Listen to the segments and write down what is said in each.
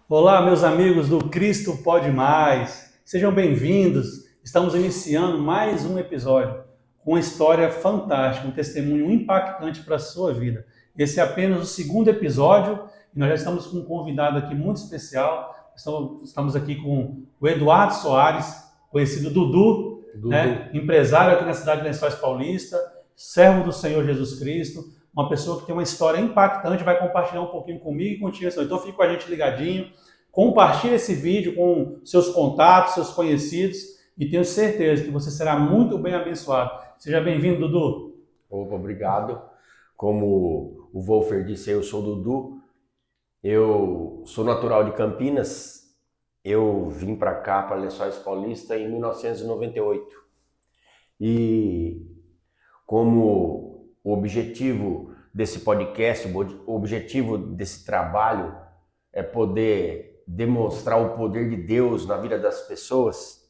Olá, meus amigos do Cristo Pode Mais. Sejam bem-vindos. Estamos iniciando mais um episódio com uma história fantástica, um testemunho impactante para a sua vida. Esse é apenas o segundo episódio e nós já estamos com um convidado aqui muito especial. Estamos aqui com o Eduardo Soares, conhecido Dudu, Dudu. empresário aqui na cidade de Lençóis Paulista, servo do Senhor Jesus Cristo, uma pessoa que tem uma história impactante, vai compartilhar um pouquinho comigo e contigo. Então fique com a gente ligadinho, compartilhe esse vídeo com seus contatos, seus conhecidos e tenho certeza que você será muito bem abençoado. Seja bem-vindo, Dudu. Opa, obrigado. Como o Wolfer disse, eu sou Dudu. Eu sou natural de Campinas. Eu vim para cá, para Lençóis Paulista, em 1998. E como o objetivo desse podcast, o objetivo desse trabalho é poder demonstrar o poder de Deus na vida das pessoas.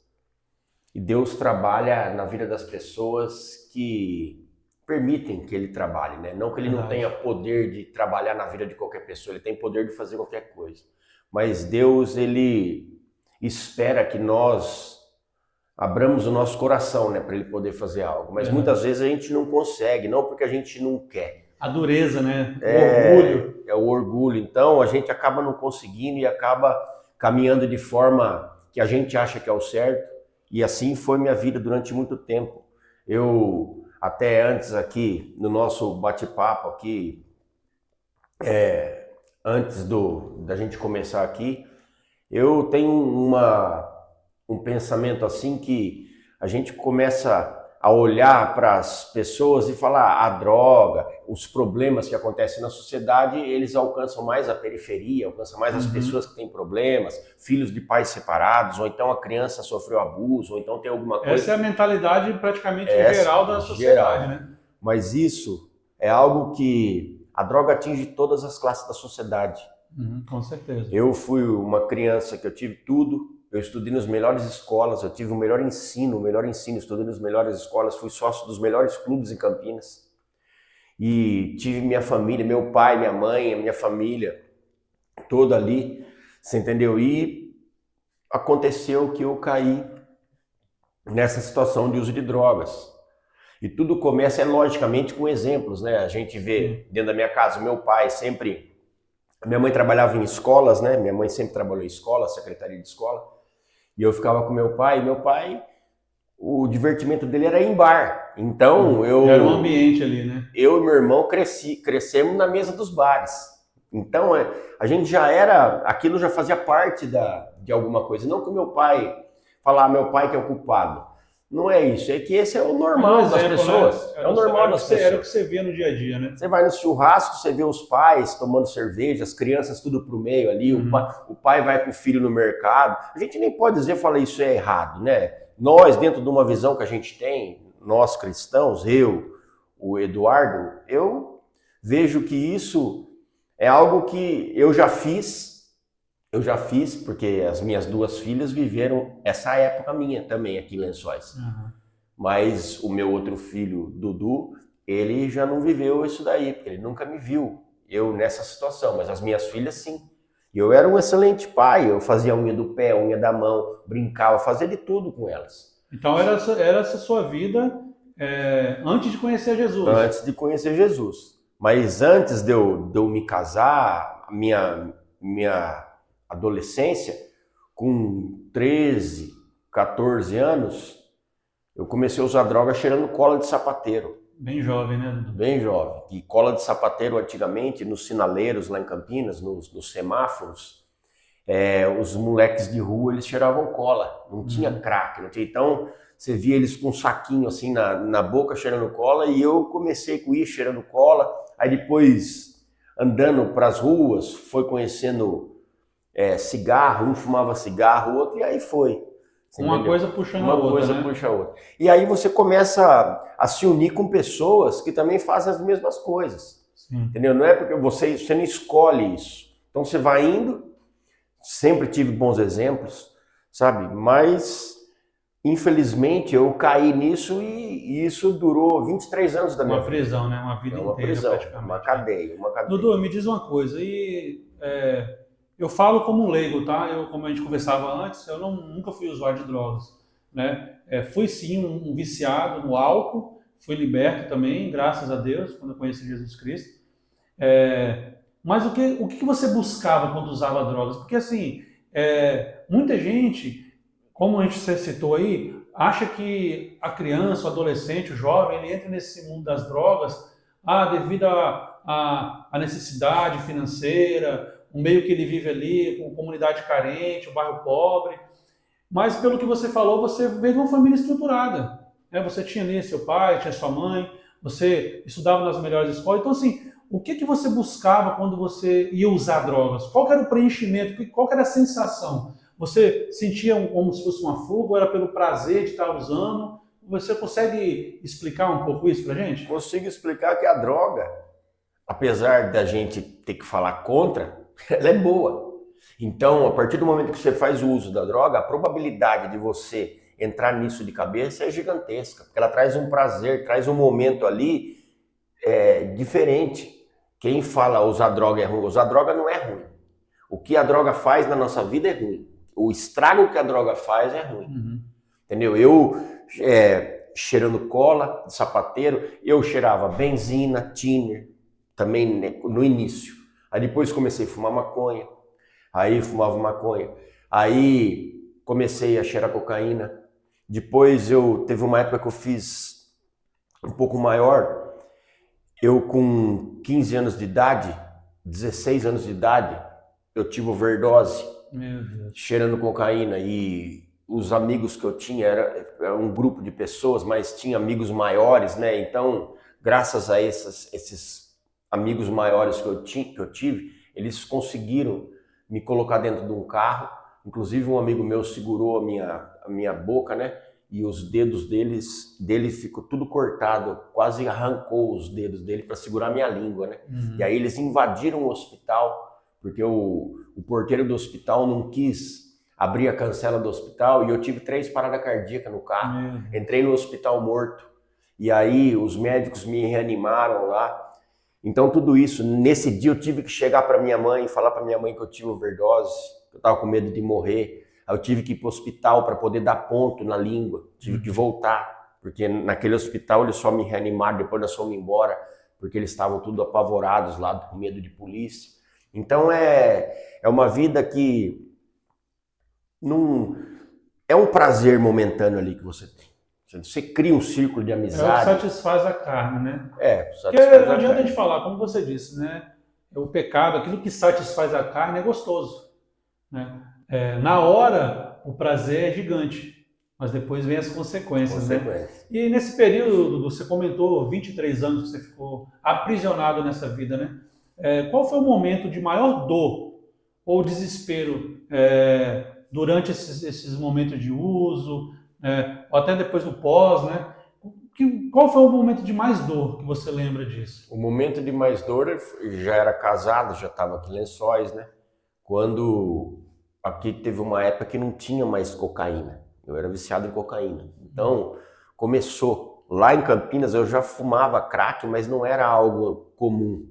E Deus trabalha na vida das pessoas que permitem que Ele trabalhe, né? Não que Ele não tenha poder de trabalhar na vida de qualquer pessoa, Ele tem poder de fazer qualquer coisa. Mas Deus, Ele espera que nós abramos o nosso coração, né, para Ele poder fazer algo. Mas muitas vezes a gente não consegue, não porque a gente não quer. A dureza, né? O orgulho. É o orgulho. Então a gente acaba não conseguindo e acaba caminhando de forma que a gente acha que é o certo. E assim foi minha vida durante muito tempo. Eu, até antes aqui, no nosso bate-papo aqui, antes da gente começar aqui, eu tenho um pensamento assim que a gente começa a olhar para as pessoas e falar a droga, os problemas que acontecem na sociedade, eles alcançam mais a periferia, alcançam mais as pessoas que têm problemas, filhos de pais separados, ou então a criança sofreu abuso, ou então tem alguma coisa. Essa é a mentalidade praticamente geral da sociedade, né? Mas isso é algo que a droga atinge todas as classes da sociedade. Com certeza. Eu fui uma criança que eu tive tudo. Eu estudei nas melhores escolas, eu tive o melhor ensino, estudei nas melhores escolas, fui sócio dos melhores clubes em Campinas. E tive minha família, meu pai, minha mãe, a minha família, toda ali, você entendeu? E aconteceu que eu caí nessa situação de uso de drogas. E tudo começa, logicamente, com exemplos, né? A gente vê dentro da minha casa, meu pai sempre... Minha mãe trabalhava em escolas, né? Minha mãe sempre trabalhou em escola, secretaria de escola. E eu ficava com meu pai, o divertimento dele era ir em bar. Então, era um ambiente ali, né? Eu e meu irmão crescemos na mesa dos bares. Então, a gente já era, aquilo já fazia parte de alguma coisa. Não que o meu pai, falar meu pai que é o culpado. Não é isso, é que esse é o normal das pessoas. Né? É o normal das pessoas. Era o que você via no dia a dia, né? Você vai no churrasco, você vê os pais tomando cerveja, as crianças tudo pro meio ali, o pai vai com o filho no mercado. A gente nem pode dizer, falar isso é errado, né? Nós, dentro de uma visão que a gente tem, nós cristãos, eu, o Eduardo, eu vejo que isso é algo que eu já fiz, porque as minhas duas filhas viveram essa época minha também aqui em Lençóis. Mas o meu outro filho, Dudu, ele já não viveu isso daí, porque ele nunca me viu eu nessa situação, mas as minhas filhas sim. E eu era um excelente pai, eu fazia unha do pé, unha da mão, brincava, fazia de tudo com elas. Então era essa sua vida antes de conhecer Jesus? Antes de conhecer Jesus. Mas antes de eu me casar, minha adolescência, com 13, 14 anos, eu comecei a usar droga cheirando cola de sapateiro. Bem jovem, né, Dudu? Bem jovem. E cola de sapateiro antigamente, nos sinaleiros lá em Campinas, nos semáforos, os moleques de rua, eles cheiravam cola. Não tinha crack, não tinha. Então, você via eles com um saquinho assim na boca cheirando cola, e eu comecei com isso, cheirando cola. Aí depois, andando para as ruas, foi conhecendo cigarro, um fumava cigarro, o outro, e aí foi. Uma coisa puxando a outra, Uma coisa puxa a outra. E aí você começa a se unir com pessoas que também fazem as mesmas coisas. Sim. Entendeu? Não é porque você não escolhe isso. Então você vai indo, sempre tive bons exemplos, sabe? Mas, infelizmente, eu caí nisso e isso durou 23 anos da minha vida. Uma prisão, né? Uma vida inteira, prisão, praticamente. Uma cadeia. Dudu, me diz uma coisa, eu falo como leigo, tá? Como a gente conversava antes, eu nunca fui usuário de drogas, né? Fui sim um viciado no álcool, fui liberto também, graças a Deus, quando eu conheci Jesus Cristo. Mas o que você buscava quando usava drogas? Porque assim, muita gente, como a gente citou aí, acha que a criança, o adolescente, o jovem, ele entra nesse mundo das drogas, devido à necessidade financeira, o meio que ele vive ali, com comunidade carente, o bairro pobre. Mas pelo que você falou, você veio de uma família estruturada, né? Você tinha ali seu pai, tinha sua mãe, você estudava nas melhores escolas. Então, assim, o que você buscava quando você ia usar drogas? Qual que era o preenchimento? Qual que era a sensação? Você sentia como se fosse uma fuga ou era pelo prazer de estar usando? Você consegue explicar um pouco isso pra gente? Consigo explicar que a droga, apesar da gente ter que falar contra, ela é boa. Então, a partir do momento que você faz o uso da droga, a probabilidade de você entrar nisso de cabeça é gigantesca, porque ela traz um prazer, traz um momento ali diferente. Quem fala usar droga é ruim, usar droga não é ruim. O que a droga faz na nossa vida é ruim. O estrago que a droga faz é ruim. Uhum. Entendeu? Eu, cheirando cola de sapateiro, eu cheirava benzina, thinner, também no início. Aí depois comecei a fumar maconha, aí fumava maconha. Aí comecei a cheirar cocaína. Depois teve uma época que eu fiz um pouco maior, eu com 15 anos de idade, 16 anos de idade, eu tive overdose, Meu Deus. cheirando cocaína, e os amigos que eu tinha era um grupo de pessoas, mas tinha amigos maiores, né? Então, graças a esses amigos maiores que eu tive, eles conseguiram me colocar dentro de um carro. Inclusive um amigo meu segurou a minha boca, né? E os dedos dele ficou tudo cortado, quase arrancou os dedos dele para segurar minha língua, né? Uhum. E aí eles invadiram o hospital, porque o porteiro do hospital não quis abrir a cancela do hospital, e eu tive 3 paradas cardíacas no carro. Entrei no hospital morto, e aí os médicos me reanimaram lá. Então tudo isso, nesse dia eu tive que chegar para minha mãe e falar para minha mãe que eu tive overdose, que eu estava com medo de morrer. Aí eu tive que ir para o hospital para poder dar ponto na língua, tive que voltar, porque naquele hospital eles só me reanimaram, depois nós fomos embora, porque eles estavam tudo apavorados lá, com medo de polícia. Então é uma vida que não é um prazer momentâneo ali que você tem. Você cria um círculo de amizade. É o que satisfaz a carne, né? Satisfaz Porque não a adianta a carne. gente falar, como você disse, né? O pecado, aquilo que satisfaz a carne é gostoso, né? Na hora, o prazer é gigante, mas depois vem as consequências, né? E nesse período, você comentou 23 anos que você ficou aprisionado nessa vida, né? Qual foi o momento de maior dor ou desespero durante esses momentos de uso, ou até depois do pós, né? Qual foi o momento de mais dor que você lembra disso? O momento de mais dor, eu já era casado, já estava aqui em Lençóis, né? Quando aqui teve uma época que não tinha mais cocaína. Eu era viciado em cocaína. Então, começou. Lá em Campinas eu já fumava crack, mas não era algo comum.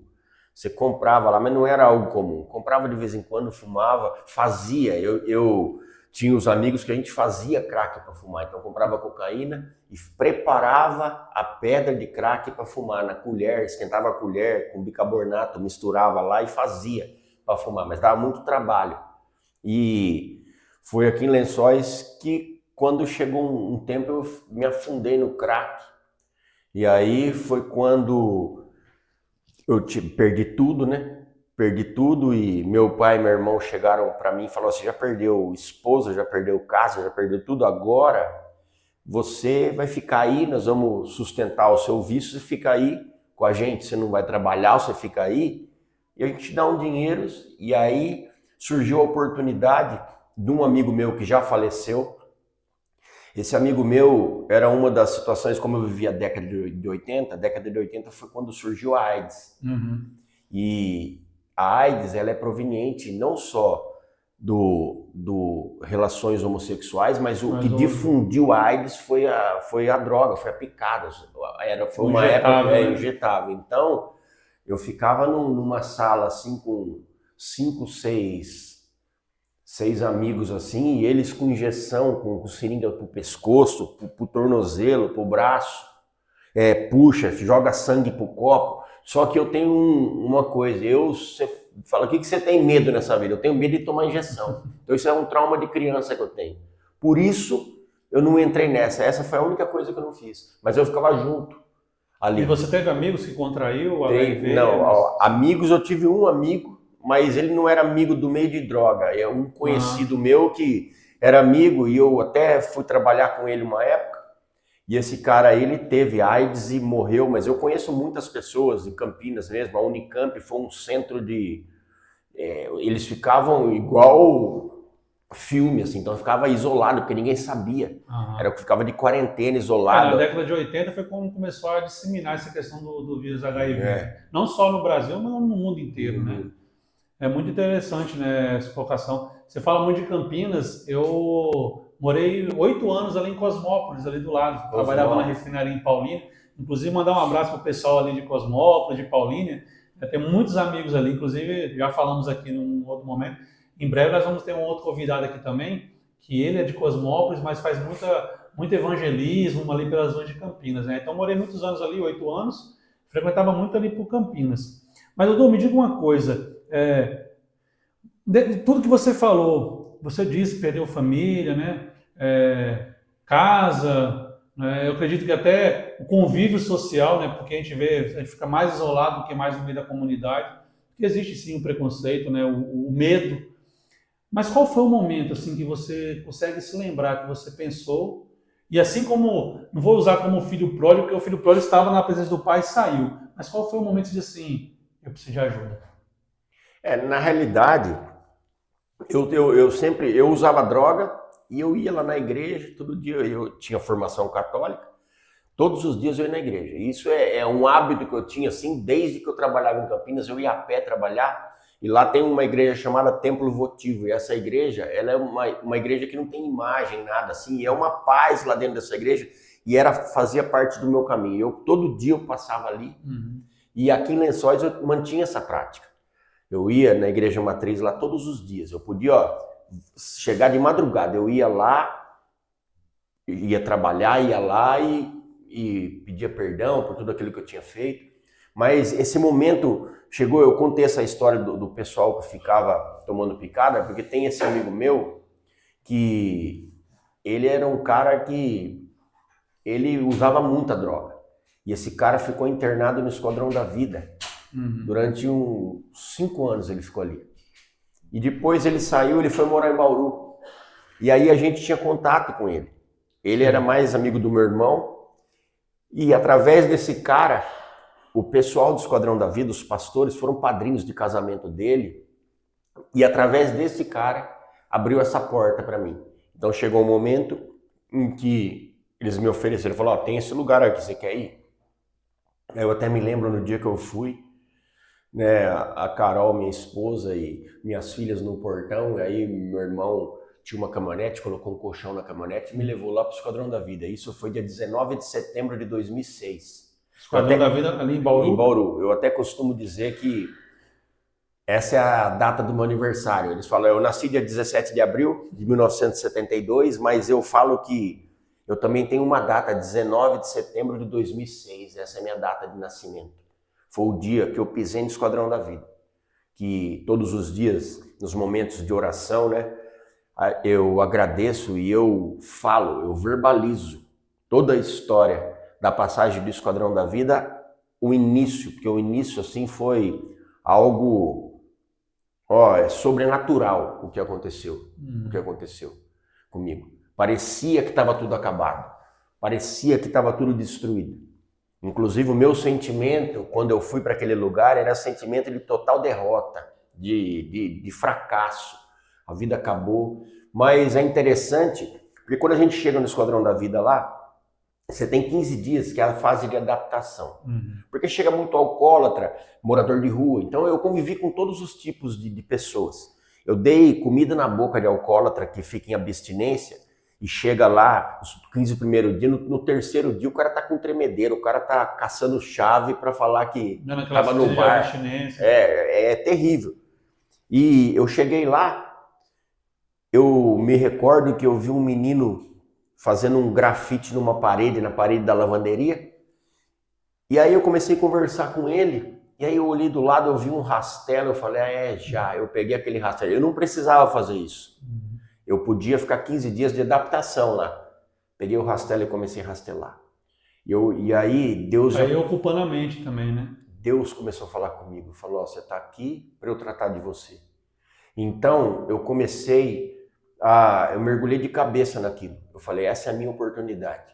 Você comprava lá, mas não era algo comum. Comprava de vez em quando, fumava, fazia. Eu tinha os amigos que a gente fazia crack para fumar. Então, eu comprava cocaína e preparava a pedra de crack para fumar na colher, esquentava a colher com bicarbonato, misturava lá e fazia para fumar. Mas dava muito trabalho. E foi aqui em Lençóis que, quando chegou um tempo, eu me afundei no crack. E aí foi quando eu perdi tudo, né? Perdi tudo, e meu pai e meu irmão chegaram para mim e falaram assim: já perdeu esposa, já perdeu casa, já perdeu tudo, agora você vai ficar aí, nós vamos sustentar o seu vício, você fica aí com a gente, você não vai trabalhar, você fica aí, e a gente te dá um dinheiro. E aí surgiu a oportunidade de um amigo meu que já faleceu. Esse amigo meu era uma das situações, como eu vivi a década de 80, a década de 80 foi quando surgiu a AIDS. Uhum. E a AIDS, ela é proveniente não só do relações homossexuais, mas o que difundiu a AIDS foi a droga, foi a picada. Foi uma época injetável. Então, eu ficava numa sala assim com 5, 6 6 amigos assim, e eles com injeção, com seringa pro pescoço, pro tornozelo, pro braço, puxa, joga sangue pro copo. Só que eu tenho uma coisa, você fala, o que você tem medo nessa vida? Eu tenho medo de tomar injeção. Então isso é um trauma de criança que eu tenho. Por isso eu não entrei nessa. Essa foi a única coisa que eu não fiz. Mas eu ficava junto ali. E você teve amigos que contraiu o HIV? Não, amigos, eu tive um amigo, mas ele não era amigo do meio de droga. É um conhecido meu que era amigo e eu até fui trabalhar com ele uma época. E esse cara aí, ele teve AIDS e morreu, mas eu conheço muitas pessoas em Campinas mesmo. A Unicamp foi um centro de... eles ficavam igual filme, assim, então ficava isolado, porque ninguém sabia. Ficava de quarentena, isolado. Na década de 80 foi quando começou a disseminar essa questão do vírus HIV. Não só no Brasil, mas no mundo inteiro, né? É muito interessante, né, essa colocação. Você fala muito de Campinas, eu morei 8 anos ali em Cosmópolis, ali do lado. Trabalhava na refinaria em Paulínia. Inclusive, mandar um abraço para o pessoal ali de Cosmópolis, de Paulínia. Tem muitos amigos ali, inclusive, já falamos aqui num outro momento. Em breve nós vamos ter um outro convidado aqui também, que ele é de Cosmópolis, mas faz muito evangelismo ali pelas ruas de Campinas, né? Então, morei muitos anos ali, 8 anos, frequentava muito ali por Campinas. Mas, Dudu, me diga uma coisa, tudo que você falou, você disse, perdeu família, né? Casa, né? Eu acredito que até o convívio social, né? Porque a gente fica mais isolado do que mais no meio da comunidade, porque existe sim o preconceito, né? O medo. Mas qual foi o momento assim que você consegue se lembrar que você pensou e assim como, não vou usar como filho pródigo, porque o filho pródigo estava na presença do pai e saiu, mas qual foi o momento de assim, eu preciso de ajuda? Na realidade, eu usava droga e eu ia lá na igreja, todo dia eu tinha formação católica, todos os dias eu ia na igreja. Isso é um hábito que eu tinha assim, desde que eu trabalhava em Campinas, eu ia a pé trabalhar. E lá tem uma igreja chamada Templo Votivo, e essa igreja, ela é uma igreja que não tem imagem, nada assim, e é uma paz lá dentro dessa igreja, e fazia parte do meu caminho. Todo dia eu passava ali, e aqui em Lençóis eu mantinha essa prática. Eu ia na igreja matriz lá todos os dias, eu podia chegar de madrugada, eu ia lá, ia trabalhar, ia lá e pedia perdão por tudo aquilo que eu tinha feito. Mas esse momento chegou, eu contei essa história do pessoal que ficava tomando picada, porque tem esse amigo meu que ele era um cara que ele usava muita droga. E esse cara ficou internado no Esquadrão da Vida. Durante uns 5 anos ele ficou ali. E depois ele saiu, ele foi morar em Bauru. E aí a gente tinha contato com ele. Ele era mais amigo do meu irmão. E através desse cara, o pessoal do Esquadrão da Vida, os pastores, foram padrinhos de casamento dele. E através desse cara, abriu essa porta para mim. Então chegou um momento em que eles me ofereceram, ele falou, tem esse lugar aqui, você quer ir? Eu até me lembro no dia que eu fui, né, a Carol, minha esposa, e minhas filhas no portão, e aí meu irmão tinha uma caminhonete, colocou um colchão na caminhonete e me levou lá para o Esquadrão da Vida. Isso foi dia 19 de setembro de 2006. Esquadrão da Vida ali em Bauru? Em Bauru. Eu até costumo dizer que essa é a data do meu aniversário. Eles falam, eu nasci dia 17 de abril de 1972, mas eu falo que eu também tenho uma data, 19 de setembro de 2006. Essa é a minha data de nascimento. Foi o dia que eu pisei no Esquadrão da Vida. Que todos os dias, nos momentos de oração, né, eu agradeço e eu falo, eu verbalizo toda a história da passagem do Esquadrão da Vida, o início, porque o início assim foi algo sobrenatural o que aconteceu comigo. Parecia que estava tudo acabado, parecia que estava tudo destruído. Inclusive o meu sentimento, quando eu fui para aquele lugar, era sentimento de total derrota, de fracasso. A vida acabou, mas é interessante, porque quando a gente chega no Esquadrão da Vida lá, você tem 15 dias, que é a fase de adaptação. Porque chega muito alcoólatra, morador de rua. Então eu convivi com todos os tipos de pessoas. Eu dei comida na boca de alcoólatra que fica em abstinência e chega lá, os 15 primeiros dias, no terceiro dia o cara tá com tremedeiro, o cara tá caçando chave para falar que tava no bar. É terrível. E eu cheguei lá eu me recordo que eu vi um menino fazendo um grafite numa parede, na parede da lavanderia. E aí eu comecei a conversar com ele. E aí eu olhei do lado, eu vi um rastelo, eu falei, eu peguei aquele rastelo. Eu não precisava fazer isso. Eu podia ficar 15 dias de adaptação lá. Peguei o rastelo e comecei a rastelar. E aí Deus... Aí ocupando a mente também, né? Deus começou a falar comigo, falou, você está aqui para eu tratar de você. Então eu eu mergulhei de cabeça naquilo. Eu falei, essa é a minha oportunidade.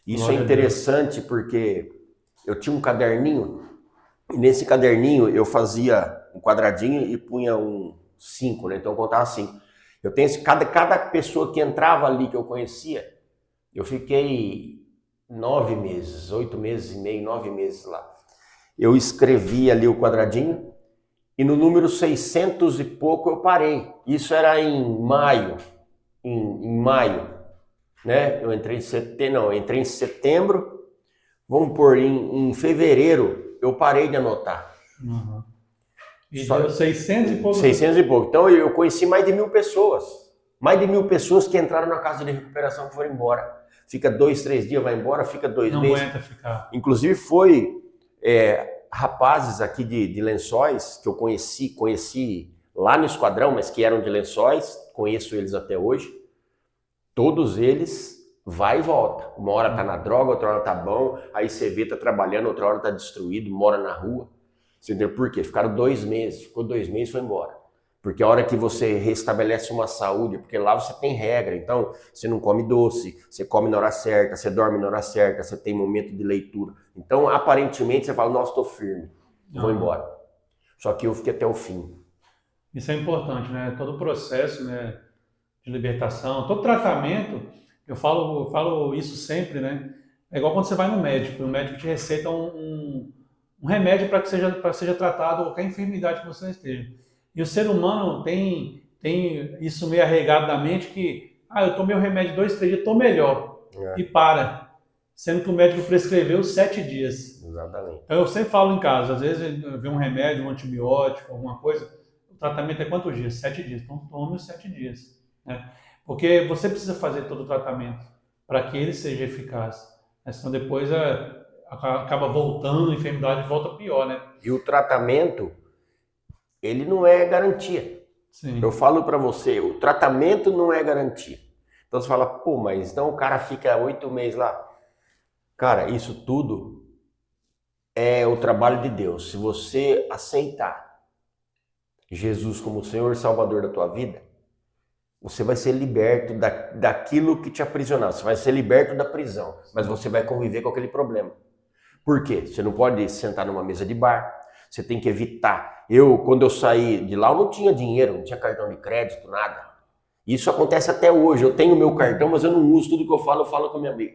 Isso Glória é interessante porque eu tinha um caderninho, e nesse caderninho eu fazia um quadradinho e punha um 5, né? Então eu contava assim. Eu tenho cada pessoa que entrava ali que eu conhecia, eu fiquei 9 meses, 8 meses e meio, 9 meses lá. Eu escrevi ali o quadradinho e no número 600 e pouco eu parei. Isso era em maio, em maio, né? Eu entrei em setembro, vamos pôr em fevereiro, eu parei de anotar. Uhum. E deu 600 e pouco. 600 e pouco. Então eu conheci mais de 1.000 pessoas. Mais de 1.000 pessoas que entraram na casa de recuperação e foram embora. Fica 2, 3 dias, vai embora, fica 2 meses. Não aguenta ficar. Inclusive foi rapazes aqui de Lençóis que eu conheci lá no esquadrão, mas que eram de Lençóis, conheço eles até hoje. Todos eles vai e volta. Uma hora tá na droga, outra hora tá bom, aí você vê, tá trabalhando, outra hora tá destruído, mora na rua. Você entendeu por quê? Ficaram 2 meses, ficou 2 meses e foi embora. Porque a hora que você restabelece uma saúde, porque lá você tem regra, então você não come doce, você come na hora certa, você dorme na hora certa, você tem momento de leitura. Então, aparentemente, você fala, nossa, tô firme, vou embora. Só que eu fiquei até o fim. Isso é importante, né? Todo o processo, né, de libertação, todo tratamento, eu falo isso sempre, né? É igual quando você vai no médico, o médico te receita um remédio para que seja tratado qualquer enfermidade que você esteja. E o ser humano tem isso meio arraigado na mente que, eu tomei o remédio 2, 3 dias, estou melhor. E para. Sendo que o médico prescreveu 7 dias. Exatamente. Então eu sempre falo em casa, às vezes vê um remédio, um antibiótico, alguma coisa, o tratamento é quantos dias? 7 dias. Então tome os 7 dias. Né? Porque você precisa fazer todo o tratamento para que ele seja eficaz. Senão depois acaba voltando, a enfermidade volta pior, né? E o tratamento, ele não é garantia. Sim. Eu falo para você, o tratamento não é garantia. Então você fala, pô, mas então o cara fica 8 meses lá. Cara, isso tudo é o trabalho de Deus. Se você aceitar Jesus como o Senhor e Salvador da tua vida, você vai ser liberto daquilo que te aprisionava. Você vai ser liberto da prisão, mas você vai conviver com aquele problema. Por quê? Você não pode sentar numa mesa de bar, você tem que evitar. Quando eu saí de lá, eu não tinha dinheiro, não tinha cartão de crédito, nada. Isso acontece até hoje. Eu tenho meu cartão, mas eu não uso. Tudo que eu falo com a minha amiga.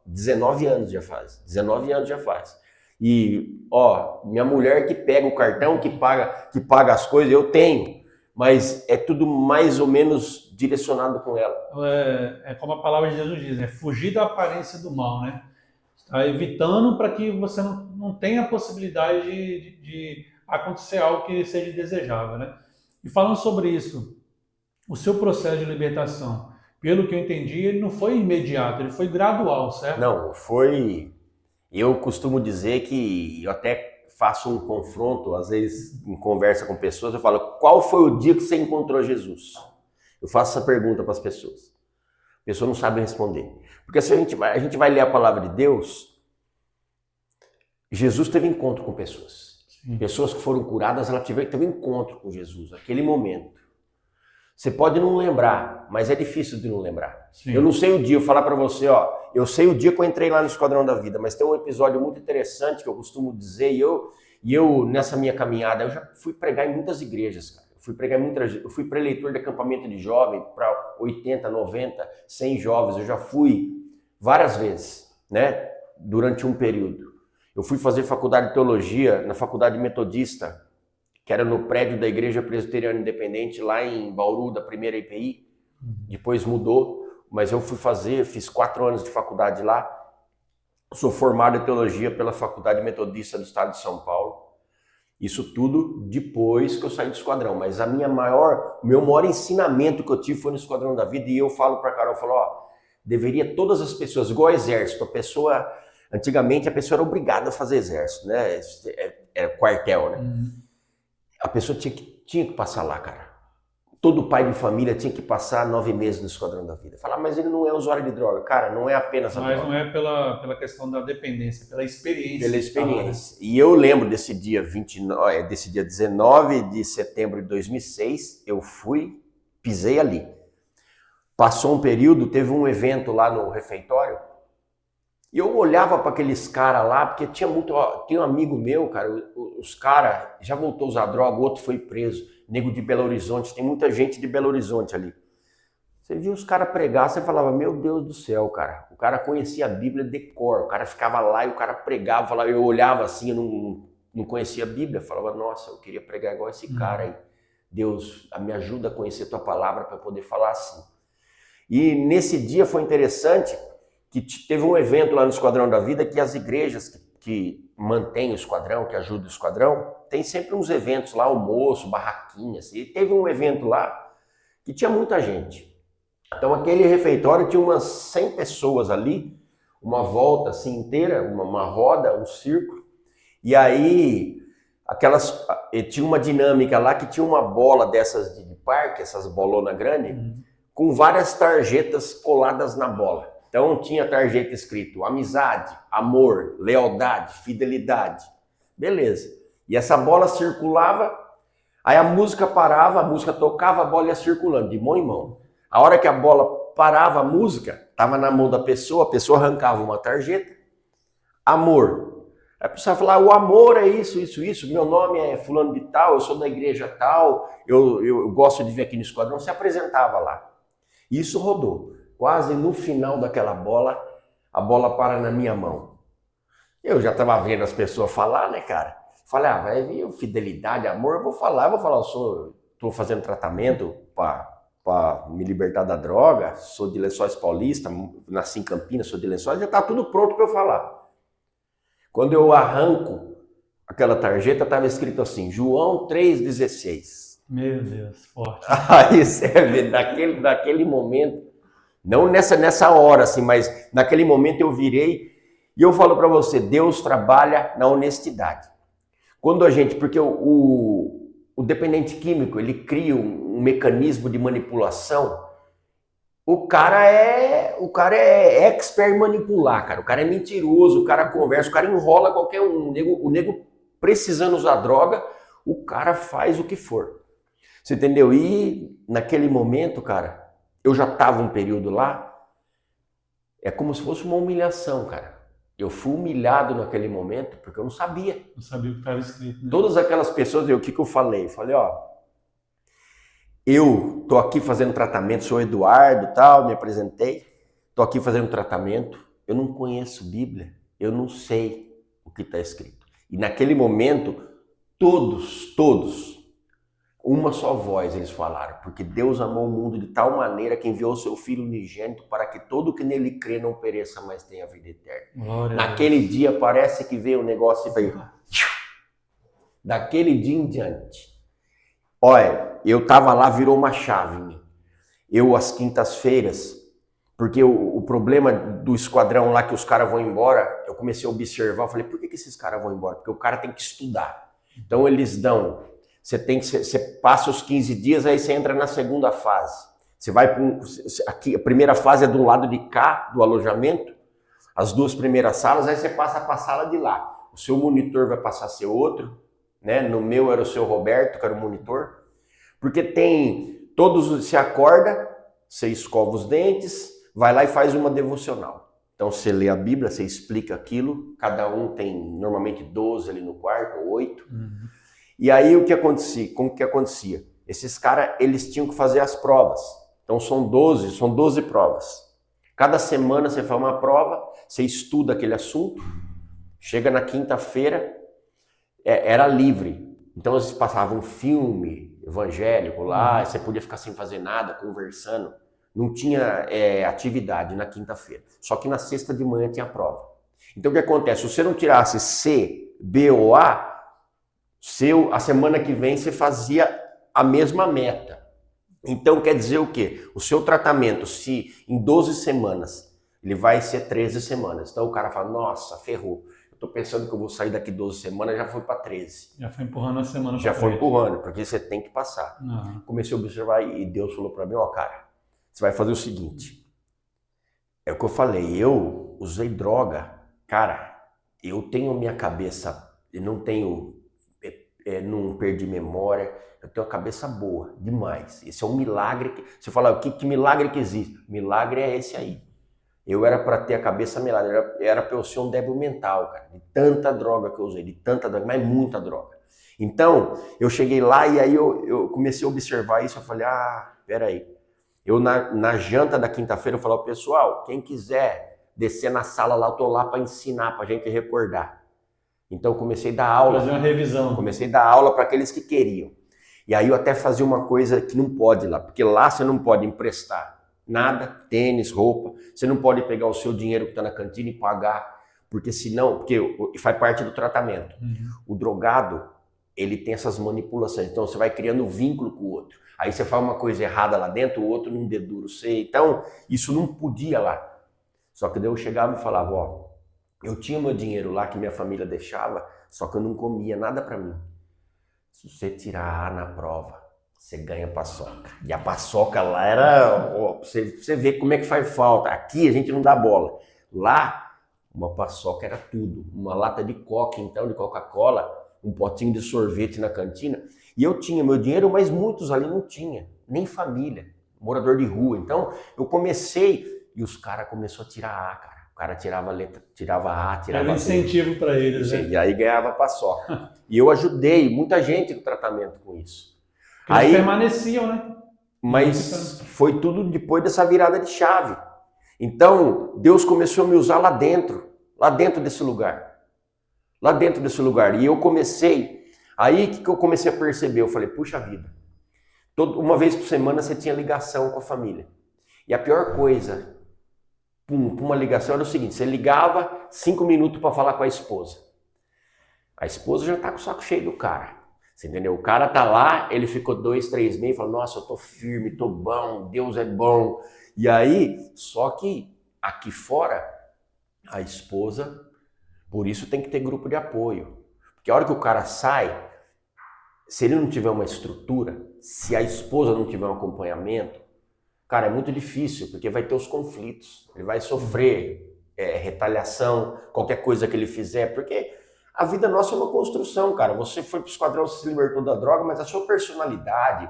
19 anos já faz. 19 anos já faz. E, minha mulher que pega o cartão, que paga as coisas, eu tenho. Mas é tudo mais ou menos direcionado com ela. É como a palavra de Jesus diz, né? Fugir da aparência do mal, né? Está evitando para que você não tenha a possibilidade de acontecer algo que seja desejável, né? E falando sobre isso, o seu processo de libertação, pelo que eu entendi, ele não foi imediato, ele foi gradual, certo? Não, foi... Eu costumo dizer que eu até faço um confronto, às vezes em conversa com pessoas, eu falo, qual foi o dia que você encontrou Jesus? Eu faço essa pergunta para as pessoas. A pessoa não sabe responder. Porque se a gente vai ler a palavra de Deus, Jesus teve encontro com pessoas. Sim. Pessoas que foram curadas, ela teve encontro com Jesus, naquele momento. Você pode não lembrar, mas é difícil de não lembrar. Sim. Eu não sei o dia, eu falar para você, eu sei o dia que eu entrei lá no Esquadrão da Vida, mas tem um episódio muito interessante que eu costumo dizer, e eu nessa minha caminhada, eu já fui pregar em muitas igrejas, cara. Eu fui preleitor de acampamento de jovem para 80, 90, 100 jovens, eu já fui várias vezes, né, durante um período. Eu fui fazer faculdade de teologia na faculdade metodista, que era no prédio da Igreja Presbiteriana Independente, lá em Bauru, da primeira IPI. Depois mudou, mas eu fiz 4 anos de faculdade lá. Sou formado em teologia pela Faculdade Metodista do Estado de São Paulo. Isso tudo depois que eu saí do esquadrão. Mas o meu maior ensinamento que eu tive foi no Esquadrão da Vida. E eu falo pra Carol, eu falo, ó, deveria todas as pessoas, igual ao exército, antigamente a pessoa era obrigada a fazer exército, né? É quartel, né? A pessoa tinha que passar lá, cara. Todo pai de família tinha que passar 9 meses no Esquadrão da Vida. Falar, mas ele não é usuário de droga. Cara, não é apenas a droga. Mas não é pela questão da dependência, pela experiência. Pela experiência. E eu lembro desse dia 19 de setembro de 2006, eu pisei ali. Passou um período, teve um evento lá no refeitório, e eu olhava para aqueles caras lá, porque tinha um amigo meu, cara, os caras já voltou a usar droga, o outro foi preso, nego de Belo Horizonte, tem muita gente de Belo Horizonte ali. Você via os caras pregar, você falava, meu Deus do céu, cara, o cara conhecia a Bíblia de cor, o cara ficava lá e o cara pregava, eu olhava assim, eu não conhecia a Bíblia, falava, nossa, eu queria pregar igual esse cara aí. Deus, me ajuda a conhecer a tua palavra para poder falar assim. E nesse dia foi interessante que teve um evento lá no Esquadrão da Vida que as igrejas que mantêm o esquadrão, que ajudam o esquadrão, tem sempre uns eventos lá, almoço, barraquinhas. E teve um evento lá que tinha muita gente. Então aquele refeitório tinha umas 100 pessoas ali, uma volta assim inteira, uma roda, um círculo. E aí tinha uma dinâmica lá que tinha uma bola dessas de parque, essas bolonas grandes, com várias tarjetas coladas na bola. Então tinha tarjeta escrito amizade, amor, lealdade, fidelidade. Beleza. E essa bola circulava, aí a música parava, a música tocava, a bola ia circulando, de mão em mão. A hora que a bola parava, a música estava na mão da pessoa, a pessoa arrancava uma tarjeta. Amor. Aí a pessoa falava, o amor é isso, meu nome é fulano de tal, eu sou da igreja tal, eu gosto de vir aqui no esquadrão, se apresentava lá. Isso rodou. Quase no final daquela bola, a bola para na minha mão. Eu já estava vendo as pessoas falar, né, cara? Falei, vai vir fidelidade, amor, eu vou falar, eu estou fazendo tratamento para me libertar da droga, sou de Lençóis Paulista, nasci em Campinas, sou de Lençóis, já está tudo pronto para eu falar. Quando eu arranco aquela tarjeta, estava escrito assim, João 3,16. Meu Deus, forte. Aí serve, daquele momento, não nessa hora, assim, mas naquele momento eu virei e eu falo para você, Deus trabalha na honestidade. Quando porque o dependente químico, ele cria um mecanismo de manipulação, o cara é expert em manipular, cara, o cara é mentiroso, o cara conversa, o cara enrola qualquer um, o nego precisando usar droga, o cara faz o que for. Você entendeu? E naquele momento, cara, eu já estava um período lá, é como se fosse uma humilhação, cara. Eu fui humilhado naquele momento porque eu não sabia. Não sabia o que estava escrito, né? Todas aquelas pessoas, o que eu falei? Eu falei, ó, eu tô aqui fazendo tratamento, sou Eduardo, tal, me apresentei, tô aqui fazendo tratamento, eu não conheço Bíblia, eu não sei o que está escrito. E naquele momento, todos, uma só voz eles falaram, porque Deus amou o mundo de tal maneira que enviou o seu Filho unigênito para que todo que nele crê não pereça, mas tenha vida eterna. Glória naquele dia parece que veio um negócio e veio. Daquele dia em diante. Olha, eu tava lá, virou uma chave. Eu, às quintas-feiras, porque o problema do esquadrão lá que os caras vão embora, eu comecei a observar, eu falei, por que esses caras vão embora? Porque o cara tem que estudar. Então eles dão... Você passa os 15 dias, aí você entra na segunda fase. Você vai aqui, a primeira fase é do lado de cá, do alojamento, as 2 primeiras salas, aí você passa para a sala de lá. O seu monitor vai passar a ser outro, né? No meu era o seu Roberto, que era o monitor. Porque você acorda, você escova os dentes, vai lá e faz uma devocional. Então você lê a Bíblia, você explica aquilo, cada um tem normalmente 12 ali no quarto, 8. E aí como que acontecia? Esses caras, eles tinham que fazer as provas. Então são 12 provas. Cada semana você faz uma prova, você estuda aquele assunto, chega na quinta-feira, era livre. Então eles passavam um filme evangélico lá, você podia ficar sem fazer nada, conversando. Não tinha atividade na quinta-feira. Só que na sexta de manhã tinha prova. Então o que acontece? Se você não tirasse C, B ou A, A semana que vem você fazia a mesma meta. Então quer dizer o quê? O seu tratamento, se em 12 semanas, ele vai ser 13 semanas. Então o cara fala, nossa, ferrou. Eu tô pensando que eu vou sair daqui 12 semanas, já foi para 13. Já foi empurrando a semana Já foi empurrando, porque você tem que passar. Uhum. Comecei a observar e Deus falou para mim, ó, cara, você vai fazer o seguinte. É o que eu falei, eu usei droga. Cara, eu tenho minha cabeça, eu não tenho, não perdi memória, eu tenho a cabeça boa, demais. Esse é um milagre. Você fala, que milagre que existe? Milagre é esse aí. Eu era para ter a cabeça melada, era para eu ser um débil mental, cara, de tanta droga que eu usei, de tanta droga, mas muita droga. Então, eu cheguei lá e aí eu comecei a observar isso, eu falei, peraí. Eu na janta da quinta-feira eu falei, pessoal, quem quiser descer na sala lá, eu tô lá para ensinar, pra gente recordar. Então eu comecei a dar aula. Fazer uma revisão. Comecei a dar aula para aqueles que queriam. E aí eu até fazia uma coisa que não pode lá, porque lá você não pode emprestar nada, tênis, roupa, você não pode pegar o seu dinheiro que está na cantina e pagar, porque senão, porque faz parte do tratamento. Uhum. O drogado, ele tem essas manipulações, então você vai criando vínculo com o outro. Aí você faz uma coisa errada lá dentro, o outro não dedura você. Então, isso não podia lá. Só que daí eu chegava e falava, ó, eu tinha meu dinheiro lá que minha família deixava, só que eu não comia nada para mim. Se você tirar A na prova, você ganha paçoca. E a paçoca lá era, ó, você vê como é que faz falta. Aqui a gente não dá bola. Lá, uma paçoca era tudo. Uma lata de coca, então, de Coca-Cola, um potinho de sorvete na cantina. E eu tinha meu dinheiro, mas muitos ali não tinha, nem família, morador de rua. Então, eu comecei e os caras começaram a tirar A, cara. O cara tirava letra, tirava A, tirava Era incentivo para eles, né? E aí ganhava paçoca. E eu ajudei muita gente no tratamento com isso. Porque eles permaneciam, né? Mas foi tudo depois dessa virada de chave. Então, Deus começou a me usar lá dentro desse lugar. Lá dentro desse lugar. E eu comecei, aí que eu comecei a perceber, eu falei, puxa vida, uma vez por semana você tinha ligação com a família. E a pior coisa, uma ligação era o seguinte, você ligava 5 minutos para falar com a esposa. A esposa já tá com o saco cheio do cara. Você entendeu? O cara tá lá, ele ficou 2, 3 meses, falou, nossa, eu tô firme, tô bom, Deus é bom. E aí, só que aqui fora, a esposa, por isso tem que ter grupo de apoio. Porque a hora que o cara sai, se ele não tiver uma estrutura, se a esposa não tiver um acompanhamento, cara, é muito difícil, porque vai ter os conflitos. Ele vai sofrer retaliação, qualquer coisa que ele fizer, porque a vida nossa é uma construção, cara. Você foi pro esquadrão, você se libertou da droga, mas a sua personalidade,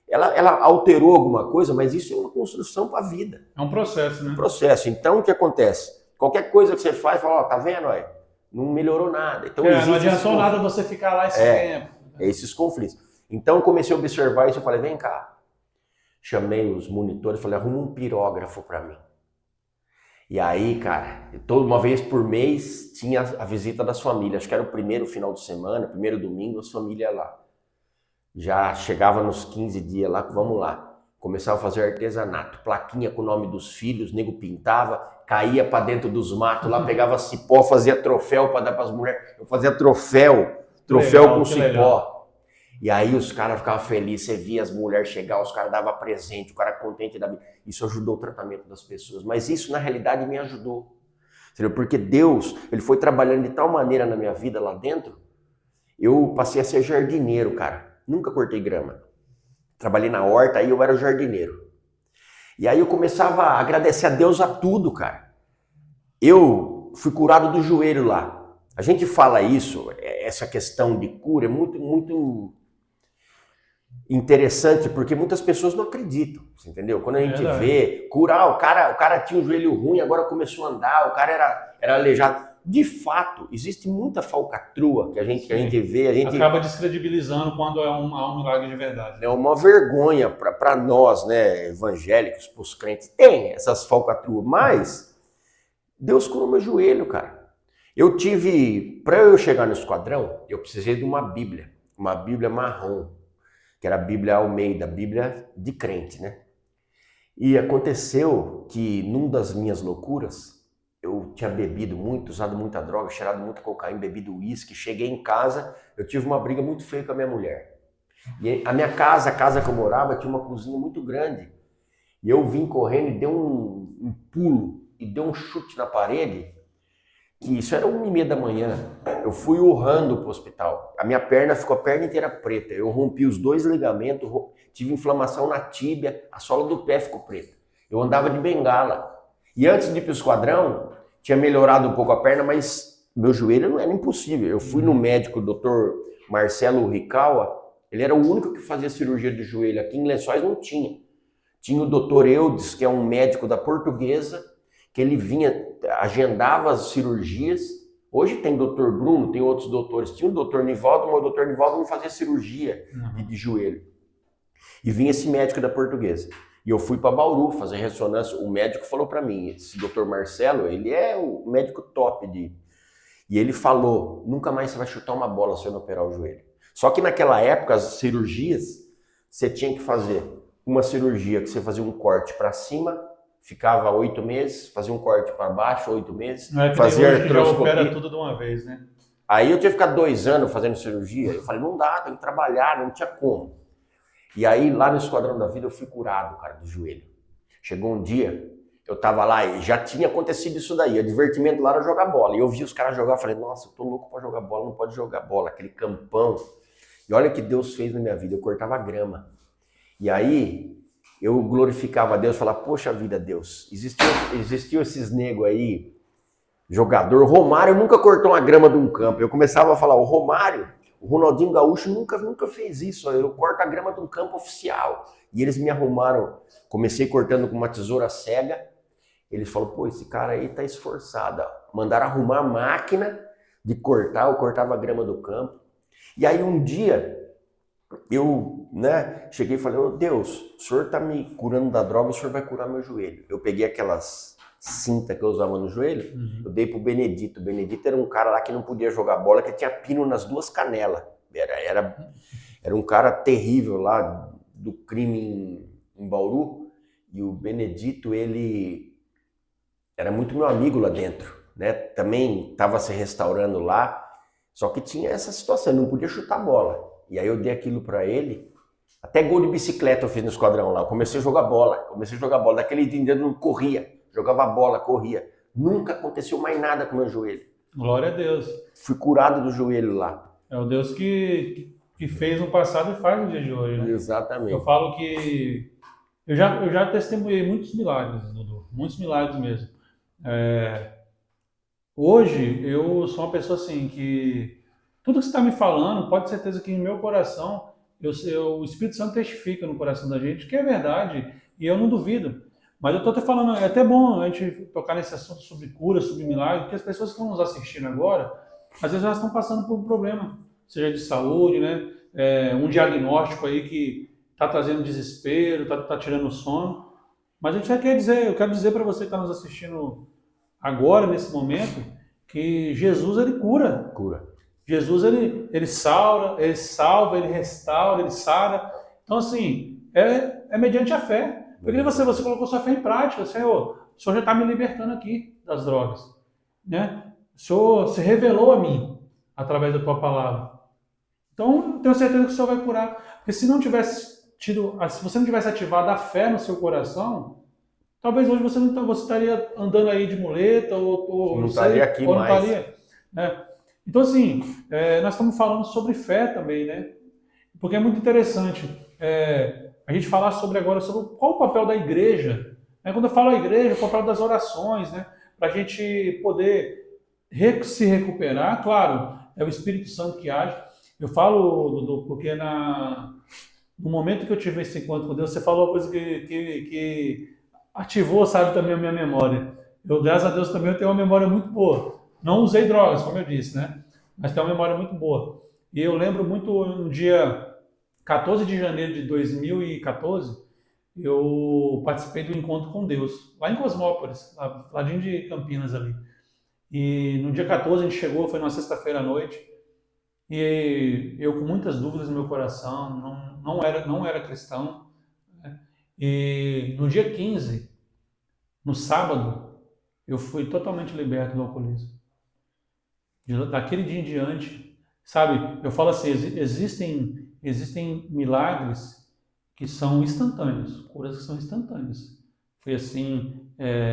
ela alterou alguma coisa, mas isso é uma construção para a vida. É um processo, né? Um processo. Então, o que acontece? Qualquer coisa que você faz, fala, ó, tá vendo, ó, não melhorou nada. Então, não adiantou nada você ficar lá esse tempo. Esses conflitos. Então, eu comecei a observar isso, eu falei, vem cá. Chamei os monitores, falei, arruma um pirógrafo para mim. E aí, cara, uma vez por mês tinha a visita das famílias. Acho que era o primeiro final de semana, primeiro domingo, as famílias lá. Já chegava nos 15 dias lá, vamos lá. Começava a fazer artesanato, plaquinha com o nome dos filhos, nego pintava, caía para dentro dos matos lá, pegava cipó, fazia troféu para dar para as mulheres. Eu fazia troféu com cipó. Legal. E aí os caras ficavam felizes, você via as mulheres chegar, os caras davam presente, o cara contente da vida. Isso ajudou o tratamento das pessoas, mas isso na realidade me ajudou. Entendeu? Porque Deus, ele foi trabalhando de tal maneira na minha vida lá dentro, eu passei a ser jardineiro, cara. Nunca cortei grama. Trabalhei na horta, aí eu era jardineiro. E aí eu começava a agradecer a Deus a tudo, cara. Eu fui curado do joelho lá. A gente fala isso, essa questão de cura é muito interessante, porque muitas pessoas não acreditam, entendeu? Quando a gente vê curar, o cara tinha um joelho ruim, agora começou a andar, o cara era aleijado. De fato, existe muita falcatrua que a gente vê. A gente acaba descredibilizando quando há um milagre de verdade. É uma vergonha para nós, né, evangélicos, para os crentes. Tem essas falcatruas, mas Deus curou meu joelho, cara. Para eu chegar no esquadrão, eu precisei de uma Bíblia marrom, que era a Bíblia Almeida, a Bíblia de crente, né? E aconteceu que, num das minhas loucuras, eu tinha bebido muito, usado muita droga, cheirado muita cocaína, bebido uísque. Cheguei em casa, eu tive uma briga muito feia com a minha mulher. E a minha casa, a casa que eu morava, tinha uma cozinha muito grande. E eu vim correndo e dei um pulo e dei um chute na parede, que isso era 1h30 da manhã. Eu fui urrando pro hospital. A minha perna ficou a perna inteira preta. Eu rompi os 2 ligamentos, tive inflamação na tíbia, a sola do pé ficou preta. Eu andava de bengala. E antes de ir pro esquadrão, tinha melhorado um pouco a perna, mas meu joelho não era impossível. Eu fui no médico, o doutor Marcelo Ricaua, ele era o único que fazia cirurgia de joelho. Aqui em Lençóis não tinha. Tinha o doutor Eudes, que é um médico da Portuguesa, que ele vinha, agendava as cirurgias. Hoje tem doutor Bruno, tem outros doutores. Tinha o doutor Nivaldo, mas o doutor Nivaldo não fazia cirurgia de joelho. E vinha esse médico da Portuguesa. E eu fui para Bauru fazer ressonância. O médico falou para mim, esse doutor Marcelo, ele é o médico top de... E ele falou, nunca mais você vai chutar uma bola se eu não operar o joelho. Só que naquela época, as cirurgias, você tinha que fazer uma cirurgia que você fazia um corte para cima, ficava 8 meses, fazia um corte para baixo, 8 meses, Não é que fazia hoje que já artroscopia. opera tudo de uma vez, né? Aí eu tinha que ficar 2 anos fazendo cirurgia. Eu falei, não dá, tem que trabalhar, não tinha como. E aí, lá no Esquadrão da Vida, eu fui curado, cara, do joelho. Chegou um dia, eu tava lá e já tinha acontecido isso daí. O divertimento lá era jogar bola. E eu vi os caras jogar, eu falei, nossa, eu tô louco pra jogar bola, não pode jogar bola. Aquele campão. E olha o que Deus fez na minha vida, eu cortava grama. E aí, eu glorificava a Deus, falava, poxa vida, Deus, existiu esses negros aí, jogador. O Romário nunca cortou uma grama de um campo. Eu começava a falar, o Romário, o Ronaldinho Gaúcho nunca fez isso. Eu corto a grama de um campo oficial. E eles me arrumaram. Comecei cortando com uma tesoura cega. Eles falaram, pô, esse cara aí tá esforçado. Mandaram arrumar a máquina de cortar. Eu cortava a grama do campo. E aí um dia, eu cheguei e falei, Deus, o senhor tá me curando da droga, o senhor vai curar meu joelho. Eu peguei aquelas cinta que eu usava no joelho, eu dei pro Benedito. O Benedito era um cara lá que não podia jogar bola, que tinha pino nas 2 canelas. Era um cara terrível lá do crime em Bauru. E o Benedito, ele era muito meu amigo lá dentro, né? Também estava se restaurando lá, só que tinha essa situação, ele não podia chutar bola. E aí eu dei aquilo para ele. Até gol de bicicleta eu fiz no esquadrão lá. Eu comecei a jogar bola. Daquele dia eu corria. Jogava bola, corria. Nunca aconteceu mais nada com o meu joelho. Glória a Deus. Fui curado do joelho lá. É o Deus que fez no passado e faz no dia de hoje, né? Exatamente. Eu falo que eu já testemunhei muitos milagres, Dudu. Muitos milagres mesmo. Hoje eu sou uma pessoa assim que tudo que você está me falando, pode ter certeza que em meu coração, o Espírito Santo testifica no coração da gente que é verdade e eu não duvido. Mas eu estou até falando, é até bom a gente tocar nesse assunto sobre cura, sobre milagre, porque as pessoas que estão nos assistindo agora, às vezes elas estão passando por um problema, seja de saúde, né? Um diagnóstico aí que está trazendo desespero, está tirando o sono. Mas a gente já quer dizer, eu quero dizer para você que está nos assistindo agora, nesse momento, que Jesus, ele cura. Jesus, ele salva, ele restaura, ele sara. Então, assim, é mediante a fé. Porque você colocou sua fé em prática. Senhor, o Senhor já está me libertando aqui das drogas. Né? O Senhor se revelou a mim através da tua palavra. Então, eu tenho certeza que o Senhor vai curar. Porque se você não tivesse ativado a fé no seu coração, talvez hoje você estaria andando aí de muleta ou não estaria aqui ou não mais. Estaria, né? Então, assim, nós estamos falando sobre fé também, né? Porque é muito interessante a gente falar sobre qual o papel da igreja. Né? Quando eu falo a igreja, o papel das orações, né? Para a gente poder se recuperar. Claro, é o Espírito Santo que age. Eu falo, Dudu, porque no momento que eu tive esse encontro com Deus, você falou uma coisa que ativou, sabe, também a minha memória. Eu, graças a Deus, também eu tenho uma memória muito boa. Não usei drogas, como eu disse, né? Mas tenho uma memória muito boa. E eu lembro muito, no dia 14 de janeiro de 2014, eu participei do encontro com Deus, lá em Cosmópolis, ladinho de Campinas ali. E no dia 14 a gente chegou, foi numa sexta-feira à noite, e eu com muitas dúvidas no meu coração, não era cristão. Né? E no dia 15, no sábado, eu fui totalmente liberto do alcoolismo. Daquele dia em diante, sabe? Eu falo assim, existem milagres que são instantâneos, curas que são instantâneas. Foi assim,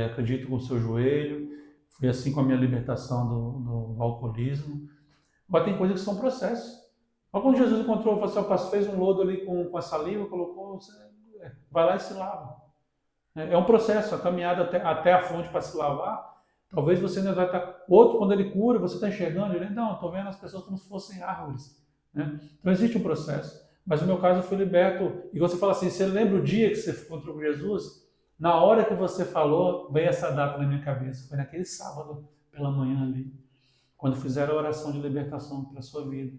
acredito, com o seu joelho, foi assim com a minha libertação do alcoolismo. Agora tem coisas que são processos. Mas quando Jesus encontrou, fez um lodo ali com a saliva, colocou, vai lá e se lava. É um processo, a caminhada até a fonte para se lavar. Talvez você ainda vai estar. Outro, quando ele cura, você está enxergando, ele, não, estou vendo as pessoas como se fossem árvores. Né? Então existe um processo. Mas no meu caso eu fui liberto. E você fala assim, você lembra o dia que você encontrou com Jesus? Na hora que você falou, veio essa data na minha cabeça. Foi naquele sábado, pela manhã ali. Quando fizeram a oração de libertação para a sua vida.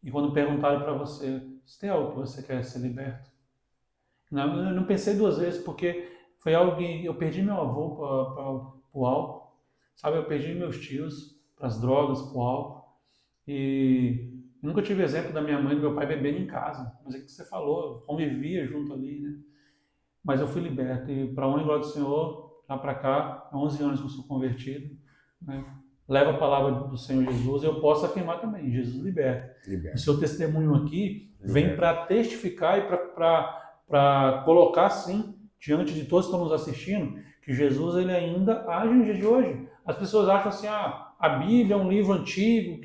E quando perguntaram para você, se tem algo que você quer ser liberto? Não, eu não pensei duas vezes, porque foi algo que eu perdi meu avô para o álcool, sabe? Eu perdi meus tios para as drogas, para o álcool. E nunca tive exemplo da minha mãe e do meu pai bebendo em casa. Mas é que você falou, eu convivia junto ali, né? Mas eu fui liberto. E para a honra e glória do Senhor, lá para cá, há 11 anos que eu sou convertido, né? Levo a palavra do Senhor Jesus, eu posso afirmar também, Jesus liberta. O seu testemunho aqui vem para testificar e para colocar, sim, diante de todos que estão nos assistindo, que Jesus ele ainda age no dia de hoje. As pessoas acham assim, a Bíblia é um livro antigo,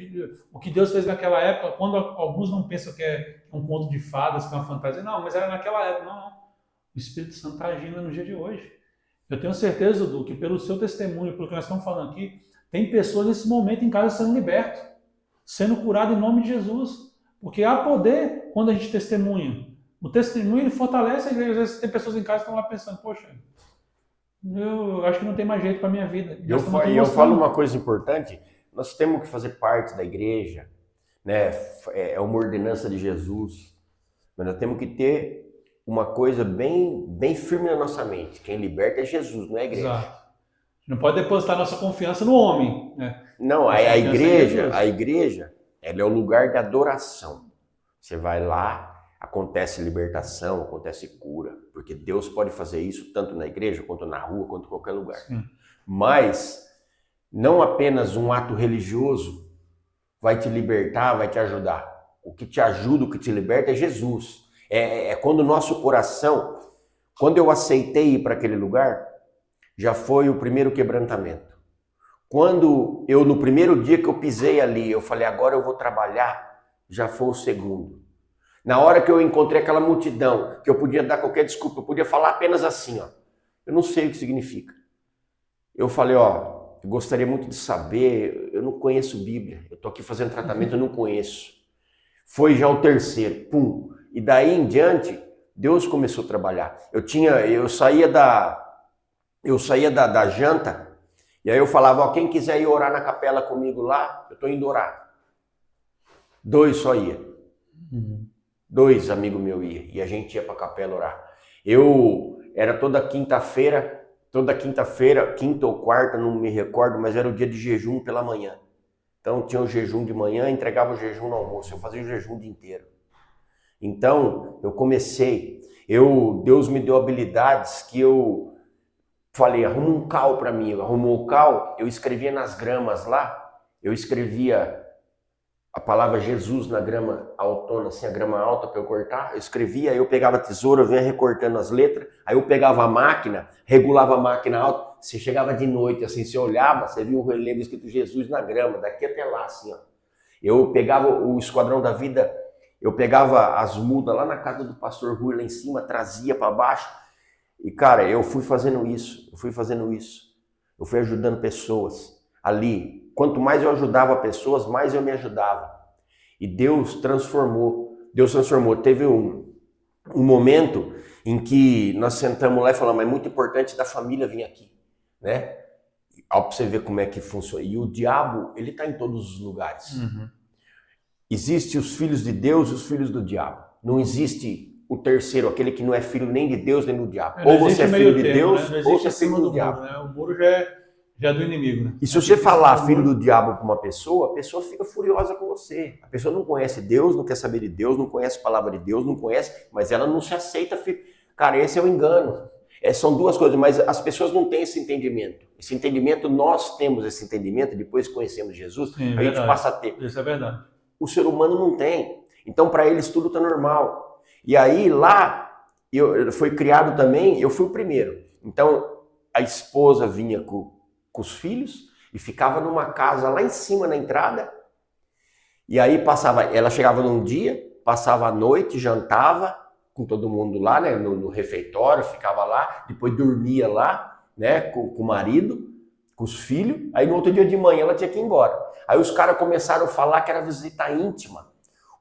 o que Deus fez naquela época, quando alguns não pensam que é um conto de fadas, que é uma fantasia. Não, mas era naquela época. Não. O Espírito Santo está agindo no dia de hoje. Eu tenho certeza, Dudu, que pelo seu testemunho, pelo que nós estamos falando aqui, tem pessoas nesse momento em casa sendo libertas, sendo curadas em nome de Jesus. Porque há poder quando a gente testemunha. O testemunho ele fortalece a igreja. Às vezes tem pessoas em casa que estão lá pensando, poxa, eu acho que não tem mais jeito para a minha vida. Eu falo uma coisa importante, nós temos que fazer parte da igreja, né? É uma ordenança de Jesus, mas nós temos que ter uma coisa bem firme na nossa mente. Quem liberta é Jesus, não é a igreja. Exato. Não pode depositar nossa confiança no homem, né? Não, a igreja, ela é o lugar da adoração. Você vai lá, acontece libertação, acontece cura, porque Deus pode fazer isso tanto na igreja, quanto na rua, quanto em qualquer lugar. Sim. Mas não apenas um ato religioso vai te libertar, vai te ajudar. O que te ajuda, o que te liberta é Jesus. É quando o nosso coração, quando eu aceitei ir para aquele lugar, já foi o primeiro quebrantamento. Quando no primeiro dia que eu pisei ali, eu falei, agora eu vou trabalhar, já foi o segundo. Na hora que eu encontrei aquela multidão, que eu podia dar qualquer desculpa, eu podia falar apenas assim, ó, eu não sei o que significa. Eu falei, ó, eu gostaria muito de saber, eu não conheço Bíblia, eu tô aqui fazendo tratamento, eu não conheço. Foi já o terceiro, pum. E daí em diante, Deus começou a trabalhar. Eu saía da janta, e aí eu falava, ó, quem quiser ir orar na capela comigo lá, eu tô indo orar. 2 só ia. 2 amigos meus ia, e a gente ia pra capela orar. Era toda quinta-feira, quinta ou quarta, não me recordo, mas era o dia de jejum pela manhã. Então tinha o jejum de manhã, entregava o jejum no almoço, eu fazia o jejum o dia inteiro. Então eu comecei, Deus me deu habilidades que eu falei, arruma um cal para mim. Arrumou o cal, eu escrevia nas gramas lá, eu escrevia a palavra Jesus na grama autona, assim, a grama alta para eu cortar, eu escrevia, aí eu pegava a tesoura, eu vinha recortando as letras, aí eu pegava a máquina, regulava a máquina alta, você chegava de noite, assim, você olhava, você via o relevo escrito Jesus na grama, daqui até lá, assim, ó. Eu pegava o Esquadrão da Vida, eu pegava as mudas lá na casa do pastor Rui, lá em cima, trazia para baixo, e cara, eu fui fazendo isso, eu fui ajudando pessoas ali. Quanto mais eu ajudava pessoas, mais eu me ajudava. E Deus transformou. Teve um momento em que nós sentamos lá e falamos, mas é muito importante da família vir aqui, né? Ó, pra você ver como é que funciona. E o diabo, ele tá em todos os lugares. Uhum. Existe os filhos de Deus e os filhos do diabo. Não existe o terceiro, aquele que não é filho nem de Deus nem do diabo. Ou você é filho de Deus, né? ou você é filho do diabo. Muro, né? O muro já é do inimigo, né? E se você falar filho do diabo para uma pessoa, a pessoa fica furiosa com você. A pessoa não conhece Deus, não quer saber de Deus, não conhece a palavra de Deus, não conhece, mas ela não se aceita filho. Cara, esse é o engano. São duas coisas, mas as pessoas não têm esse entendimento. Esse entendimento, nós temos esse entendimento, depois que conhecemos Jesus, Sim, a gente passa a ter. Isso é verdade. O ser humano não tem. Então, para eles, tudo está normal. E aí, lá, eu fui criado também, eu fui o primeiro. Então, a esposa vinha com os filhos e ficava numa casa lá em cima na entrada. E aí ela chegava num dia, passava a noite, jantava com todo mundo lá, né, no refeitório, ficava lá, depois dormia lá, né, com o marido, com os filhos. Aí no outro dia de manhã ela tinha que ir embora. Aí os caras começaram a falar que era visita íntima.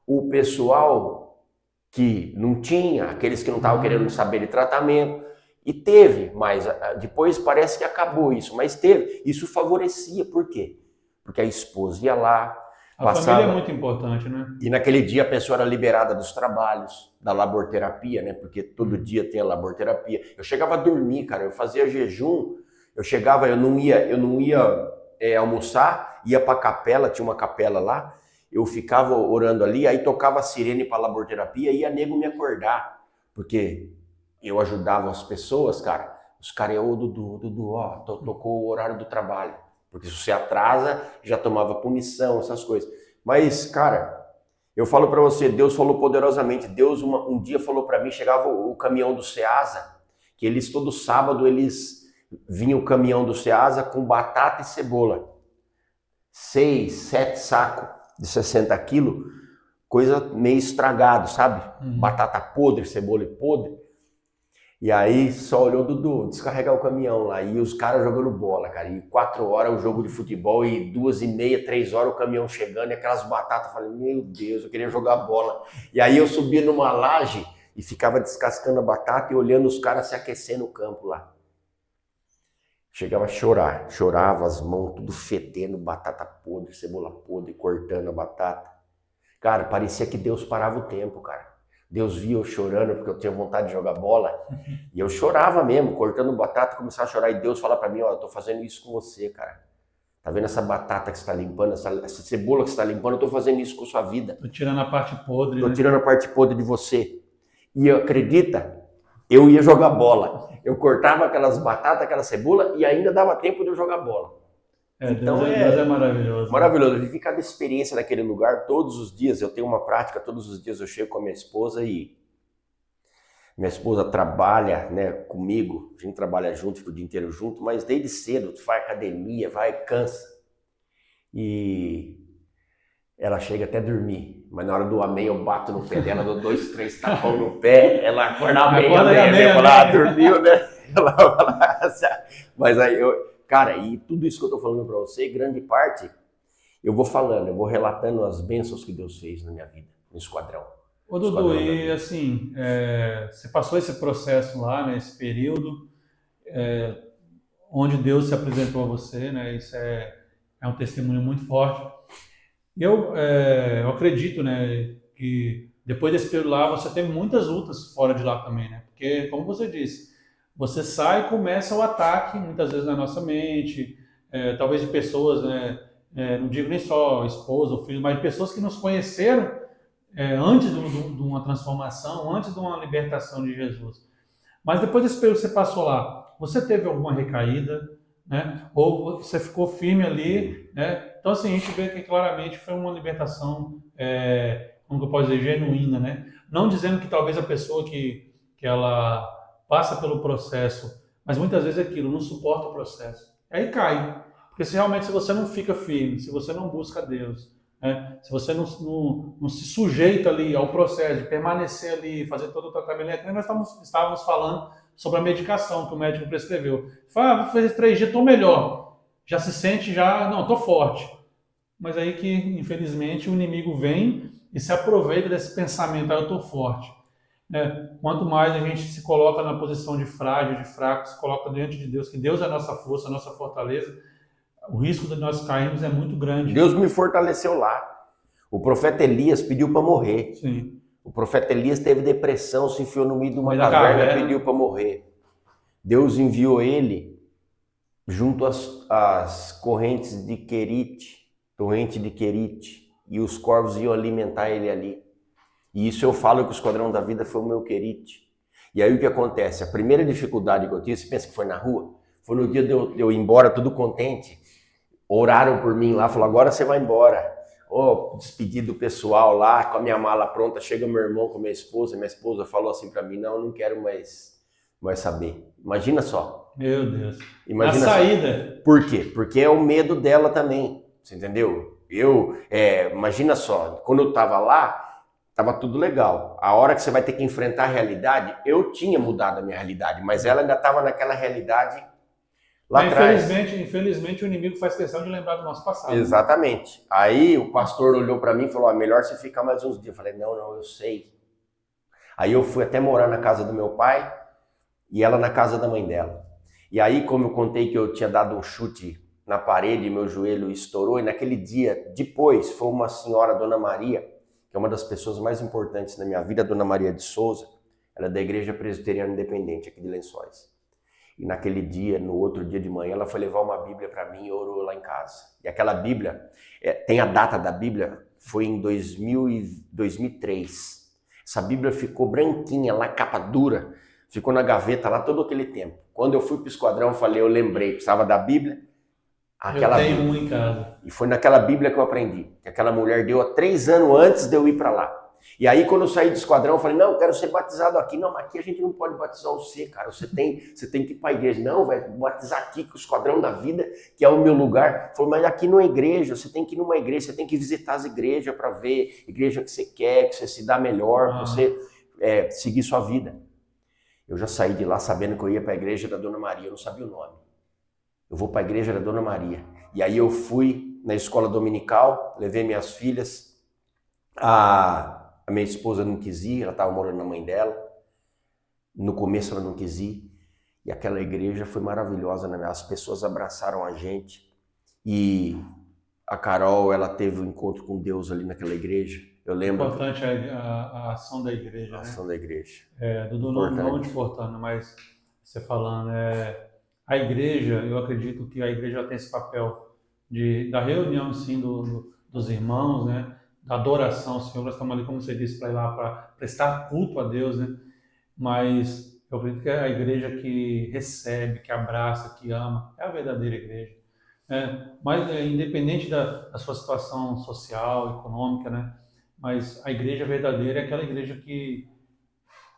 O pessoal que não tinha, aqueles que não estavam querendo saber de tratamento, e teve, mas depois parece que acabou isso, mas teve. Isso favorecia, por quê? Porque a esposa ia lá, a família é muito importante, né? E naquele dia a pessoa era liberada dos trabalhos, da laborterapia, né? Porque todo dia tem a laborterapia. Eu chegava a dormir, cara, eu fazia jejum, eu não ia almoçar, ia pra capela, tinha uma capela lá, eu ficava orando ali, aí tocava a sirene pra laborterapia e ia nego me acordar, porque eu ajudava as pessoas, cara. Os caras iam, Dudu, ó, tocou o horário do trabalho. Porque se você atrasa, já tomava punição, essas coisas. Mas, cara, eu falo pra você, Deus falou poderosamente. Deus um dia falou pra mim, chegava o caminhão do Ceasa, que eles todo sábado, vinha o caminhão do Ceasa com batata e cebola. 6, 7 sacos de 60 quilos, coisa meio estragado, sabe? Batata podre, cebola podre. E aí só olhou, Dudu, descarregar o caminhão lá. E os caras jogando bola, cara. E 4 horas o jogo de futebol e 2h30, 3 horas o caminhão chegando e aquelas batatas. Eu falei, meu Deus, eu queria jogar bola. E aí eu subia numa laje e ficava descascando a batata e olhando os caras se aquecendo no campo lá. Chegava a chorar. Chorava, as mãos tudo fedendo, batata podre, cebola podre, cortando a batata. Cara, parecia que Deus parava o tempo, cara. Deus via eu chorando porque eu tinha vontade de jogar bola. E eu chorava mesmo, cortando batata, começava a chorar. E Deus fala pra mim, ó, eu tô fazendo isso com você, cara. Tá vendo essa batata que você tá limpando, essa cebola que você tá limpando? Eu tô fazendo isso com a sua vida. Tô tirando a parte podre, Tô tirando a parte podre de você. E acredita, eu ia jogar bola. Eu cortava aquelas batatas, aquela cebola e ainda dava tempo de eu jogar bola. Então Deus é maravilhoso. Maravilhoso. Eu vivi cada experiência naquele lugar todos os dias. Eu tenho uma prática, todos os dias eu chego com a minha esposa e minha esposa trabalha, né, comigo. A gente trabalha junto, fica o dia inteiro junto, mas desde cedo, vai à academia, cansa. E ela chega até a dormir, mas na hora do amém eu bato no pé dela, dou 2, 3 tapão no pé, ela acorda amém, eu falo, dormiu, né? Ela fala assim, mas aí cara, e tudo isso que eu tô falando pra você, grande parte, eu vou falando, eu vou relatando as bênçãos que Deus fez na minha vida, no esquadrão. Ô Dudu, e assim, você passou esse processo lá, né, esse período, onde Deus se apresentou a você, né, isso é um testemunho muito forte. Eu acredito, né, que depois desse período lá, você teve muitas lutas fora de lá também, né, porque, como você disse, você sai e começa o ataque, muitas vezes na nossa mente, talvez de pessoas, né, não digo nem só esposa ou filho, mas de pessoas que nos conheceram antes de uma transformação, antes de uma libertação de Jesus. Mas depois desse período que você passou lá, você teve alguma recaída, né? Ou você ficou firme ali, né? Então assim, a gente vê que claramente foi uma libertação, como que eu posso dizer, genuína, né? Não dizendo que talvez a pessoa que ela passa pelo processo, mas muitas vezes aquilo não suporta o processo. Aí cai. Porque se você não fica firme, se você não busca Deus, né? Se você não se sujeita ali ao processo de permanecer ali, fazer todo o tratamento, nós estávamos falando sobre a medicação que o médico prescreveu. Fala, vou fazer 3 dias, estou melhor. Já se sente, não, estou forte. Mas aí que, infelizmente, o inimigo vem e se aproveita desse pensamento, eu estou forte. Quanto mais a gente se coloca na posição de frágil, de fraco, se coloca diante de Deus, que Deus é a nossa força, a nossa fortaleza, o risco de nós cairmos é muito grande. Deus me fortaleceu lá. O profeta Elias pediu para morrer. Sim. O profeta Elias teve depressão, se enfiou no meio de uma caverna, pediu para morrer. Deus enviou ele junto às correntes de Querite, torrente de Querite, e os corvos iam alimentar ele ali. E isso eu falo que o Esquadrão da Vida foi o meu Querite. E aí o que acontece? A primeira dificuldade que eu tive, você pensa que foi na rua? Foi no dia de eu ir embora, tudo contente. Oraram por mim lá, falaram, agora você vai embora. Despedi do pessoal lá, com a minha mala pronta, chega meu irmão com minha esposa falou assim para mim, não quero mais saber. Imagina só. Meu Deus. Imagina na saída. Só. Por quê? Porque é o medo dela também, você entendeu? Imagina só, quando eu tava lá, tava tudo legal. A hora que você vai ter que enfrentar a realidade, eu tinha mudado a minha realidade, mas ela ainda tava naquela realidade lá atrás. Infelizmente o inimigo faz questão de lembrar do nosso passado. Exatamente. Né? Aí o pastor olhou para mim e falou, melhor você ficar mais uns dias. Eu falei, não, eu sei. Aí eu fui até morar na casa do meu pai e ela na casa da mãe dela. E aí, como eu contei que eu tinha dado um chute na parede e meu joelho estourou, e naquele dia, depois, foi uma senhora, Dona Maria, que é uma das pessoas mais importantes na minha vida, Dona Maria de Souza, ela é da Igreja Presbiteriana Independente, aqui de Lençóis. E naquele dia, no outro dia de manhã, ela foi levar uma Bíblia para mim e orou lá em casa. E aquela Bíblia, tem a data da Bíblia, foi em 2003. Essa Bíblia ficou branquinha lá, capa dura, ficou na gaveta lá todo aquele tempo. Quando eu fui para o esquadrão, eu lembrei, precisava da Bíblia. Eu tenho uma em casa. E foi naquela Bíblia que eu aprendi, que aquela mulher deu há 3 anos antes de eu ir para lá. E aí, quando eu saí do esquadrão, eu falei, não, eu quero ser batizado aqui. Não, aqui a gente não pode batizar você, cara. Você tem que ir para a igreja. Não, vai batizar aqui, com o esquadrão da vida, que é o meu lugar. Eu falei, mas aqui não é igreja, você tem que ir numa igreja, você tem que visitar as igrejas para ver a igreja que você quer, que você se dá melhor, para você seguir sua vida. Eu já saí de lá sabendo que eu ia para a igreja da Dona Maria, eu não sabia o nome. Eu vou para a igreja da Dona Maria. E aí eu fui na escola dominical, levei minhas filhas, a minha esposa não quis ir, ela estava morando na mãe dela. No começo ela não quis ir. E aquela igreja foi maravilhosa, né? As pessoas abraçaram a gente. E a Carol, ela teve um encontro com Deus ali naquela igreja. Eu lembro. Importante a ação da igreja, a ação né? da igreja. Dudu, não te cortando, mas você falando, a igreja, eu acredito que a igreja tem esse papel da reunião, sim, dos irmãos, né? Da adoração ao Senhor. Nós estamos ali, como você disse, para ir lá para prestar culto a Deus, né? Mas eu acredito que é a igreja que recebe, que abraça, que ama, é a verdadeira igreja. Mas independente da sua situação social, econômica, né? Mas a igreja verdadeira é aquela igreja que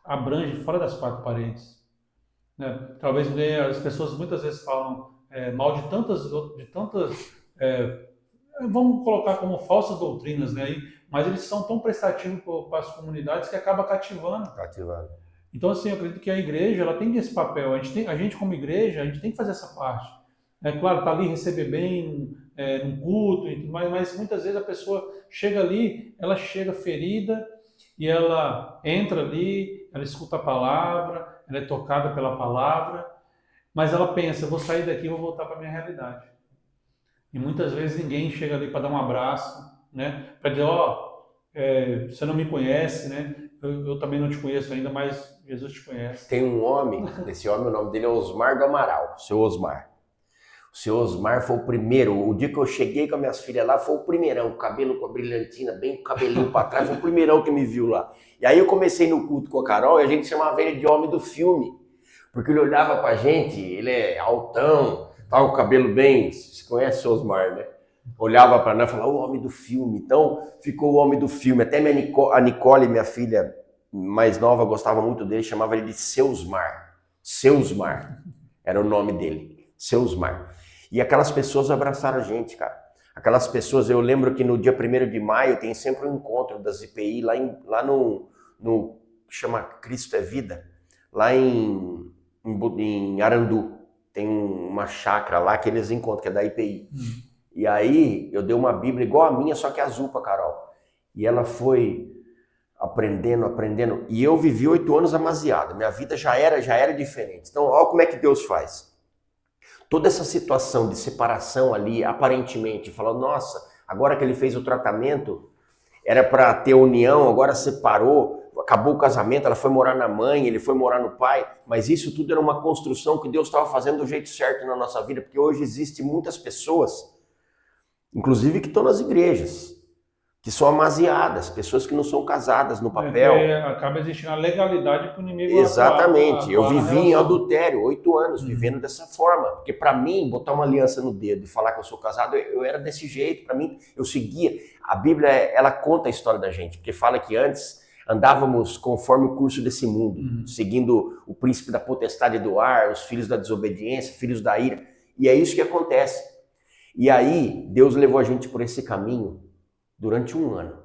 abrange fora das 4 paredes. Né? Talvez as pessoas muitas vezes falam mal de tantas vamos colocar como falsas doutrinas, né? Mas eles são tão prestativos para as comunidades que acaba cativando. Então, assim, eu acredito que a igreja ela tem esse papel. A gente como igreja, a gente tem que fazer essa parte. Claro, tá ali receber bem num culto e tudo mais, mas muitas vezes a pessoa chega ali, ela chega ferida e ela entra ali, ela escuta a palavra, ela é tocada pela palavra, mas ela pensa, eu vou sair daqui e vou voltar para a minha realidade. E muitas vezes ninguém chega ali para dar um abraço, né? Para dizer, você não me conhece, né? Eu também não te conheço ainda, mas Jesus te conhece. Tem um homem, esse homem, o nome dele é Osmar do Amaral, o seu Osmar. O seu Osmar foi o primeiro, o dia que eu cheguei com as minhas filhas lá, foi o primeirão, cabelo com a brilhantina, bem com o cabelinho para trás, foi o primeirão que me viu lá. E aí eu comecei no culto com a Carol e a gente chamava ele de homem do filme, porque ele olhava pra gente, ele é altão, tá, com o cabelo bem, você conhece o Osmar, né? Olhava para nós e falava, o homem do filme. Então ficou o homem do filme. Até a Nicole, minha filha mais nova, gostava muito dele, chamava ele de Seusmar. Seusmar era o nome dele, Seusmar. E aquelas pessoas abraçaram a gente, cara. Aquelas pessoas, eu lembro que no dia 1º de maio tem sempre um encontro das IPI lá no chama Cristo é Vida, lá em Arandu. Tem uma chácara lá que eles encontram, que é da IPI. E aí eu dei uma Bíblia igual a minha, só que azul pra Carol. E ela foi aprendendo. E eu vivi 8 anos amaziado. Minha vida já era diferente. Então, olha como é que Deus faz. Toda essa situação de separação ali, aparentemente, falando, nossa, agora que ele fez o tratamento, era para ter união, agora separou, acabou o casamento, ela foi morar na mãe, ele foi morar no pai, mas isso tudo era uma construção que Deus estava fazendo do jeito certo na nossa vida, porque hoje existem muitas pessoas, inclusive que estão nas igrejas, que são amasiadas, pessoas que não são casadas no papel. Acaba existindo a legalidade para o inimigo Exatamente. Eu atuar na vivi em relação. adultério 8 anos, vivendo dessa forma. Porque para mim, botar uma aliança no dedo e falar que eu sou casado, eu era desse jeito. Para mim, eu seguia. A Bíblia, ela conta a história da gente, porque fala que antes andávamos conforme o curso desse mundo, seguindo o príncipe da potestade do ar, os filhos da desobediência, filhos da ira. E é isso que acontece. E aí, Deus levou a gente por esse caminho durante 1 ano.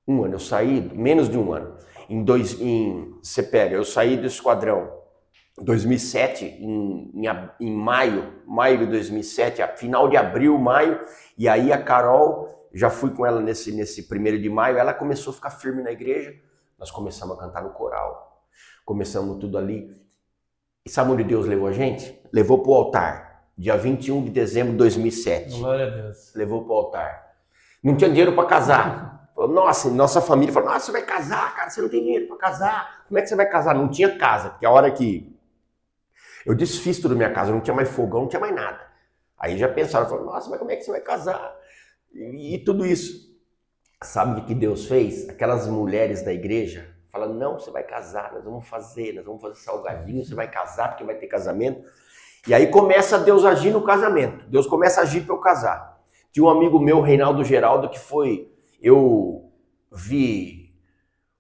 1 ano. Eu saí, menos de 1 ano. Você pega, eu saí do esquadrão em 2007, em maio de 2007, final de abril, maio, e aí a Carol, já fui com ela nesse 1º de maio, ela começou a ficar firme na igreja, nós começamos a cantar no coral, começamos tudo ali. E sabe onde Deus levou a gente? Levou para o altar, dia 21 de dezembro de 2007. Glória a Deus. Levou para o altar. Não tinha dinheiro para casar. Nossa família falou, nossa, você vai casar, cara, você não tem dinheiro para casar. Como é que você vai casar? Não tinha casa, porque a hora que eu desfiz tudo da minha casa, não tinha mais fogão, não tinha mais nada. Aí já pensaram, falaram, nossa, mas como é que você vai casar? E tudo isso. Sabe o que Deus fez? Aquelas mulheres da igreja falam, não, você vai casar, nós vamos fazer salgadinho, você vai casar porque vai ter casamento. E aí começa Deus a agir no casamento. Deus começa a agir para eu casar. Tinha um amigo meu, Reinaldo Geraldo, que foi, eu vi,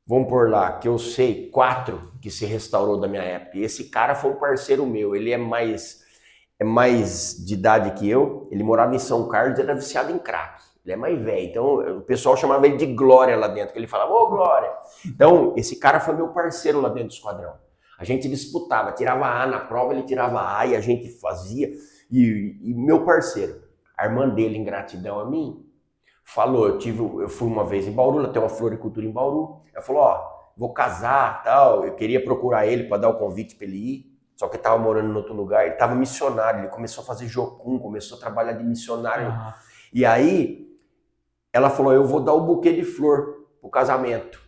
vamos por lá, que eu sei, 4 que se restaurou da minha época. E esse cara foi um parceiro meu, ele é mais de idade que eu, ele morava em São Carlos, ele era viciado em crack. Ele é mais velho, então o pessoal chamava ele de Glória lá dentro, que ele falava, ô Glória. Então, esse cara foi meu parceiro lá dentro do esquadrão. A gente disputava, tirava A na prova, ele tirava A e a gente fazia. E meu parceiro, a irmã dele, em gratidão a mim, falou, eu fui uma vez em Bauru, ela tem uma floricultura em Bauru, ela falou, vou casar, tal, eu queria procurar ele para dar o convite para ele ir, só que ele estava morando em outro lugar, ele estava missionário, ele começou a fazer jocum, começou a trabalhar de missionário. E aí, ela falou, eu vou dar o buquê de flor pro casamento.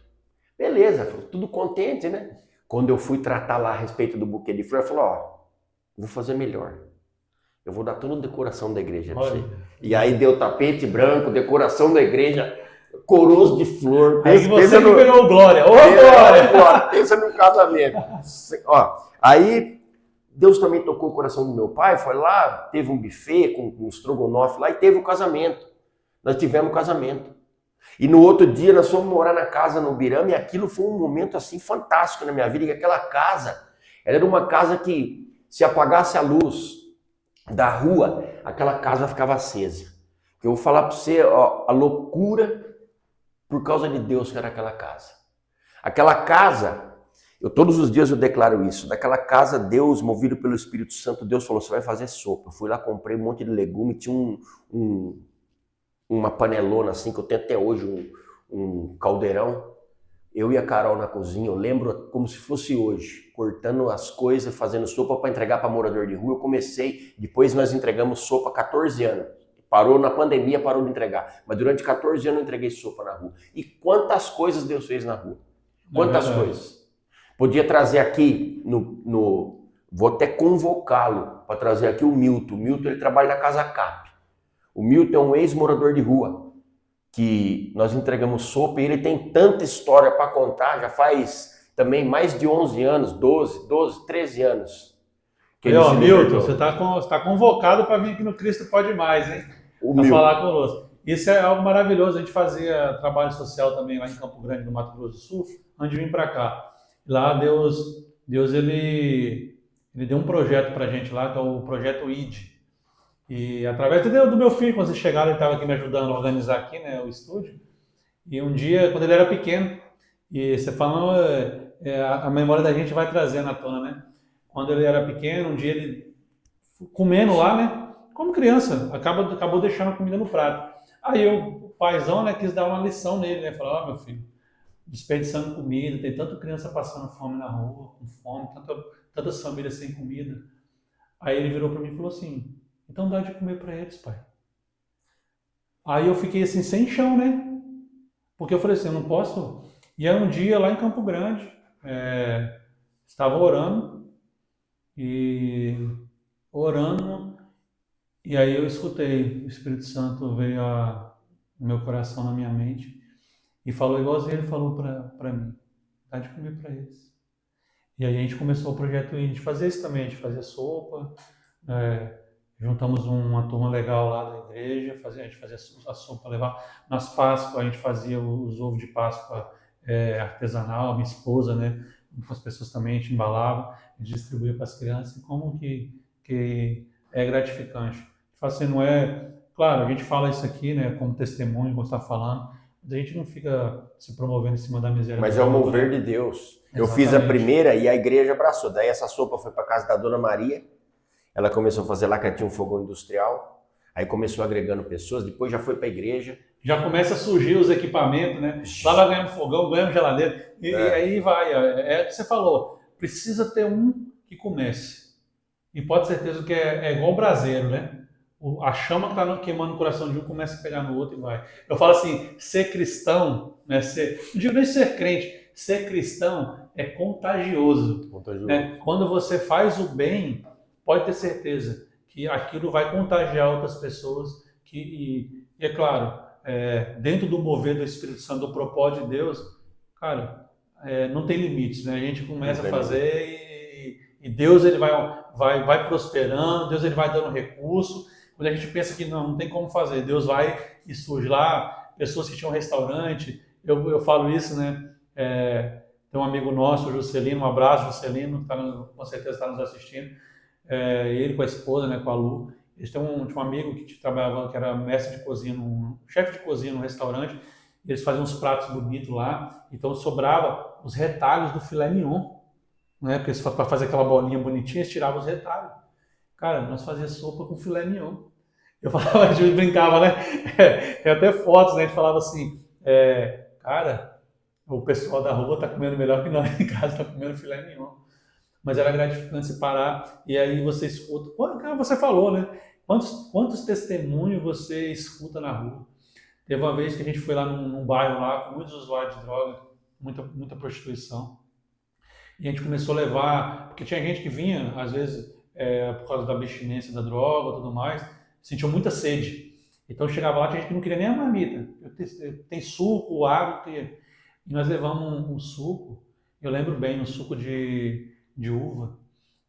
Beleza, tudo contente, né? Quando eu fui tratar lá a respeito do buquê de flor, ela falou, vou fazer melhor. Eu vou dar toda a decoração da igreja pra você. E aí deu tapete branco, decoração da igreja, coroas de flor. Aí você que pegou Glória. Ô, Glória! Pensa no casamento. Aí Deus também tocou o coração do meu pai, foi lá, teve um buffet com um estrogonofe lá e teve o casamento. Nós tivemos o casamento. E no outro dia nós fomos morar na casa no Birama e aquilo foi um momento assim fantástico na minha vida, que aquela casa, ela era uma casa que se apagasse a luz da rua, aquela casa ficava acesa. Eu vou falar para você a loucura por causa de Deus que era aquela casa. Aquela casa, todos os dias eu declaro isso, daquela casa Deus, movido pelo Espírito Santo, Deus falou, você vai fazer sopa. Eu fui lá, comprei um monte de legume, tinha uma panelona assim, que eu tenho até hoje, um caldeirão. Eu e a Carol na cozinha, eu lembro como se fosse hoje, cortando as coisas, fazendo sopa para entregar para morador de rua. Eu comecei, depois nós entregamos sopa 14 anos. Parou na pandemia, parou de entregar. Mas durante 14 anos eu entreguei sopa na rua. E quantas coisas Deus fez na rua? Quantas coisas? Podia trazer aqui, vou até convocá-lo para trazer aqui o Milton. O Milton ele trabalha na Casa Cap. O Milton é um ex-morador de rua, que nós entregamos sopa e ele tem tanta história para contar, já faz também mais de 11 anos, 12, 13 anos. Milton, você está convocado para vir aqui no Cristo Pode Mais, hein? Para falar conosco. Isso é algo maravilhoso, a gente fazia trabalho social também lá em Campo Grande, no Mato Grosso do Sul, antes de vir para cá. Lá Deus ele deu um projeto para a gente lá, que é o Projeto ID. E através do meu filho, quando vocês chegaram, ele estava aqui me ajudando a organizar aqui, né, o estúdio. E um dia, quando ele era pequeno, e você falando, a memória da gente vai trazendo à tona, né? Quando ele era pequeno, um dia ele comendo lá, né? Como criança, acabou deixando a comida no prato. Aí o paizão, né, quis dar uma lição nele, né? Falou, meu filho, desperdiçando comida, tem tanta criança passando fome na rua, com fome, tantas famílias sem comida. Aí ele virou para mim e falou assim, então dá de comer para eles, pai. Aí eu fiquei assim, sem chão, né? Porque eu falei assim, eu não posso... E aí um dia, lá em Campo Grande, estava orando, e aí eu escutei, o Espírito Santo veio no meu coração, na minha mente, e falou igualzinho ele falou para mim, dá de comer para eles. E aí a gente começou o projeto e a gente fazia isso também, a gente fazia sopa, é, juntamos uma turma legal lá da igreja, a gente fazia a sopa, levar. Nas Páscoas a gente fazia os ovos de Páscoa artesanal, minha esposa, né? Com as pessoas também a gente embalava, a gente distribuía para as crianças, e como que é gratificante. Assim, não é, claro, a gente fala isso aqui, né, como testemunho, como está falando, mas a gente não fica se promovendo em cima da miséria Mas dos é o outros, mover né? de Deus. Eu fiz a Exatamente. primeira e a igreja abraçou. Daí essa sopa foi para casa da Dona Maria. Ela começou a fazer lá, que ela tinha um fogão industrial. Aí começou agregando pessoas. Depois já foi para a igreja. Já começa a surgir os equipamentos, né? Lá vai ganhando fogão, ganhando geladeira, e É, aí vai. É o que você falou, precisa ter um que comece. E pode ter certeza que é igual o braseiro, né? A chama que está queimando no coração de um começa a pegar no outro e vai. Eu falo assim, ser cristão, né? Não digo nem ser crente, ser cristão é contagioso, contagioso. né? Quando você faz o bem, pode ter certeza que aquilo vai contagiar outras pessoas. E é claro, dentro do mover do Espírito Santo, do propósito de Deus, cara, não tem limites, né? A gente Não começa a tem limite. fazer e Deus ele vai prosperando, Deus ele vai dando recurso. Quando a gente pensa que não tem como fazer, Deus vai e surge lá pessoas que tinham um restaurante. Eu falo isso, né? Tem um amigo nosso, o Juscelino, um abraço, Juscelino, que com certeza está nos assistindo. Ele com a esposa, né, com a Lu. Eles tinha um amigo que trabalhava, que era mestre de cozinha, chefe de cozinha num restaurante. Eles faziam uns pratos bonitos lá, então sobrava os retalhos do filé mignon, né? Porque para fazer aquela bolinha bonitinha, eles tiravam os retalhos. Cara, nós fazíamos sopa com filé mignon. Eu falava, a gente brincava, né? Tem até fotos, né? A gente falava assim, cara, o pessoal da rua tá comendo melhor que nós em casa, tá comendo filé mignon. Mas era gratificante se parar e aí você escuta. Cara, você falou, né? Quantos testemunhos você escuta na rua? Teve uma vez que a gente foi lá num bairro lá com muitos usuários de droga, muita prostituição. E a gente começou a levar, porque tinha gente que vinha, às vezes, por causa da abstinência da droga e tudo mais, sentiu muita sede. Então chegava lá, tinha gente que não queria nem a marmita. Tem suco, água, e nós levamos um suco, eu lembro bem, um suco de uva,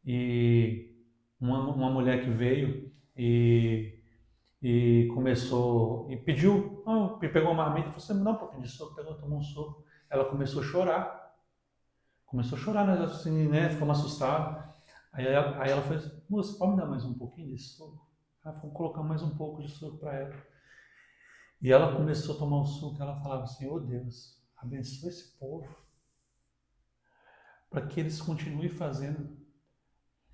e uma mulher que veio e começou, e pediu, pegou uma marmita, falou, você me dá um pouquinho de suco, pegou, tomou um suco. Ela começou a chorar. Começou a chorar, nós assim, né? Ficamos assustados. Aí ela falou assim, moça, pode me dar mais um pouquinho de suco? Aí fomos colocar mais um pouco de suco para ela. E ela começou a tomar o suco e ela falava assim, ô Deus, abençoa esse povo, para que eles continuem fazendo.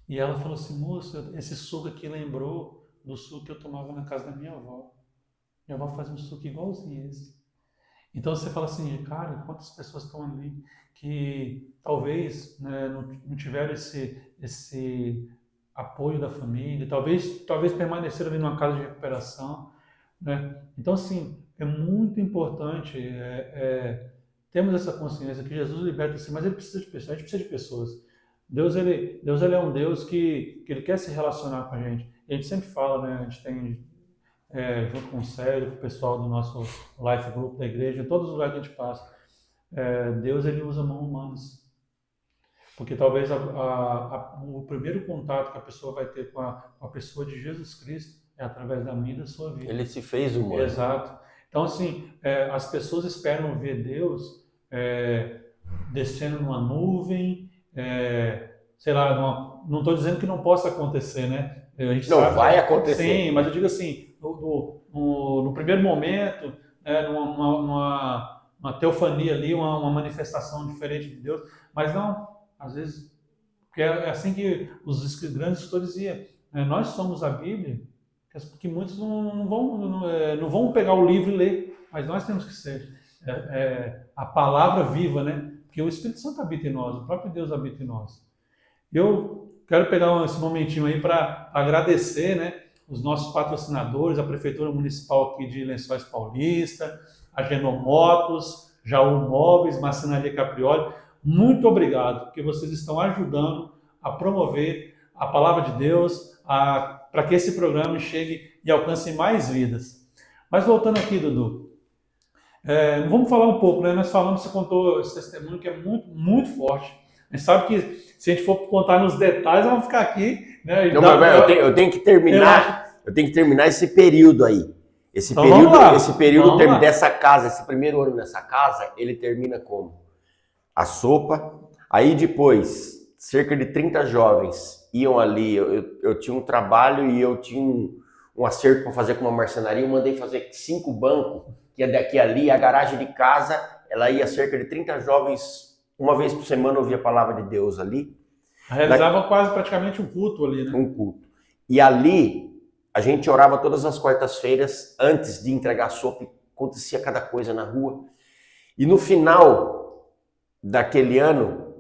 E ela falou assim, moça, esse suco aqui lembrou do suco que eu tomava na casa da minha avó. Minha avó fazia um suco igualzinho esse. Então você fala assim, cara, quantas pessoas estão ali que talvez, né, não tiveram esse apoio da família, talvez permaneceram ali numa casa de recuperação, né? Então assim, é muito importante termos essa consciência que Jesus liberta assim, mas ele precisa de pessoas, a gente precisa de pessoas. Deus ele é um Deus que ele quer se relacionar com a gente. E a gente sempre fala, né? A gente tem junto com o Célio, com o pessoal do nosso Life Group da igreja, em todos os lugares que a gente passa. Deus ele usa mãos humanas. Porque talvez o primeiro contato que a pessoa vai ter com a pessoa de Jesus Cristo é através da minha e da sua vida. Ele se fez humano. Exato. Então, assim, as pessoas esperam ver Deus descendo numa nuvem, sei lá, não estou dizendo que não possa acontecer, né? A gente Não sabe, vai acontecer. sim, mas eu digo assim, no primeiro momento, numa teofania ali, uma manifestação diferente de Deus, mas não, às vezes, porque é assim que os grandes escritores diziam, nós somos a Bíblia, porque muitos não vão pegar o livro e ler, mas nós temos que ser a palavra viva, né? Porque o Espírito Santo habita em nós, o próprio Deus habita em nós. Eu quero pegar esse momentinho aí para agradecer, né, os nossos patrocinadores, a Prefeitura Municipal aqui de Lençóis Paulista, a Genomotos, Jaú Móveis, Marcenaria Caprioli. Muito obrigado, porque vocês estão ajudando a promover a palavra de Deus, para que esse programa chegue e alcance mais vidas. Mas voltando aqui, Dudu, Vamos falar um pouco, né? Nós falamos, você contou esse testemunho que é muito, muito forte. A gente sabe que se a gente for contar nos detalhes, vamos ficar aqui, né? Não, mas eu tenho que terminar. Eu tenho que terminar esse período aí. Esse período dessa casa, esse primeiro ano nessa casa, ele termina como? A sopa. Aí depois, cerca de 30 jovens iam ali. Eu tinha um trabalho e eu tinha um acerto para fazer com uma marcenaria. Eu mandei fazer 5 bancos, que é daqui ali, a garagem de casa. Ela ia cerca de 30 jovens, uma vez por semana ouvia a palavra de Deus ali. Realizava quase praticamente um culto ali, né? Um culto. E ali, a gente orava todas as quartas-feiras, antes de entregar a sopa, acontecia cada coisa na rua. E no final daquele ano,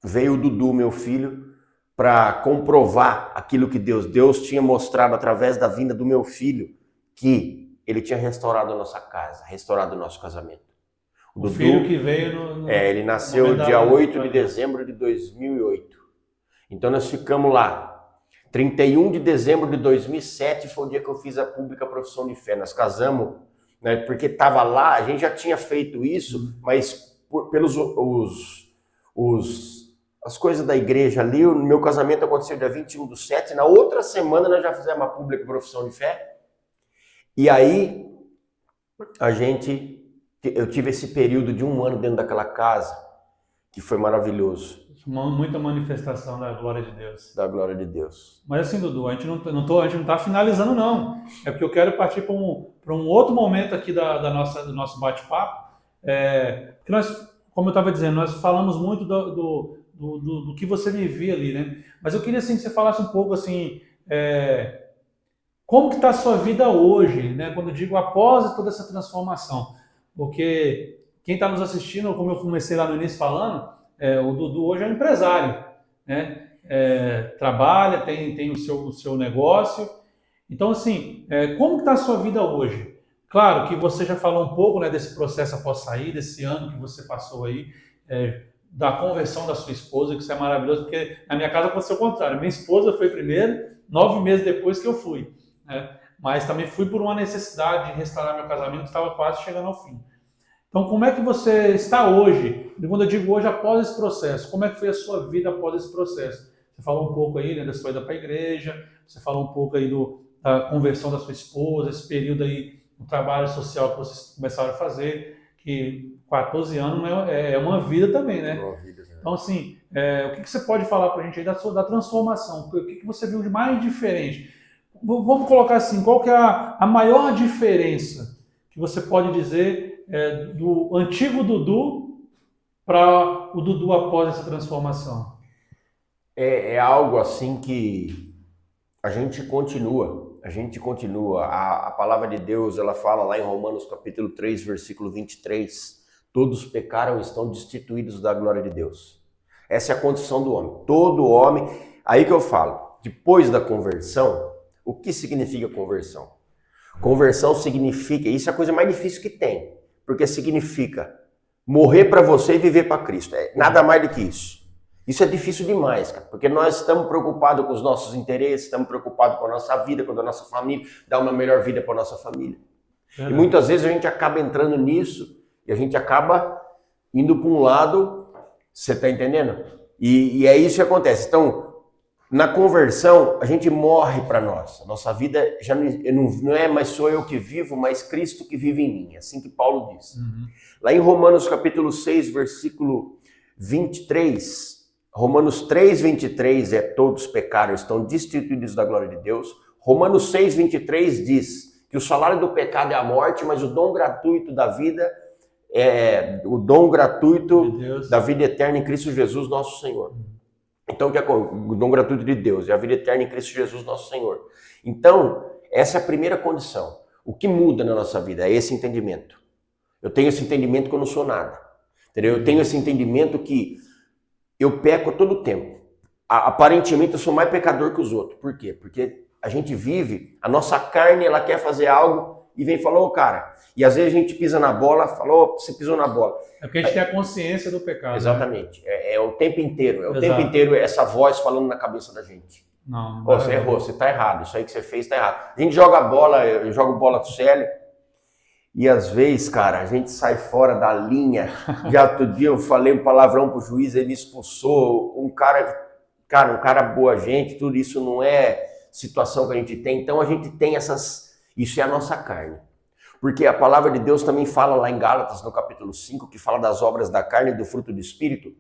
veio o Dudu, meu filho, para comprovar aquilo que Deus tinha mostrado através da vinda do meu filho, que ele tinha restaurado a nossa casa, restaurado o nosso casamento. O Dudu, filho que veio ele nasceu dia 8 de dezembro de 2008. Então nós ficamos lá. 31 de dezembro de 2007 foi o dia que eu fiz a pública profissão de fé. Nós casamos, né, porque estava lá, a gente já tinha feito isso, mas pelos as coisas da igreja ali, o meu casamento aconteceu dia 21/7, na outra semana nós já fizemos a pública profissão de fé. E aí eu tive esse período de 1 ano dentro daquela casa, que foi maravilhoso. Muita manifestação da glória de Deus. Da glória de Deus. Mas assim, Dudu, a gente não está finalizando, não. É porque eu quero partir para um outro momento aqui do nosso bate-papo. Porque nós, como eu estava dizendo, nós falamos muito do que você vivia ali, né? Mas eu queria assim, que você falasse um pouco assim, como que está a sua vida hoje, né? Quando eu digo após toda essa transformação. Porque quem está nos assistindo, como eu comecei lá no início falando, o Dudu hoje é um empresário, né? Trabalha, tem o seu negócio. Então, assim, como que está a sua vida hoje? Claro que você já falou um pouco, né, desse processo após sair, desse ano que você passou aí, da conversão da sua esposa, que isso é maravilhoso, porque na minha casa aconteceu o contrário. Minha esposa foi primeiro, 9 meses depois que eu fui, né? Mas também fui por uma necessidade de restaurar meu casamento, que estava quase chegando ao fim. Então, como é que você está hoje? E quando eu digo hoje, após esse processo, como é que foi a sua vida após esse processo? Você falou um pouco aí, né, da sua ida para a igreja, você falou um pouco aí da conversão da sua esposa, esse período aí, o trabalho social que vocês começaram a fazer, que 14 anos é uma vida também, né? Então, assim, o que você pode falar para a gente aí da transformação? O que você viu de mais diferente? Vamos colocar assim, qual que é a maior diferença que você pode dizer do antigo Dudu para o Dudu após essa transformação? É algo assim que a gente continua. A palavra de Deus, ela fala lá em Romanos capítulo 3, versículo 23, todos pecaram e estão destituídos da glória de Deus. Essa é a condição do homem. Todo homem, aí que eu falo, depois da conversão, o que significa conversão? Conversão significa, isso é a coisa mais difícil que tem, porque significa morrer para você e viver para Cristo. Nada mais do que isso. Isso é difícil demais, cara, porque nós estamos preocupados com os nossos interesses, estamos preocupados com a nossa vida, com a nossa família, dar uma melhor vida para a nossa família. E muitas vezes a gente acaba entrando nisso e a gente acaba indo para um lado, você está entendendo? E é isso que acontece. Então, na conversão, a gente morre para nós. A nossa vida já não é mais sou eu que vivo, mas Cristo que vive em mim. É assim que Paulo diz. Uhum. Lá em Romanos capítulo 6, versículo 23, Romanos 3, 23 todos pecaram, estão destituídos da glória de Deus. Romanos 6, 23 diz que o salário do pecado é a morte, mas o dom gratuito da vida o dom gratuito da vida eterna em Cristo Jesus, nosso Senhor. Então, o que é o dom gratuito de Deus? É a vida eterna em Cristo Jesus, nosso Senhor. Então, essa é a primeira condição. O que muda na nossa vida é esse entendimento. Eu tenho esse entendimento que eu não sou nada. Entendeu? Eu tenho esse entendimento que eu peco todo o tempo. Aparentemente, eu sou mais pecador que os outros. Por quê? Porque a gente vive, a nossa carne, ela quer fazer algo e vem e fala, cara. E às vezes a gente pisa na bola, falou, você pisou na bola. É porque a gente tem a consciência do pecado. Exatamente. Né? É o tempo inteiro. O tempo inteiro essa voz falando na cabeça da gente. Não você errou, você tá errado. Isso aí que você fez tá errado. A gente joga bola, eu jogo bola com o Célio. E às vezes, cara, a gente sai fora da linha. Já outro dia eu falei um palavrão pro juiz, ele me expulsou. Um cara boa gente, tudo isso não é situação que a gente tem. Então a gente tem isso é a nossa carne. Porque a palavra de Deus também fala lá em Gálatas, no capítulo 5, que fala das obras da carne e do fruto do Espírito.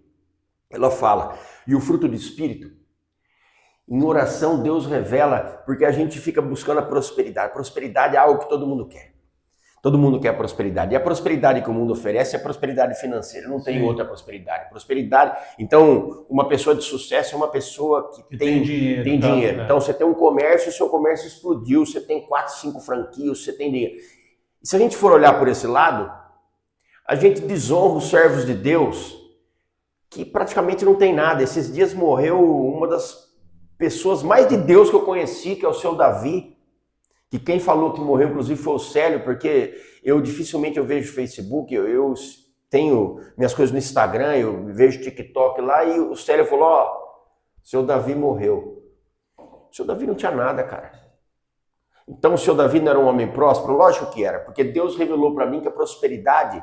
Ela fala, e o fruto do Espírito, em oração Deus revela, porque a gente fica buscando a prosperidade. Prosperidade é algo que todo mundo quer. Todo mundo quer prosperidade. E a prosperidade que o mundo oferece é a prosperidade financeira. Não tem outra prosperidade. Prosperidade. Então, uma pessoa de sucesso é uma pessoa que tem dinheiro. Tem dinheiro. Tá? Então, você tem um comércio e seu comércio explodiu. Você tem 4, 5 franquias, você tem dinheiro. E se a gente for olhar por esse lado, a gente desonra os servos de Deus que praticamente não tem nada. Esses dias morreu uma das pessoas mais de Deus que eu conheci, que é o seu Davi. Que quem falou que morreu, inclusive, foi o Célio, porque dificilmente eu vejo Facebook, eu tenho minhas coisas no Instagram, eu vejo TikTok lá, e o Célio falou, o seu Davi morreu. O seu Davi não tinha nada, cara. Então o seu Davi não era um homem próspero? Lógico que era, porque Deus revelou para mim que a prosperidade,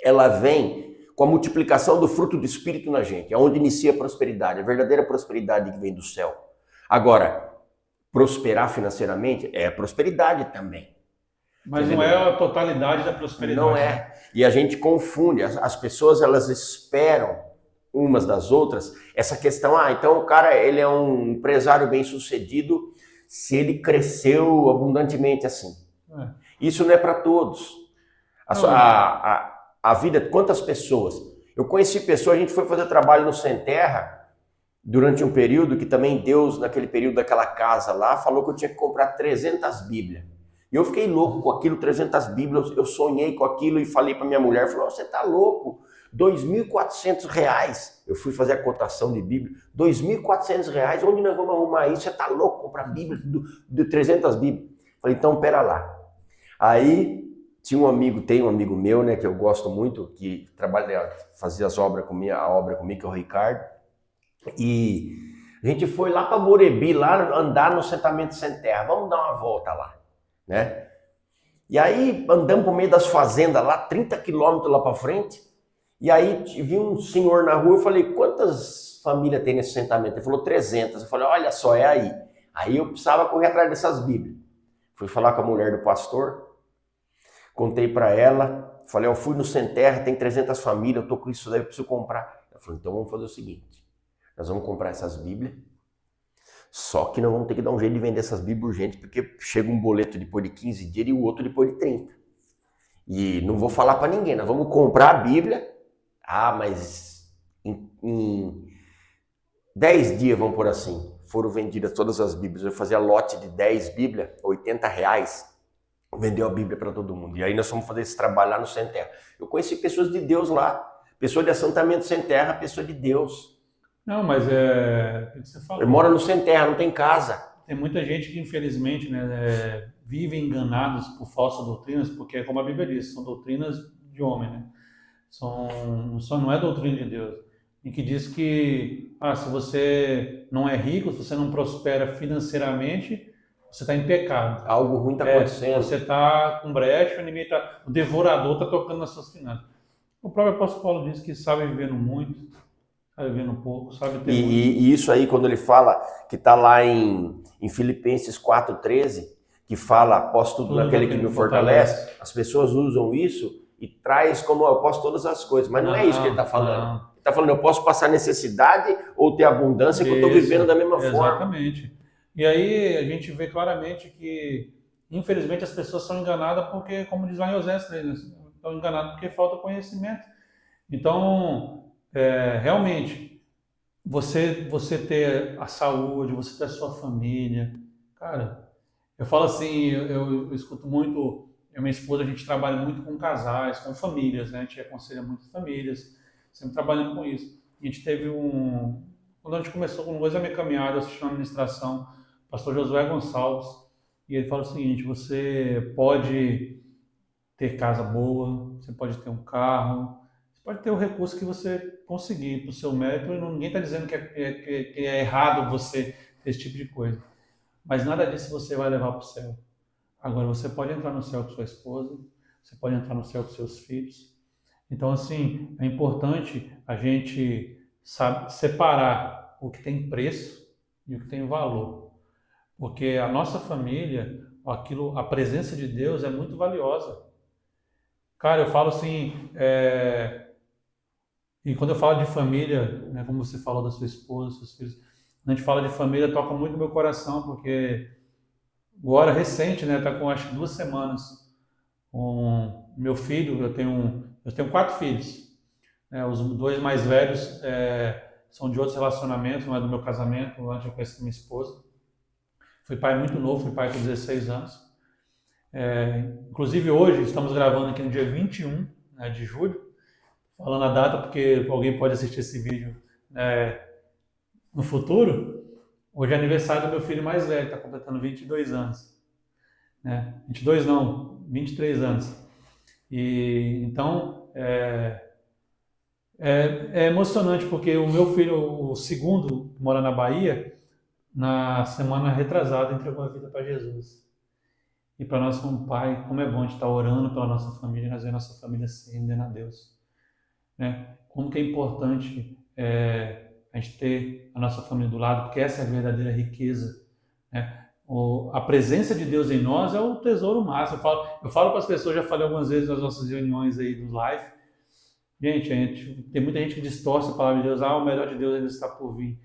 ela vem com a multiplicação do fruto do Espírito na gente, é onde inicia a prosperidade, a verdadeira prosperidade que vem do céu. Agora, prosperar financeiramente é prosperidade também. Mas não é a totalidade da prosperidade. Não é. E a gente confunde. As pessoas, elas esperam umas das outras essa questão, então o cara, ele é um empresário bem-sucedido se ele cresceu abundantemente assim. Isso não é para todos. A vida, quantas pessoas? Eu conheci pessoas, a gente foi fazer trabalho no Sem Terra, durante um período que também Deus, naquele período daquela casa lá, falou que eu tinha que comprar 300 Bíblias. E eu fiquei louco com aquilo, 300 Bíblias, eu sonhei com aquilo e falei para minha mulher, falou, você tá louco, R$2.400. Eu fui fazer a cotação de Bíblia, R$2.400, onde nós vamos arrumar isso? Você tá louco comprar Bíblia de 300 Bíblias? Falei, então pera lá. Aí tem um amigo meu, né, que eu gosto muito, que fazia a obra comigo, que é o Ricardo. E a gente foi lá para Morebi, lá andar no assentamento Sem Terra. Vamos dar uma volta lá, né? E aí andamos por meio das fazendas lá, 30 quilômetros lá para frente. E aí vi um senhor na rua, eu falei, quantas famílias tem nesse assentamento? Ele falou, 300. Eu falei, olha só, é aí. Aí eu precisava correr atrás dessas Bíblias. Fui falar com a mulher do pastor, contei para ela, falei, eu fui no Sem Terra, tem 300 famílias, eu tô com isso daí, eu preciso comprar. Ela falou, então vamos fazer o seguinte. Nós vamos comprar essas Bíblias, só que nós vamos ter que dar um jeito de vender essas Bíblias urgente, porque chega um boleto depois de 15 dias e o outro depois de 30. E não vou falar para ninguém, nós vamos comprar a Bíblia, mas em 10 dias, vamos por assim, foram vendidas todas as Bíblias. Eu fazia lote de 10 Bíblias, R$80, vendeu a Bíblia para todo mundo. E aí nós fomos fazer esse trabalho lá no Sem Terra. Eu conheci pessoas de Deus lá, pessoas de assentamento Sem Terra, pessoas de Deus. Não, mas é o que você falou. Ele mora no Sem Terra, não tem casa. Tem muita gente que, infelizmente, né, vive enganados por falsas doutrinas, porque, como a Bíblia diz, são doutrinas de homem, né? Só não é doutrina de Deus. E que diz que se você não é rico, se você não prospera financeiramente, você está em pecado. Algo ruim está acontecendo. Você está com brecha, o devorador está tocando nas suas finanças. O próprio apóstolo Paulo diz que sabe viver no muito, sabe viver no pouco, sabe ter muito. E isso aí, quando ele fala, que está lá em Filipenses 4,13, que fala, após tudo naquele que me fortalece, as pessoas usam isso e traz como eu posso todas as coisas, mas não é isso que ele está falando. Não. Ele está falando, eu posso passar necessidade ou ter abundância que eu estou vivendo da mesma forma. Exatamente. E aí a gente vê claramente que, infelizmente, as pessoas são enganadas porque, como diz lá em Oséias 3, estão enganadas porque falta conhecimento. Então, realmente, você ter a saúde, você ter a sua família, cara, eu falo assim, eu escuto muito, eu e minha esposa, a gente trabalha muito com casais, com famílias, né? A gente aconselha muito famílias, sempre trabalhando com isso. A gente teve quando a gente começou com a minha caminhada, assistindo a administração, o pastor Josué Gonçalves, e ele fala o seguinte, você pode ter casa boa, você pode ter um carro, você pode ter o recurso que você conseguir para o seu mérito, e ninguém está dizendo que é errado você ter esse tipo de coisa. Mas nada disso você vai levar para o céu. Agora, você pode entrar no céu com sua esposa, você pode entrar no céu com seus filhos. Então, assim, é importante a gente separar o que tem preço e o que tem valor. Porque a nossa família, a presença de Deus é muito valiosa. Cara, eu falo assim, e quando eu falo de família, né, como você falou da sua esposa, seus filhos, a gente fala de família, toca muito no meu coração, porque agora, recente, né, tá com acho que 2 semanas, meu filho, eu tenho 4 filhos, né, os 2 mais velhos são de outros relacionamentos, não é do meu casamento, antes eu conheci minha esposa. Fui pai muito novo, fui pai com 16 anos. Inclusive hoje, estamos gravando aqui no dia 21, né, de julho, falando a data porque alguém pode assistir esse vídeo no futuro. Hoje é aniversário do meu filho mais velho, está completando 22 anos. 22 não, 23 anos. E então é emocionante porque o meu filho, o segundo, que mora na Bahia, na semana retrasada entregou a vida para Jesus. E para nós como pai, como é bom a gente estar orando pela nossa família, nós ver a nossa família se rendendo a Deus. Como que é importante a gente ter a nossa família do lado, porque essa é a verdadeira riqueza. A presença de Deus em nós é o tesouro máximo. Eu falo para as pessoas, já falei algumas vezes nas nossas reuniões aí do live, gente, tem muita gente que distorce a palavra de Deus, o melhor de Deus ainda está por vir.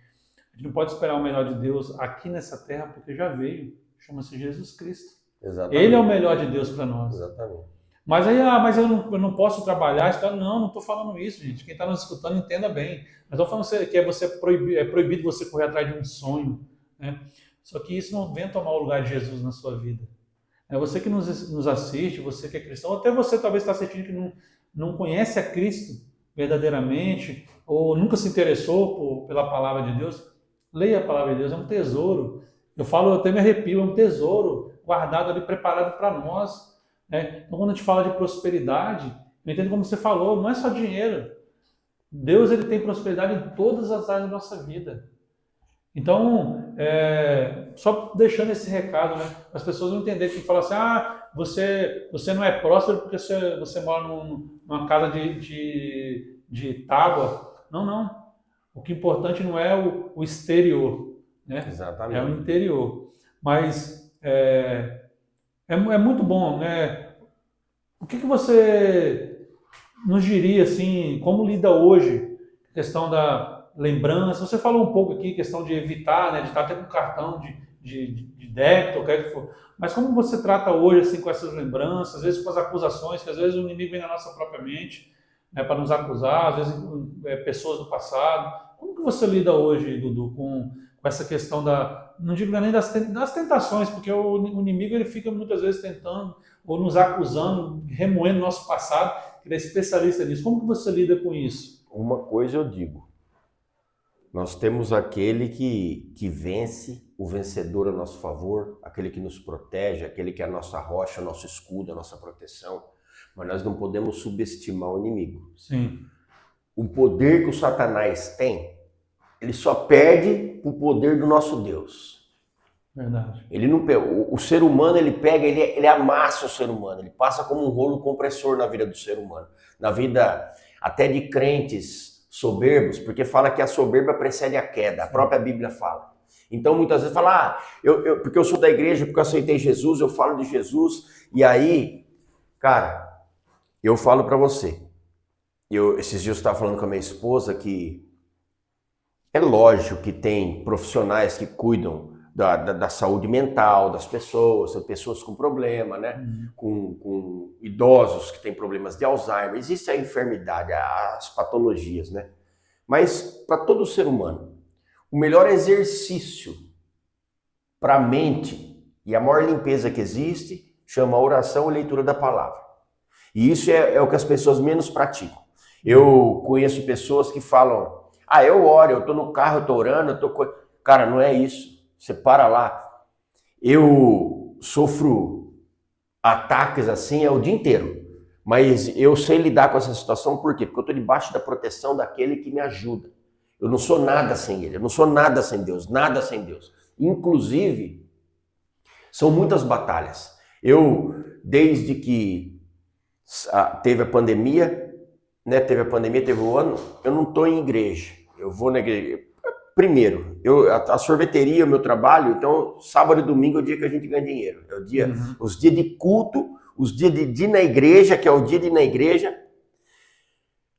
A gente não pode esperar o melhor de Deus aqui nessa terra, porque já veio, chama-se Jesus Cristo. Exatamente. Ele é o melhor de Deus para nós. Exatamente. Mas aí, mas eu não posso trabalhar. Não estou falando isso, gente. Quem está nos escutando, entenda bem. Mas estou falando que é proibido você correr atrás de um sonho. Só que isso não vem tomar o lugar de Jesus na sua vida. Você que nos assiste, você que é cristão, até você talvez está assistindo que não conhece a Cristo verdadeiramente, ou nunca se interessou pela palavra de Deus, leia a palavra de Deus, é um tesouro. Eu até me arrepio, é um tesouro guardado ali, preparado para nós. Então, quando a gente fala de prosperidade, eu entendo como você falou, não é só dinheiro. Deus ele tem prosperidade em todas as áreas da nossa vida. Então, só deixando esse recado, né, as pessoas não entenderem que fala assim, você não é próspero porque você mora numa casa de tábua. Não. O que é importante não é o exterior, né? Exatamente. É o interior. Mas é muito bom, né? O que você nos diria, assim, como lida hoje a questão da lembrança? Você falou um pouco aqui, questão de evitar, né, de estar até com cartão de débito, ou o que for. Mas como você trata hoje, assim, com essas lembranças, às vezes com as acusações, que às vezes o inimigo vem na nossa própria mente, né, para nos acusar, às vezes pessoas do passado. Como que você lida hoje, Dudu, com essa questão não digo nem das tentações, porque o inimigo ele fica muitas vezes tentando ou nos acusando, remoendo o nosso passado, que ele é especialista nisso. Como que você lida com isso? Uma coisa eu digo, nós temos aquele que vence, o vencedor a nosso favor, aquele que nos protege, aquele que é a nossa rocha, o nosso escudo, a nossa proteção, mas nós não podemos subestimar o inimigo. Sim. O poder que o Satanás tem, ele só perde o poder do nosso Deus. Verdade. Ele não, o ser humano, ele pega, ele amassa o ser humano, ele passa como um rolo compressor na vida do ser humano, na vida até de crentes soberbos, porque fala que a soberba precede a queda, a própria Bíblia fala. Então muitas vezes fala, porque eu sou da igreja, porque eu aceitei Jesus, eu falo de Jesus, e aí, cara, eu falo pra você, esses dias eu estava falando com a minha esposa que é lógico que tem profissionais que cuidam da saúde mental das pessoas, pessoas com problema, né? Com idosos que têm problemas de Alzheimer. Existe a enfermidade, as patologias, né? Mas para todo ser humano, o melhor exercício para a mente e a maior limpeza que existe chama oração e leitura da palavra. E isso é o que as pessoas menos praticam. Eu conheço pessoas que falam, eu oro, eu tô no carro, eu tô orando, Cara, não é isso. Você para lá. Eu sofro ataques assim o dia inteiro. Mas eu sei lidar com essa situação, por quê? Porque eu estou debaixo da proteção daquele que me ajuda. Eu não sou nada sem ele, eu não sou nada sem Deus, nada sem Deus. Inclusive, são muitas batalhas. Desde que Teve a pandemia, né? Teve o ano, eu não estou em igreja. Eu vou na igreja. Primeiro, a sorveteria, o meu trabalho, então sábado e domingo é o dia que a gente ganha dinheiro. É o dia, os dias de culto, os dias de ir na igreja, que é o dia de ir na igreja.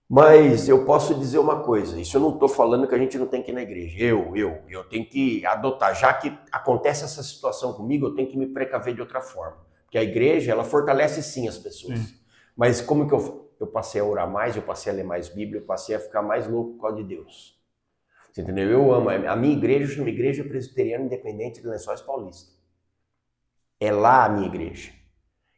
Mas eu posso dizer uma coisa, isso eu não estou falando que a gente não tem que ir na igreja. Eu tenho que adotar, já que acontece essa situação comigo, eu tenho que me precaver de outra forma. Porque a igreja, ela fortalece sim as pessoas. Mas como que eu passei a orar mais, eu passei a ler mais Bíblia, eu passei a ficar mais louco por causa de Deus. Você entendeu? Eu amo. A minha igreja chama Igreja Presbiteriana Independente de Lençóis Paulista. É lá a minha igreja.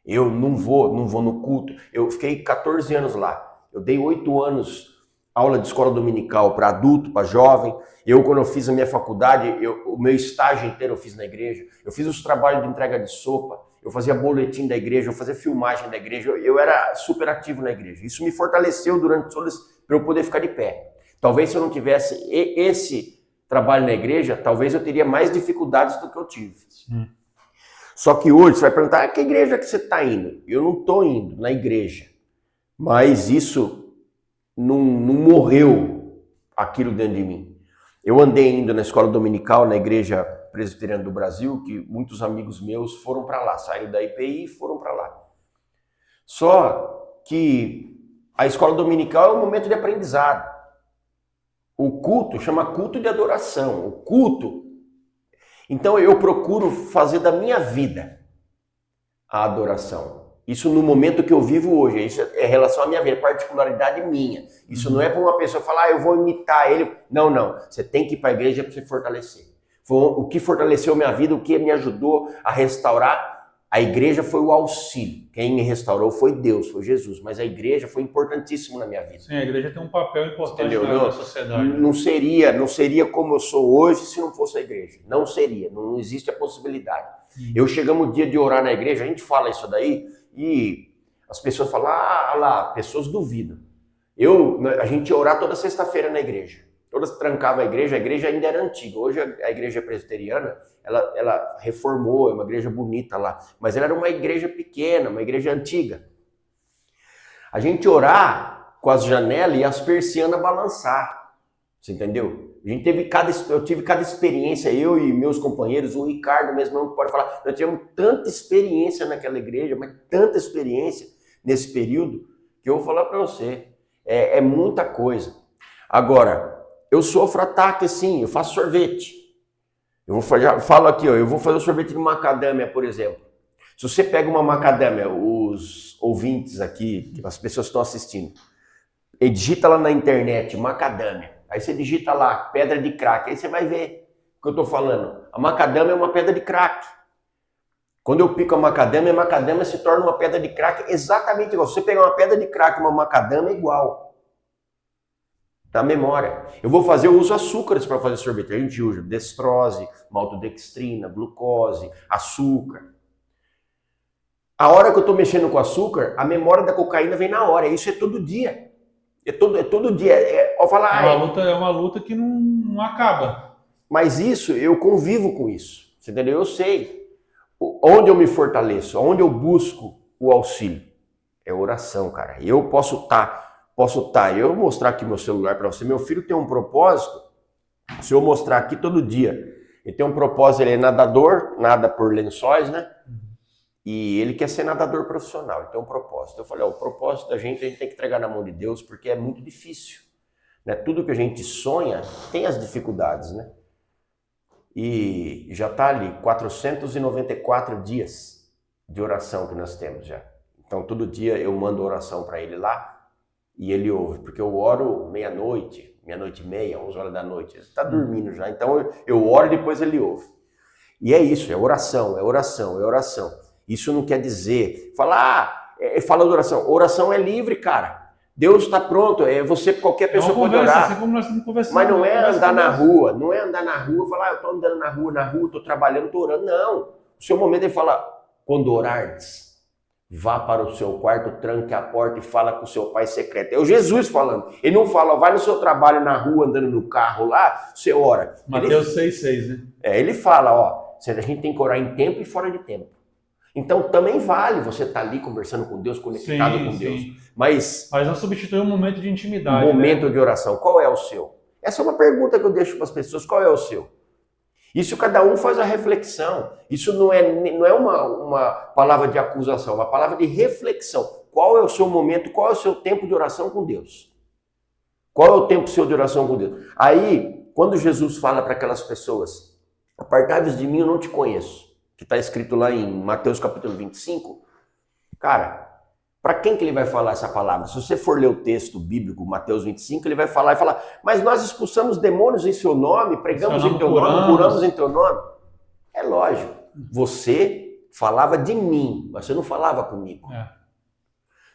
Eu não vou no culto. Eu fiquei 14 anos lá. Eu dei 8 anos aula de escola dominical para adulto, para jovem. Quando eu fiz a minha faculdade, o meu estágio inteiro eu fiz na igreja. Eu fiz os trabalhos de entrega de sopa. Eu fazia boletim da igreja, eu fazia filmagem da igreja. Eu era super ativo na igreja. Isso me fortaleceu durante todos para eu poder ficar de pé. Talvez se eu não tivesse esse trabalho na igreja, talvez eu teria mais dificuldades do que eu tive. Só que hoje você vai perguntar, que igreja que você está indo? Eu não estou indo na igreja, mas isso não morreu aquilo dentro de mim. Eu andei indo na escola dominical, na Igreja Presbiteriana do Brasil, que muitos amigos meus foram para lá, saíram da IPI e foram para lá. Só que a escola dominical é um momento de aprendizado. O culto chama culto de adoração. O culto. Então eu procuro fazer da minha vida a adoração. Isso no momento que eu vivo hoje. Isso é em relação à minha vida, particularidade minha. Isso não é para uma pessoa falar, eu vou imitar ele. Não. Você tem que ir para a igreja para se fortalecer. Foi o que fortaleceu minha vida, o que me ajudou a restaurar. A igreja foi o auxílio. Quem me restaurou foi Deus, foi Jesus. Mas a igreja foi importantíssima na minha vida. Sim, a igreja tem um papel importante na sociedade. Não seria como eu sou hoje se não fosse a igreja. Não seria, não existe a possibilidade. Eu chegamos o dia de orar na igreja, a gente fala isso daí e as pessoas falam, lá, pessoas duvidam. A gente ia orar toda sexta-feira na igreja. Todas trancavam a igreja ainda era antiga. Hoje a igreja presbiteriana, ela reformou, é uma igreja bonita lá. Mas ela era uma igreja pequena, uma igreja antiga. A gente orar com as janelas e as persianas balançar. Você entendeu? Eu tive cada experiência, eu e meus companheiros, o Ricardo mesmo não pode falar. Nós tivemos tanta experiência naquela igreja, mas tanta experiência nesse período, que eu vou falar para você. É muita coisa. Agora, eu sofro ataque, sim, eu faço sorvete. Falo aqui, eu vou fazer o sorvete de macadâmia, por exemplo. Se você pega uma macadâmia, os ouvintes aqui, as pessoas que estão assistindo, e digita lá na internet, macadâmia. Aí você digita lá, pedra de crack, aí você vai ver o que eu estou falando. A macadâmia é uma pedra de crack. Quando eu pico a macadâmia se torna uma pedra de crack exatamente igual. Se você pegar uma pedra de crack e uma macadâmia, é igual. Da memória. Eu uso açúcares para fazer sorvete. A gente usa destrose, maltodextrina, glucose, açúcar. A hora que eu estou mexendo com açúcar, a memória da cocaína vem na hora. Isso é todo dia. É todo dia. É uma luta que não acaba. Mas isso, eu convivo com isso. Você entendeu? Eu sei. Onde eu me fortaleço, onde eu busco o auxílio. É oração, cara. Eu posso estar, eu vou mostrar aqui meu celular para você. Meu filho tem um propósito, se eu mostrar aqui todo dia, ele tem um propósito, ele é nadador, nada por Lençóis, né? E ele quer ser nadador profissional, ele tem um propósito. Eu falei, o propósito da gente, a gente tem que entregar na mão de Deus, porque é muito difícil. Né? Tudo que a gente sonha tem as dificuldades, né? E já está ali, 494 dias de oração que nós temos já. Então todo dia eu mando oração para ele lá, e ele ouve, porque eu oro meia-noite e meia, 11 horas da noite. Ele está dormindo já, então eu oro e depois ele ouve. E é isso, é oração. Isso não quer dizer, fala de oração. Oração é livre, cara. Deus está pronto, qualquer pessoa pode orar. Assim como nós estamos conversando. Mas não é andar na rua, falar, eu estou andando na rua, estou trabalhando, estou orando. Não, o seu momento ele fala, quando orardes, vá para o seu quarto, tranque a porta e fala com o seu pai secreto. É o Jesus falando. Ele não fala, vai no seu trabalho na rua, andando no carro lá, você ora. Mateus 6,6, né? Ele fala, a gente tem que orar em tempo e fora de tempo. Então também vale você estar ali conversando com Deus, conectado com Deus. Mas não substitui um momento de intimidade. Um momento de oração. Qual é o seu? Essa é uma pergunta que eu deixo para as pessoas. Qual é o seu? Isso cada um faz a reflexão. Isso não é uma palavra de acusação, é uma palavra de reflexão. Qual é o seu momento? Qual é o seu tempo de oração com Deus? Qual é o tempo seu de oração com Deus? Aí, quando Jesus fala para aquelas pessoas, apartai-vos de mim, eu não te conheço, que está escrito lá em Mateus capítulo 25, cara, para quem que ele vai falar essa palavra? Se você for ler o texto bíblico, Mateus 25, ele vai falar, mas nós expulsamos demônios em seu nome, pregamos em teu nome, curamos em teu nome. É lógico, você falava de mim, mas você não falava comigo.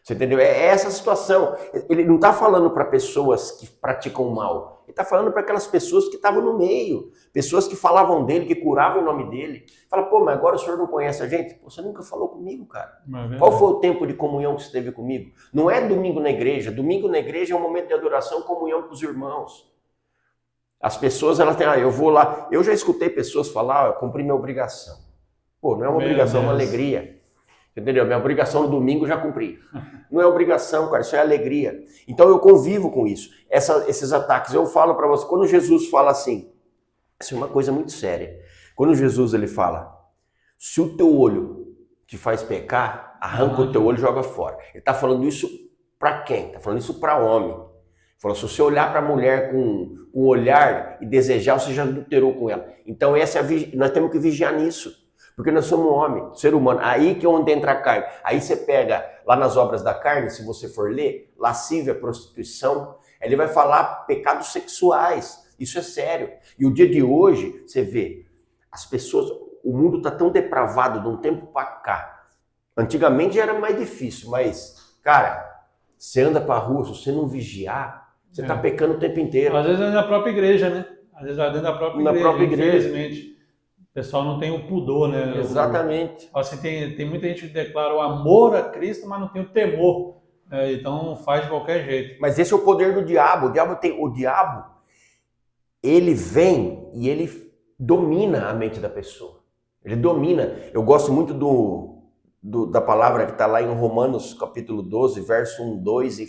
Você entendeu? É essa situação. Ele não está falando para pessoas que praticam mal. Ele está falando para aquelas pessoas que estavam no meio. Pessoas que falavam dele, que curavam em nome dele. Fala, pô, mas agora o senhor não conhece a gente? Pô, você nunca falou comigo, cara. Qual foi o tempo de comunhão que você teve comigo? Não é domingo na igreja. Domingo na igreja é um momento de adoração, comunhão com os irmãos. As pessoas, elas têm, eu vou lá. Eu já escutei pessoas falar, eu cumpri minha obrigação. Pô, não é uma obrigação, é uma alegria. Entendeu? Minha obrigação no domingo eu já cumpri. Não é obrigação, cara, isso é alegria. Então eu convivo com isso. Esses ataques, eu falo para você, quando Jesus fala assim, isso é uma coisa muito séria. Quando Jesus ele fala, se o teu olho te faz pecar, arranca o teu olho e joga fora. Ele está falando isso para quem? Está falando isso para homem. Ele falou, se você olhar para a mulher com um olhar e desejar, você já adulterou com ela. Então nós temos que vigiar nisso. Porque nós somos homem, ser humano. Aí que é onde entra a carne. Aí você pega lá nas obras da carne, se você for ler, lascívia, prostituição, ele vai falar pecados sexuais. Isso é sério. E o dia de hoje, você vê, as pessoas, o mundo está tão depravado de um tempo para cá. Antigamente já era mais difícil, mas, cara, você anda para a rua, se você não vigiar, você está pecando o tempo inteiro. Às vezes é na própria igreja, né? Às vezes é dentro da própria igreja, infelizmente. O pessoal não tem o pudor, né? Exatamente. Assim, tem muita gente que declara o amor a Cristo, mas não tem o temor. Então faz de qualquer jeito. Mas esse é o poder do diabo. O diabo, ele vem e ele domina a mente da pessoa. Ele domina. Eu gosto muito da palavra que está lá em Romanos capítulo 12, verso 1, 2,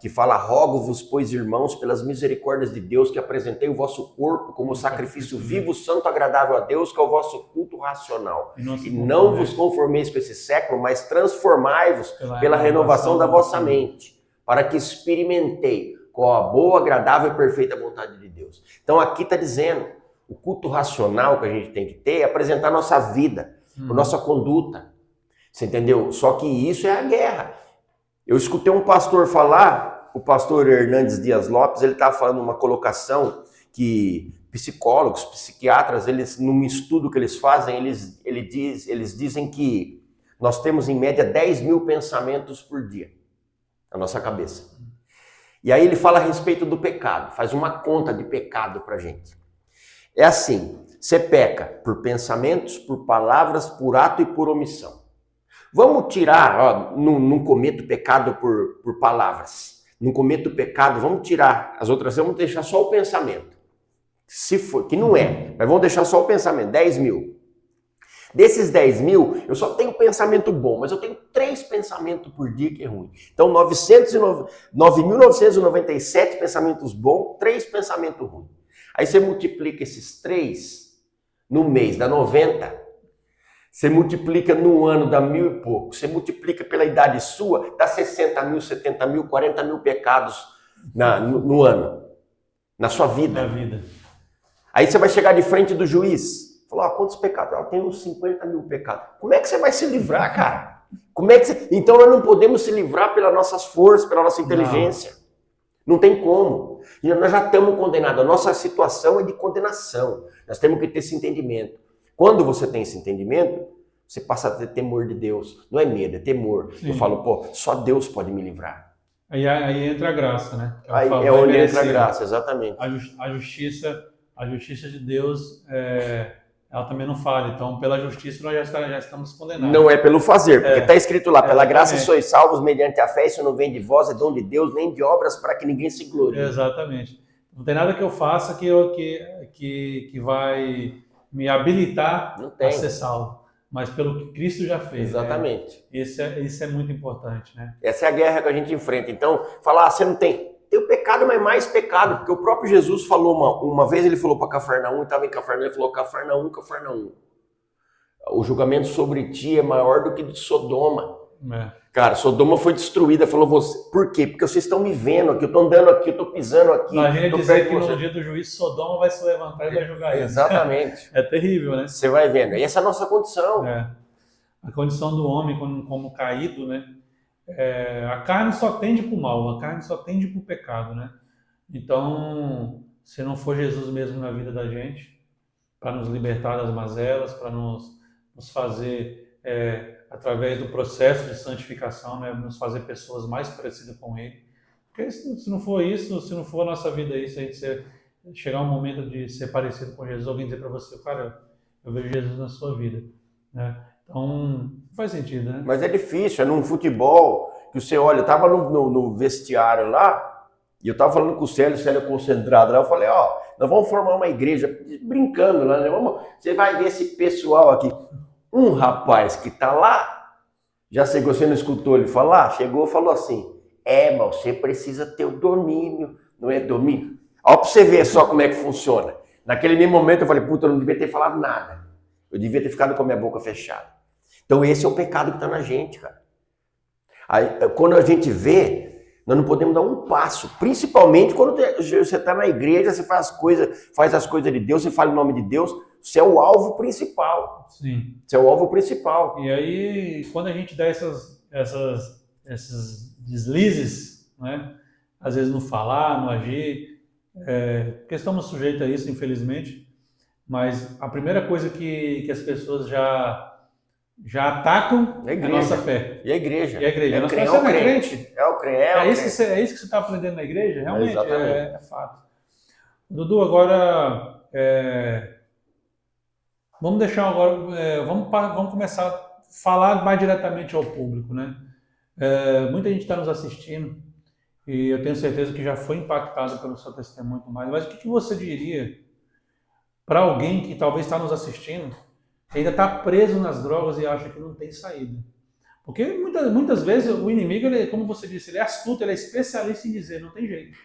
que fala, rogo-vos, pois, irmãos, pelas misericórdias de Deus, que apresentei o vosso corpo como sacrifício vivo, santo, agradável a Deus, que é o vosso culto racional. E não vos conformeis com esse século, mas transformai-vos pela renovação da vossa mente, para que experimentei qual a boa, agradável e perfeita vontade de Deus. Então aqui está dizendo, o culto racional que a gente tem que ter é apresentar a nossa vida, a nossa conduta. Você entendeu? Só que isso é a guerra. Eu escutei um pastor falar, o pastor Hernandes Dias Lopes, ele estava falando uma colocação que psicólogos, psiquiatras, eles, num estudo que eles fazem, eles dizem que nós temos em média 10 mil pensamentos por dia na nossa cabeça. E aí ele fala a respeito do pecado, faz uma conta de pecado pra gente. É assim, você peca por pensamentos, por palavras, por ato e por omissão. Vamos tirar, não cometo pecado por palavras, não cometo pecado, vamos tirar as outras, vamos deixar só o pensamento. Se for, que não é, mas vamos deixar só o pensamento, 10 mil. Desses 10 mil, eu só tenho pensamento bom, mas eu tenho 3 pensamentos por dia que é ruim. Então, 9.997 pensamentos bons, 3 pensamentos ruins. Aí você multiplica esses 3 no mês, dá 90. Você multiplica no ano, dá 1.000 e pouco. Você multiplica pela idade sua, dá 60 mil, 70 mil, 40 mil pecados no ano, na sua vida. Aí você vai chegar de frente do juiz, falar, quantos pecados? Eu tenho uns 50 mil pecados. Como é que você vai se livrar, cara? Então nós não podemos se livrar pelas nossas forças, pela nossa inteligência. Não tem como. Nós já estamos condenados. A nossa situação é de condenação. Nós temos que ter esse entendimento. Quando você tem esse entendimento, você passa a ter temor de Deus. Não é medo, é temor. Sim. Eu falo, só Deus pode me livrar. Aí entra a graça, né? Aí é onde entra a graça, exatamente. A justiça de Deus, ela também não falha. Então, pela justiça, nós já estamos condenados. Não é pelo fazer, porque está escrito lá, pela graça sois salvos mediante a fé, isso não vem de vós, é dom de Deus, nem de obras para que ninguém se glorie. Exatamente. Não tem nada que eu faça que vai me habilitar a ser salvo. mas pelo que Cristo já fez. Exatamente. Né? Isso é muito importante, né? Essa é a guerra que a gente enfrenta. Então, falar, você não tem o pecado, mas mais pecado, porque o próprio Jesus falou uma vez, ele falou para Cafarnaum, estava em Cafarnaum, ele falou, Cafarnaum, o julgamento sobre ti é maior do que de Sodoma. Cara, Sodoma foi destruída, falou, por quê? Porque vocês estão me vendo aqui, eu estou andando aqui, eu estou pisando aqui. Imagina dizer que no dia do juízo, Sodoma vai se levantar e vai julgar ele. Exatamente. É terrível, né? Você vai vendo, e essa é a nossa condição. A condição do homem como caído, né? A carne só tende para o mal, a carne só tende para o pecado, né? Então, se não for Jesus mesmo na vida da gente, para nos libertar das mazelas, para nos fazer, através do processo de santificação, né, nos fazer pessoas mais parecidas com Ele. Porque se não for isso, se não for a nossa vida isso, a gente chegar um momento de ser parecido com Jesus, alguém dizer para você, cara, eu vejo Jesus na sua vida, né? Então, não faz sentido, né? Mas é difícil, é num futebol que você olha, eu tava no vestiário lá, e eu tava falando com o Célio concentrado lá, eu falei, nós vamos formar uma igreja, brincando lá, né? Você vai ver esse pessoal aqui. Um rapaz que tá lá, você não escutou ele falar? Chegou e falou assim, mas você precisa ter o domínio, não é domínio? Olha pra você ver só como é que funciona. Naquele mesmo momento eu falei, puta, eu não devia ter falado nada. Eu devia ter ficado com a minha boca fechada. Então esse é o pecado que está na gente, cara. Aí, quando a gente vê, nós não podemos dar um passo. Principalmente quando você está na igreja, você faz as coisas de Deus, você fala em nome de Deus, você é o alvo principal. Sim. Você é o alvo principal. E aí, quando a gente dá esses deslizes, né? Às vezes no falar, no agir, porque estamos sujeitos a isso, infelizmente, mas a primeira coisa que as pessoas já atacam é a nossa fé. E a igreja. E a igreja. É o crente. É isso que você está aprendendo na igreja? Realmente, é fato. Dudu, agora, vamos deixar agora, vamos começar a falar mais diretamente ao público, né? Muita gente está nos assistindo e eu tenho certeza que já foi impactado pelo seu testemunho, mas o que você diria para alguém que talvez está nos assistindo, que ainda está preso nas drogas e acha que não tem saída? Porque muitas vezes o inimigo, como você disse, ele é astuto, ele é especialista em dizer, não tem jeito.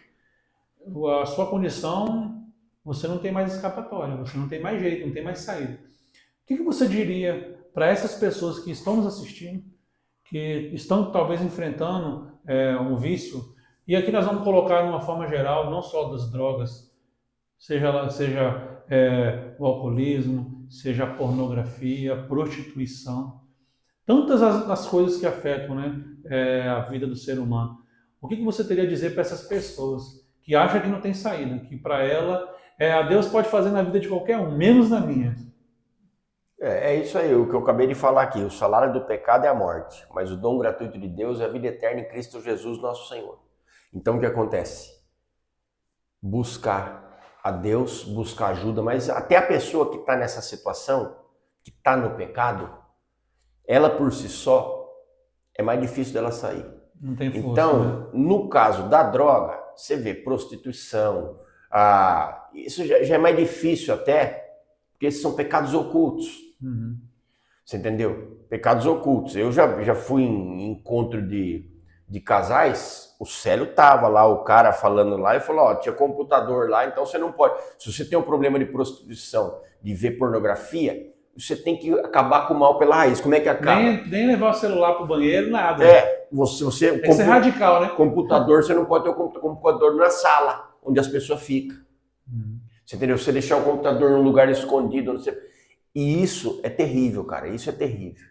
A sua condição, você não tem mais escapatória, você não tem mais jeito, não tem mais saída. O que você diria para essas pessoas que estão nos assistindo, que estão talvez enfrentando um vício, e aqui nós vamos colocar de uma forma geral, não só das drogas, seja o alcoolismo, seja a pornografia, a prostituição, tantas as coisas que afetam, né, a vida do ser humano. O que você teria a dizer para essas pessoas que acham que não tem saída, que para ela, Deus pode fazer na vida de qualquer um, menos na minha? É isso aí, o que eu acabei de falar aqui. O salário do pecado é a morte, mas o dom gratuito de Deus é a vida eterna em Cristo Jesus, nosso Senhor. Então o que acontece? Buscar a Deus, buscar ajuda, mas até a pessoa que está nessa situação, que está no pecado, ela por si só, é mais difícil dela sair. Não tem força, então, né? No caso da droga, você vê prostituição, isso já é mais difícil até, porque esses são pecados ocultos. Uhum. Você entendeu? Pecados ocultos. Eu já fui em encontro de casais, o Célio tava lá, o cara falando lá, e falou, tinha computador lá, então você não pode. Se você tem um problema de prostituição, de ver pornografia, você tem que acabar com o mal pela raiz. Como é que acaba? Nem levar o celular pro banheiro, nada. Você tem que ser radical, né? Computador, você não pode ter o computador na sala, onde as pessoas ficam. Você entendeu? Você deixar o computador num lugar escondido. E isso é terrível, cara. Isso é terrível.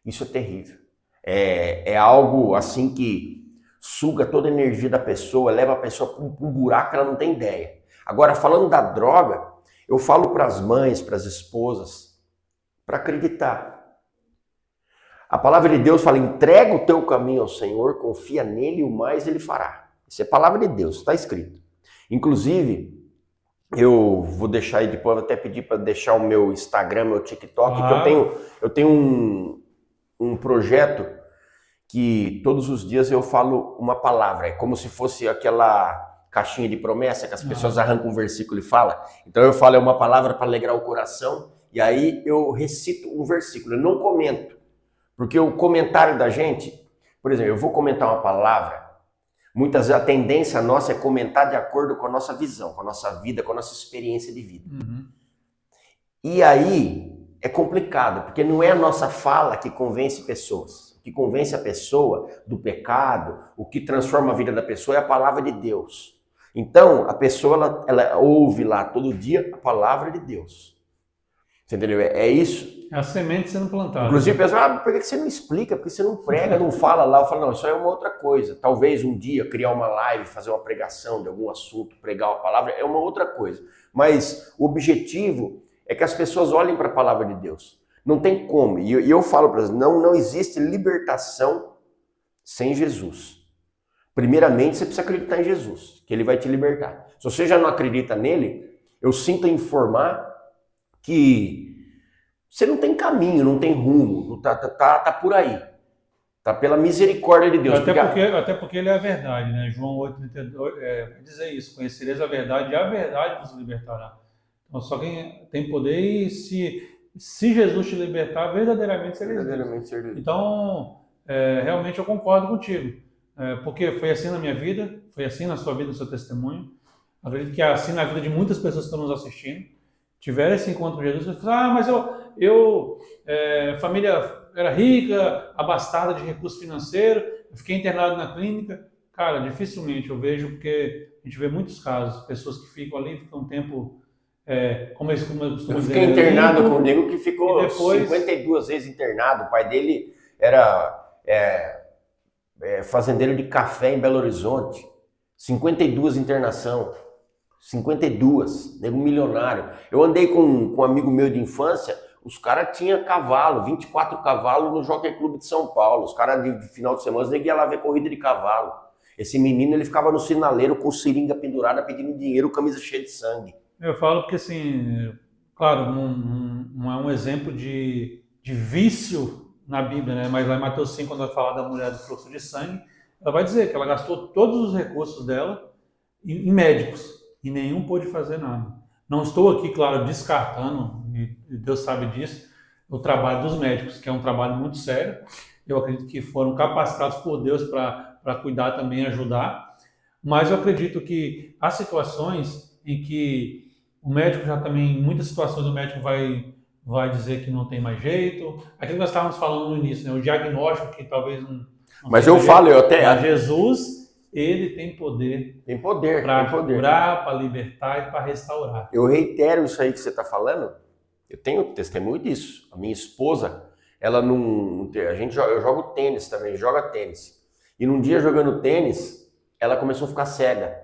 Isso é terrível. É algo assim que suga toda a energia da pessoa, leva a pessoa para um buraco que ela não tem ideia. Agora, falando da droga, eu falo para as mães, para as esposas, para acreditar. A palavra de Deus fala, entrega o teu caminho ao Senhor, confia nele e o mais ele fará. Isso é palavra de Deus, está escrito. Inclusive, eu vou deixar aí depois, vou até pedir para deixar o meu Instagram, meu TikTok, que eu tenho um projeto que todos os dias eu falo uma palavra, é como se fosse aquela caixinha de promessa que as pessoas arrancam um versículo e falam. Então eu falo, é uma palavra para alegrar o coração e aí eu recito um versículo, eu não comento. Porque o comentário da gente, por exemplo, eu vou comentar uma palavra, muitas vezes a tendência nossa é comentar de acordo com a nossa visão, com a nossa vida, com a nossa experiência de vida. E aí é complicado, porque não é a nossa fala que convence pessoas. O que convence a pessoa do pecado, o que transforma a vida da pessoa é a palavra de Deus. Então, a pessoa ela ouve lá todo dia a palavra de Deus. Você entendeu? É isso. É a semente sendo plantada. Inclusive, a pessoa, por que você não explica? Por que você não prega, não fala lá? Eu falo, não, isso aí é uma outra coisa. Talvez um dia criar uma live, fazer uma pregação de algum assunto, pregar uma palavra, é uma outra coisa. Mas o objetivo é que as pessoas olhem para a palavra de Deus. Não tem como. E eu falo para elas, não existe libertação sem Jesus. Primeiramente, você precisa acreditar em Jesus, que ele vai te libertar. Se você já não acredita nele, eu sinto informar que você não tem caminho, não tem rumo, tá por aí. Tá pela misericórdia de Deus. Até porque ele é a verdade, né? João 8,32 vai dizer isso, conhecereis a verdade e a verdade vos libertará. Então só quem tem poder e se Jesus te libertar, verdadeiramente você liberta. Então, realmente eu concordo contigo. Porque foi assim na minha vida, foi assim na sua vida, no seu testemunho. Acredito que é assim na vida de muitas pessoas que estão nos assistindo. Tiveram esse encontro com Jesus, mas família era rica, abastada de recurso financeiro, eu fiquei internado na clínica. Cara, dificilmente eu vejo, porque a gente vê muitos casos, pessoas que ficam ali, ficam um tempo, como eu costumo dizer... Eu fiquei internado com um nego que ficou depois, 52 vezes internado. O pai dele era fazendeiro de café em Belo Horizonte. 52 internação. 52, nego milionário. Eu andei com um amigo meu de infância, os caras tinham cavalo, 24 cavalos no Jockey Club de São Paulo. Os caras de final de semana, nego ia lá ver corrida de cavalo. Esse menino, ele ficava no sinaleiro com seringa pendurada, pedindo dinheiro, camisa cheia de sangue. Eu falo porque, assim, claro, não é um exemplo de vício na Bíblia, né? Mas lá em Mateus 5, quando vai falar da mulher do fluxo de sangue, ela vai dizer que ela gastou todos os recursos dela em médicos. E nenhum pôde fazer nada. Não estou aqui, claro, descartando, e Deus sabe disso, o trabalho dos médicos, que é um trabalho muito sério. Eu acredito que foram capacitados por Deus para cuidar também e ajudar. Mas eu acredito que há situações em que o médico já também, em muitas situações o médico vai dizer que não tem mais jeito. Aquilo que nós estávamos falando no início, né? O diagnóstico que talvez não mas eu falo, eu até... Mas Jesus... Ele tem poder para curar, para libertar e para restaurar. Eu reitero isso aí que você está falando. Eu tenho testemunho disso. A minha esposa, ela não... eu jogo tênis também, joga tênis. E num dia jogando tênis, ela começou a ficar cega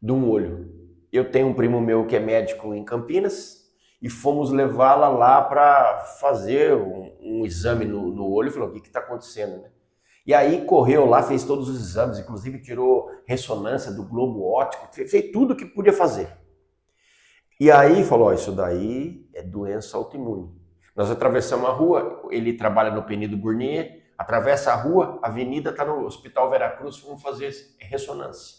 de um olho. Eu tenho um primo meu que é médico em Campinas e fomos levá-la lá para fazer um exame no olho. Falou, o que está acontecendo, né? E aí correu lá, fez todos os exames, inclusive tirou ressonância do globo óptico, fez tudo o que podia fazer. E aí falou, isso daí é doença autoimune. Nós atravessamos a rua, ele trabalha no Penido Burnier, atravessa a rua, a avenida está no Hospital Veracruz, vamos fazer ressonância.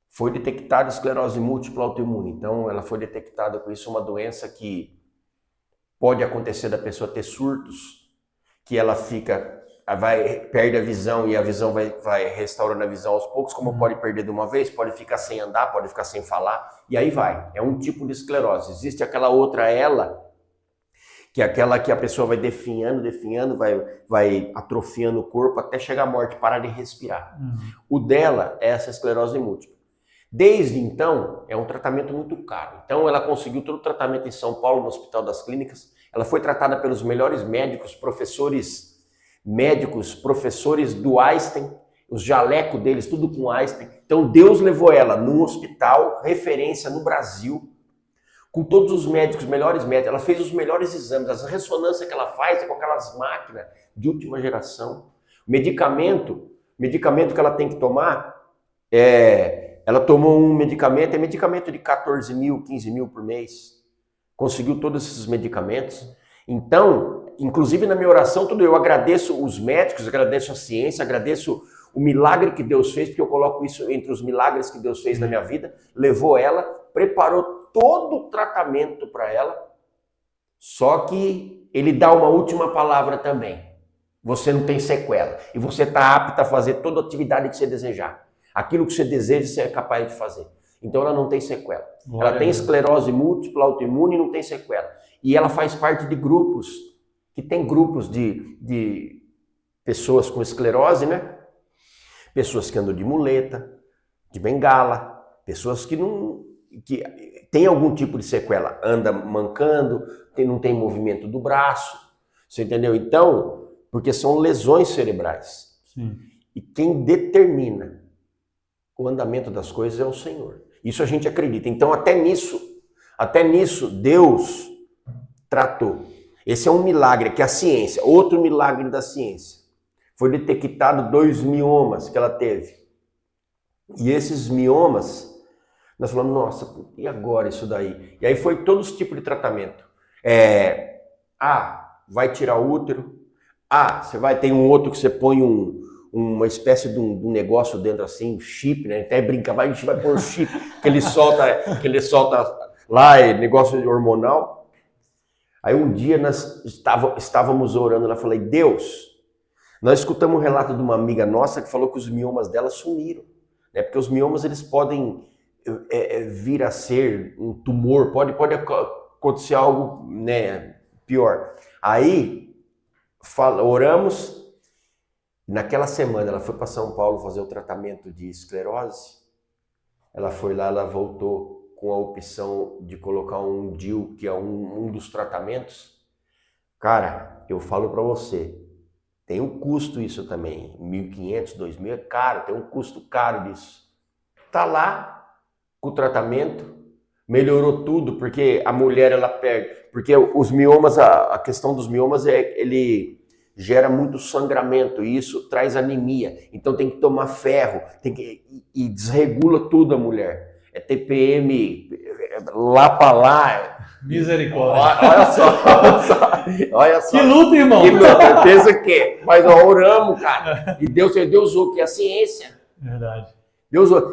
Foi detectada esclerose múltipla autoimune, então ela foi detectada com isso uma doença que pode acontecer da pessoa ter surtos, que ela perde a visão e a visão vai restaurando a visão aos poucos, como pode perder de uma vez, pode ficar sem andar, pode ficar sem falar, e aí vai. É um tipo de esclerose. Existe aquela outra que é aquela que a pessoa vai definhando, vai atrofiando o corpo até chegar à morte, parar de respirar. O dela é essa esclerose múltipla. Desde então, é um tratamento muito caro. Então, ela conseguiu todo o tratamento em São Paulo, no Hospital das Clínicas. Ela foi tratada pelos melhores médicos, professores do Einstein, os jalecos deles, tudo com Einstein. Então Deus levou ela num hospital, referência no Brasil, com todos os médicos, melhores médicos. Ela fez os melhores exames, as ressonâncias que ela faz é com aquelas máquinas de última geração. O medicamento que ela tem que tomar, ela tomou um medicamento, é medicamento de 14 mil, 15 mil por mês. Conseguiu todos esses medicamentos. Então, inclusive na minha oração, eu agradeço os médicos, agradeço a ciência, agradeço o milagre que Deus fez, porque eu coloco isso entre os milagres que Deus fez na minha vida. Levou ela, preparou todo o tratamento para ela Só que ele dá uma última palavra também. Você não tem sequela. E você está apta a fazer toda a atividade que você desejar. Aquilo que você deseja, você é capaz de fazer. Então ela não tem sequela. Ela tem esclerose múltipla, autoimune e não tem sequela. E ela faz parte de grupos, que tem grupos de pessoas com esclerose, né? Pessoas que andam de muleta, de bengala, pessoas que tem algum tipo de sequela, anda mancando, não tem movimento do braço, você entendeu? Então, porque são lesões cerebrais. Sim. E quem determina o andamento das coisas é o Senhor. Isso a gente acredita. Então, até nisso, Deus tratou. Esse é um milagre que a ciência, outro milagre da ciência. Foi detectado 2 miomas que ela teve. E esses miomas, nós falamos, nossa, e agora isso daí? E aí foi todos os tipos de tratamento. Vai tirar o útero. Você vai ter um outro que você põe uma espécie de um negócio dentro assim, um chip, né? Até brinca, a gente vai pôr o chip que ele solta lá, negócio hormonal. Aí um dia nós estávamos orando, ela falei, Deus, nós escutamos um relato de uma amiga nossa que falou que os miomas dela sumiram, né? Porque os miomas eles podem vir a ser um tumor, pode acontecer algo, né, pior. Aí oramos, naquela semana ela foi para São Paulo fazer o tratamento de esclerose, ela foi lá, ela voltou com a opção de colocar um DIU, que é um dos tratamentos. Cara, eu falo para você, tem um custo isso também, 1.500, 2.000 é caro, tem um custo caro disso. Tá lá com o tratamento, melhorou tudo, porque a mulher ela perde, porque os miomas, a questão dos miomas ele gera muito sangramento e isso traz anemia, então tem que tomar ferro, e desregula tudo a mulher. É TPM, lá pra lá. Misericórdia. Olha só. Que luta, irmão. Que luta, pensa que. Mas nós oramos, cara. E Deus usou, que é a ciência. Verdade.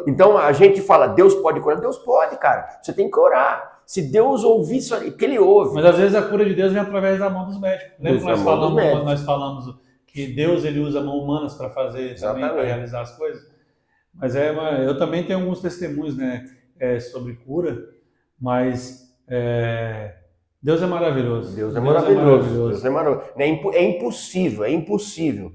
Então a gente fala, Deus pode curar? Deus pode, cara. Você tem que orar. Se Deus ouvir isso, porque Ele ouve. Mas às vezes a cura de Deus vem através da mão dos médicos. Lembra que nós falamos que Deus ele usa mãos humanas para fazer também, para realizar as coisas? Mas eu também tenho alguns testemunhos, né, sobre cura, mas Deus é maravilhoso. Deus é maravilhoso. É impossível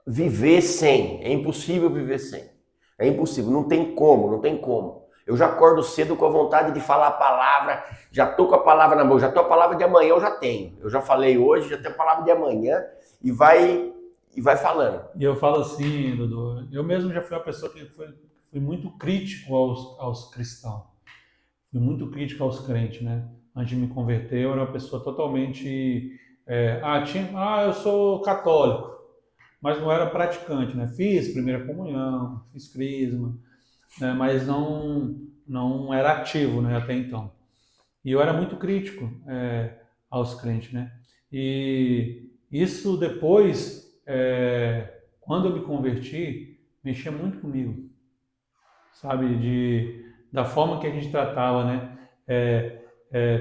viver sem. É impossível viver sem. É impossível, não tem como. Eu já acordo cedo com a vontade de falar a palavra, já tô com a palavra na mão, já tô a palavra de amanhã, eu já tenho. Eu já falei hoje, já tenho a palavra de amanhã e vai falando. E eu falo assim, Dudu, eu mesmo já fui uma pessoa que fui muito crítico aos cristãos. Fui muito crítico aos crentes, né? Antes de me converter, eu era uma pessoa totalmente... eu sou católico, mas não era praticante, né? Fiz primeira comunhão, fiz crisma, né? Mas não era ativo, né? Até então. E eu era muito crítico aos crentes, né? E isso depois, quando eu me converti, mexia muito comigo, sabe? Da forma que a gente tratava, né?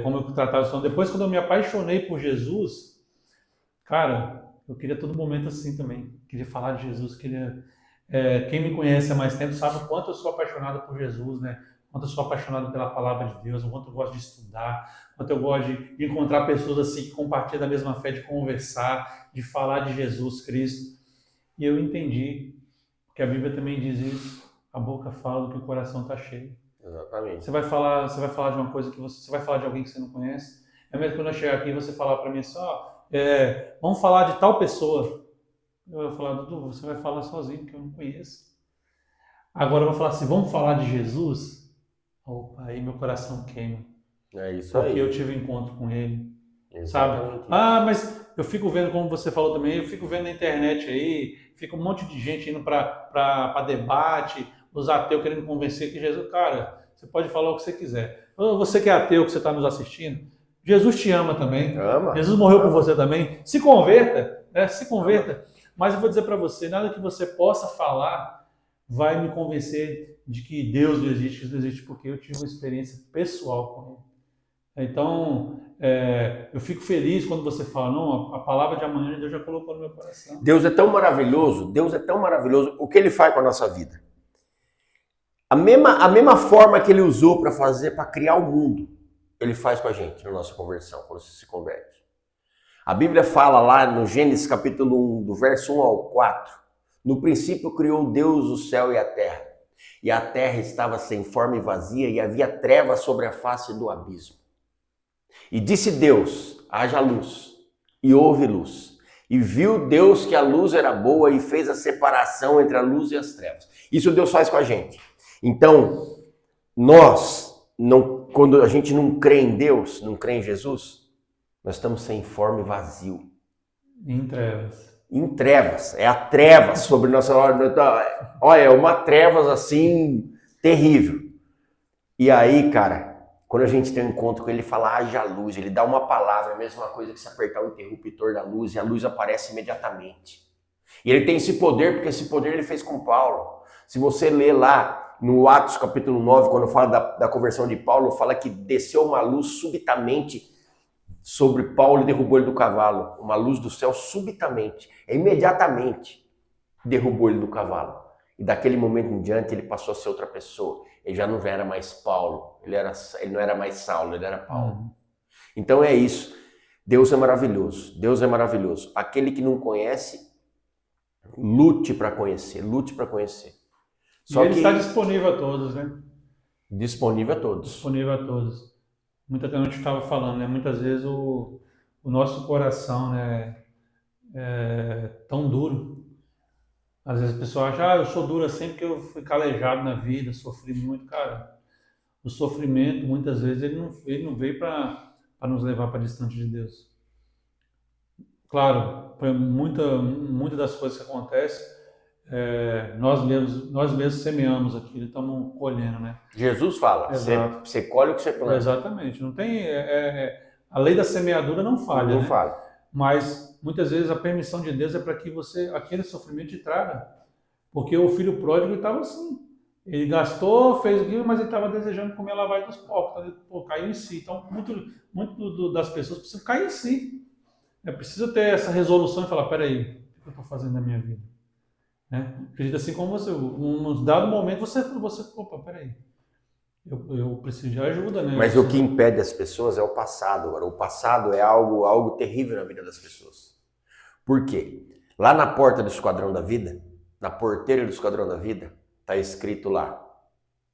Como eu tratava. Então, depois, quando eu me apaixonei por Jesus, cara, eu queria todo momento assim também. Queria falar de Jesus, quem me conhece há mais tempo sabe o quanto eu sou apaixonado por Jesus, né? O quanto eu sou apaixonado pela palavra de Deus, o quanto eu gosto de estudar, o quanto eu gosto de encontrar pessoas assim que compartilham da mesma fé, de conversar, de falar de Jesus Cristo. E eu entendi, porque a Bíblia também diz isso, a boca fala do que o coração está cheio. Exatamente. Você vai falar de uma coisa que você vai falar de alguém que você não conhece. É mesmo quando eu chegar aqui e você falar para mim assim, vamos falar de tal pessoa. Eu vou falar, Dudu, você vai falar sozinho, que eu não conheço. Agora eu vou falar assim, vamos falar de Jesus? Opa, aí meu coração queima. É isso porque aí. eu tive um encontro com ele. Exatamente. Sabe? Mas eu fico vendo, como você falou também, eu fico vendo na internet aí, fica um monte de gente indo para debate, os ateus querendo convencer que Jesus... Cara, você pode falar o que você quiser. Você que é ateu, que você está nos assistindo, Jesus te ama também. Ama. Jesus morreu por você também. Se converta, né? Se converta. Mas eu vou dizer para você, nada que você possa falar vai me convencer de que Deus não existe, porque eu tive uma experiência pessoal com Então, eu fico feliz quando você fala, não, a palavra de amanhã Deus já colocou no meu coração. Deus é tão maravilhoso, o que ele faz com a nossa vida. A mesma forma que ele usou para criar o mundo, ele faz com a gente na nossa conversão, quando você se converte. A Bíblia fala lá no Gênesis capítulo 1, do verso 1 ao 4, no princípio criou Deus o céu e a terra estava sem forma e vazia, e havia trevas sobre a face do abismo. E disse Deus, haja luz, e houve luz. E viu Deus que a luz era boa e fez a separação entre a luz e as trevas. Isso Deus faz com a gente. Então, quando a gente não crê em Deus, não crê em Jesus, nós estamos sem forma e vazio. Em trevas. Em trevas. É a treva sobre nossa... Olha, é uma trevas assim, terrível. E aí, cara... Quando a gente tem um encontro com ele, fala, haja luz, ele dá uma palavra, a mesma coisa que se apertar o interruptor da luz, e a luz aparece imediatamente. E ele tem esse poder, porque esse poder ele fez com Paulo. Se você ler lá no Atos capítulo 9, quando fala da conversão de Paulo, fala que desceu uma luz subitamente sobre Paulo e derrubou ele do cavalo. Uma luz do céu subitamente, imediatamente derrubou ele do cavalo. E daquele momento em diante ele passou a ser outra pessoa. Ele já não era mais Paulo, ele não era mais Saulo, ele era Paulo. Então é isso. Deus é maravilhoso, Deus é maravilhoso. Aquele que não conhece, lute para conhecer, lute para conhecer. Só ele está disponível a todos, né? Disponível a todos. Disponível a todos. Muita gente estava falando, né? Muitas vezes o nosso coração, né, é tão duro. Às vezes a pessoa acha, eu sou duro assim porque eu fui calejado na vida, sofri muito. Cara, o sofrimento, muitas vezes, ele não veio para nos levar para distante de Deus. Claro, muita das coisas que acontecem, nós mesmos semeamos aquilo, estamos colhendo, né? Jesus fala, você colhe o que você planta. Exatamente, não tem... a lei da semeadura não falha, não né? falha. Mas muitas vezes a permissão de Deus é para que aquele sofrimento te traga. Porque o filho pródigo estava assim. Ele gastou, fez aquilo, mas ele estava desejando comer a lavagem dos porcos. Então, caiu em si. Então, muito das pessoas precisam cair em si. Precisa ter essa resolução e falar, peraí, o que eu estou fazendo na minha vida? Acredita assim como você, num dado momento, você opa, peraí. Eu preciso de ajuda, né? Mas o que impede as pessoas é o passado. Agora, o passado é algo terrível na vida das pessoas. Por quê? Lá na porta do esquadrão da vida, na porteira do esquadrão da vida, está escrito lá,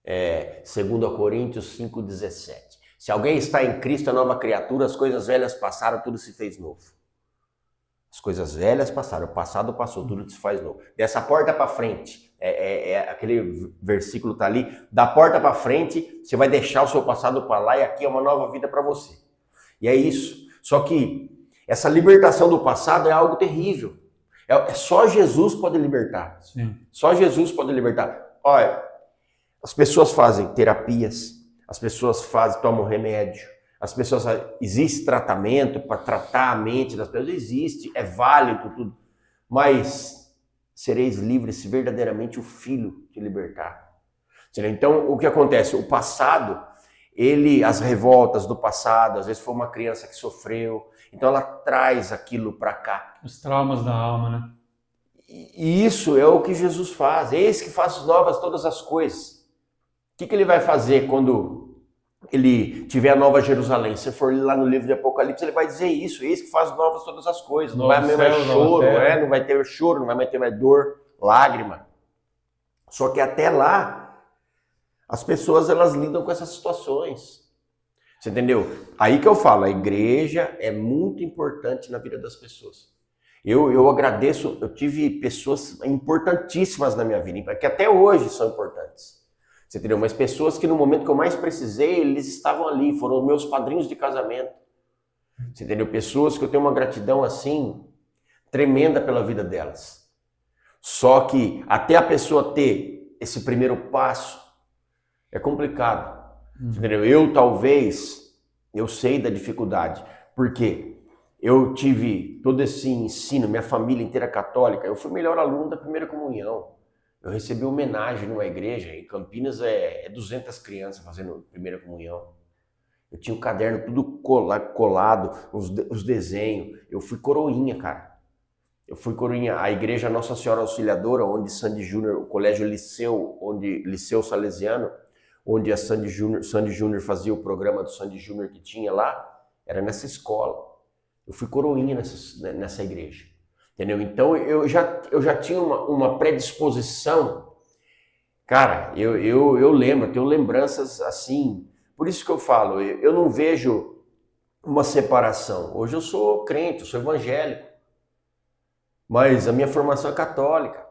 2 Coríntios 5,17. Se alguém está em Cristo, é nova criatura, as coisas velhas passaram, tudo se fez novo. As coisas velhas passaram, o passado passou, tudo se faz novo. Dessa porta para frente, aquele versículo está ali, da porta para frente, você vai deixar o seu passado para lá e aqui é uma nova vida para você. E é isso. Só que essa libertação do passado é algo terrível. Só Jesus pode libertar. Sim. Só Jesus pode libertar. Olha, as pessoas fazem terapias, as pessoas tomam remédio, existe tratamento para tratar a mente das pessoas, existe, é válido tudo, mas sereis livres se verdadeiramente o Filho te libertar. Então, o que acontece? O passado, as revoltas do passado, às vezes foi uma criança que sofreu, então ela traz aquilo para cá. Os traumas da alma, né? E isso é o que Jesus faz. Eis que faço novas todas as coisas. O que ele vai fazer quando ele tiver a Nova Jerusalém? Se for lá no livro de Apocalipse, ele vai dizer isso. Eis que faz novas todas as coisas. Não vai mais choro, não vai ter choro, não vai ter mais dor, lágrima. Só que até lá, as pessoas elas lidam com essas situações. Você entendeu? Aí que eu falo, a igreja é muito importante na vida das pessoas. Eu agradeço, eu tive pessoas importantíssimas na minha vida, que até hoje são importantes. Você entendeu? Mas pessoas que no momento que eu mais precisei, eles estavam ali, foram meus padrinhos de casamento. Você entendeu? Pessoas que eu tenho uma gratidão assim, tremenda pela vida delas. Só que até a pessoa ter esse primeiro passo, é complicado. Entendeu? Eu sei da dificuldade, porque eu tive todo esse ensino, minha família inteira católica, eu fui o melhor aluno da primeira comunhão. Eu recebi homenagem numa igreja, em Campinas 200 crianças fazendo primeira comunhão. Eu tinha o caderno tudo colado, os desenhos. Eu fui coroinha, cara. Eu fui coroinha. A igreja Nossa Senhora Auxiliadora, onde Sandy Júnior, o colégio Liceu, Liceu Salesiano, onde a Sandy Júnior fazia o programa do Sandy Júnior que tinha lá, era nessa escola. Eu fui coroinha nessa igreja. Entendeu? Então eu já tinha uma predisposição. Cara, eu lembro, tenho lembranças assim. Por isso que eu falo, eu não vejo uma separação. Hoje eu sou crente, eu sou evangélico, mas a minha formação é católica.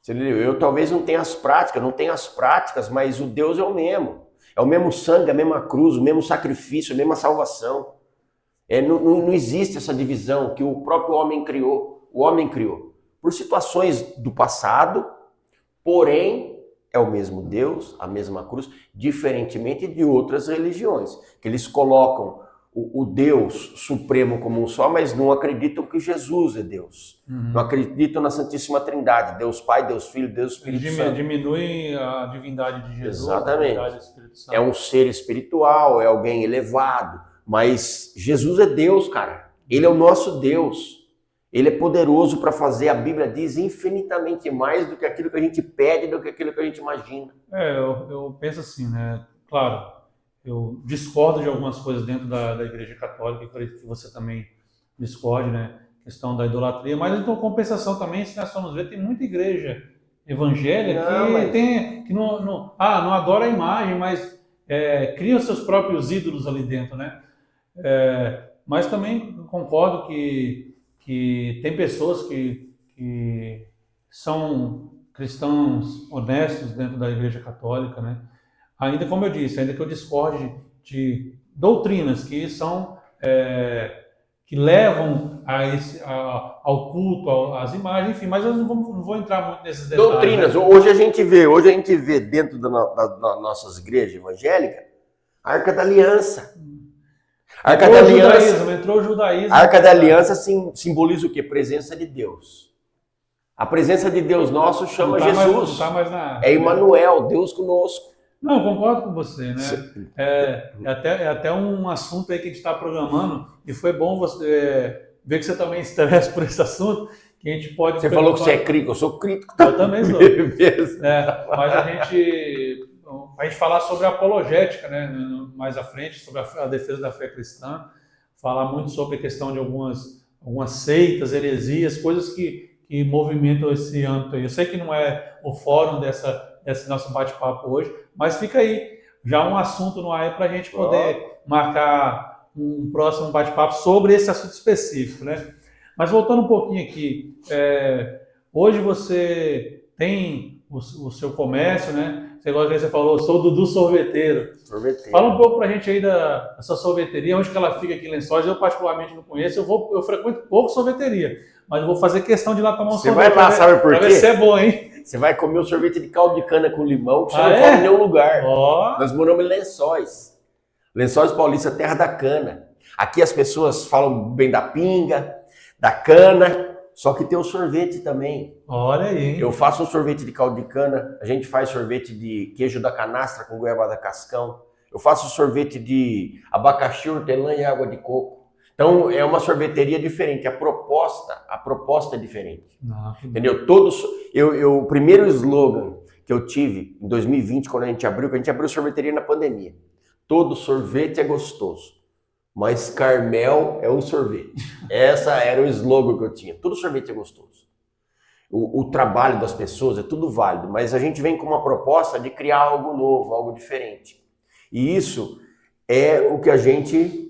Eu talvez não tenha as práticas, mas o Deus é o mesmo. É o mesmo sangue, a mesma cruz, o mesmo sacrifício, a mesma salvação. Não existe essa divisão que o próprio homem criou. O homem criou por situações do passado, porém é o mesmo Deus, a mesma cruz, diferentemente de outras religiões, que eles colocam o Deus Supremo como um só, mas não acreditam que Jesus é Deus. Não acreditam na Santíssima Trindade, Deus Pai, Deus Filho, Deus Espírito Santo. Diminui a divindade de Jesus. Exatamente. A divindade do Espírito Santo. É um ser espiritual, é alguém elevado, mas Jesus é Deus, cara. Ele é o nosso Deus. Ele é poderoso para fazer, a Bíblia diz, infinitamente mais do que aquilo que a gente pede, do que aquilo que a gente imagina. Eu penso assim, né? Claro, eu discordo de algumas coisas dentro da Igreja Católica, eu acredito que você também discorde, né? Questão da idolatria, mas então, compensação também, se nós formos ver, tem muita igreja evangélica que não adora a imagem, mas cria os seus próprios ídolos ali dentro, né? Mas também concordo que tem pessoas que são cristãos honestos dentro da Igreja Católica, né? Ainda, como eu disse, ainda que eu discorde de doutrinas que são que levam ao culto, às imagens, enfim, mas eu não vou entrar muito nesses detalhes. Doutrinas, né? Hoje a gente vê dentro das nossas igrejas evangélicas a Arca da Aliança. Entrou o judaísmo. A Arca da Aliança simboliza o quê? Presença de Deus. A presença de Deus nosso chama Jesus. É Emmanuel, Deus conosco. Não, eu concordo com você, né? É até um assunto aí que a gente está programando, e foi bom você ver que você também estressa por esse assunto, que a gente pode... Você falou que você é crítico, eu sou crítico. Eu também sou. Mas a gente falar sobre a apologética, né? Mais à frente, sobre a defesa da fé cristã, falar muito sobre a questão de algumas seitas, heresias, coisas que movimentam esse âmbito aí. Eu sei que não é o fórum desse nosso bate-papo hoje, mas fica aí, já um assunto no ar para a gente poder marcar um próximo bate-papo sobre esse assunto específico, né? Mas voltando um pouquinho aqui, hoje você tem o seu comércio, né? Você falou, sou o Dudu sorveteiro. Fala um pouco pra gente aí da sua sorveteria, onde que ela fica aqui em Lençóis. Eu particularmente não conheço, eu frequento pouco sorveteria, mas eu vou fazer questão de ir lá tomar um sorvete. Você vai lá, sabe por quê? Pra ver se é bom, hein? Você vai comer um sorvete de caldo de cana com limão, que você não come em nenhum lugar. Nós moramos em Lençóis. Lençóis Paulista, terra da cana. Aqui as pessoas falam bem da pinga, da cana, só que tem o sorvete também. Olha aí, hein? Eu faço um sorvete de caldo de cana, a gente faz sorvete de queijo da canastra com goiabada cascão. Eu faço sorvete de abacaxi, hortelã e água de coco. Então é uma sorveteria diferente, a proposta é diferente. Entendeu? O primeiro slogan que eu tive em 2020, quando a gente abriu sorveteria na pandemia. Todo sorvete é gostoso, mas Carmel é um sorvete. Essa era o slogan que eu tinha. Todo sorvete é gostoso. O trabalho das pessoas é tudo válido, mas a gente vem com uma proposta de criar algo novo, algo diferente. E isso é o que a gente...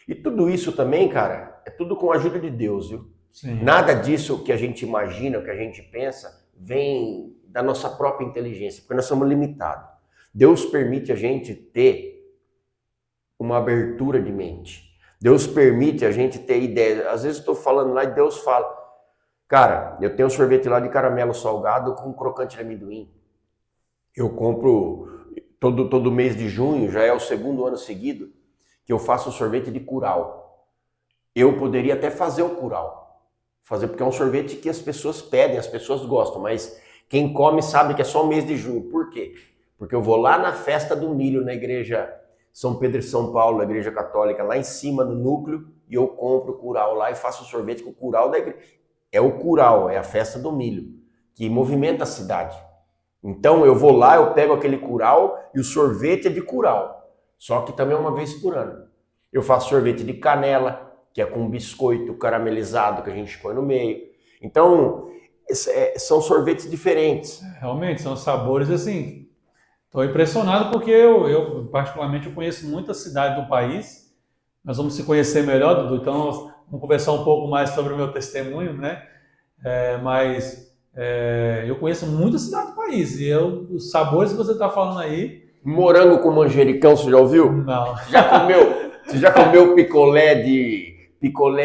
E tudo isso também, cara, é tudo com a ajuda de Deus, viu? Sim. Nada disso que a gente imagina, o que a gente pensa, vem da nossa própria inteligência, porque nós somos limitados. Deus permite a gente ter uma abertura de mente. Deus permite a gente ter ideias. Às vezes eu estou falando lá e Deus fala, cara, eu tenho um sorvete lá de caramelo salgado com crocante de amendoim. Eu compro todo mês de junho, já é o segundo ano seguido, que eu faço um sorvete de curau. Eu poderia até fazer o curau, porque é um sorvete que as pessoas pedem, as pessoas gostam, mas quem come sabe que é só o mês de junho. Por quê? Porque eu vou lá na festa do milho, na igreja São Pedro e São Paulo, a igreja católica, lá em cima no núcleo, e eu compro o curau lá e faço sorvete com o curau da igreja. É o curau, é a festa do milho, que movimenta a cidade. Então eu vou lá, eu pego aquele curau e o sorvete é de curau, só que também é uma vez por ano. Eu faço sorvete de canela, que é com biscoito caramelizado que a gente põe no meio. Então, são sorvetes diferentes. Realmente, são sabores assim. Estou impressionado porque eu, particularmente, eu conheço muitas cidades do país. Nós vamos se conhecer melhor, Dudu, então vamos conversar um pouco mais sobre o meu testemunho, né? Eu conheço muitas cidades do país e os sabores que você está falando aí... Morango com manjericão, você já ouviu? Não. Você já comeu picolé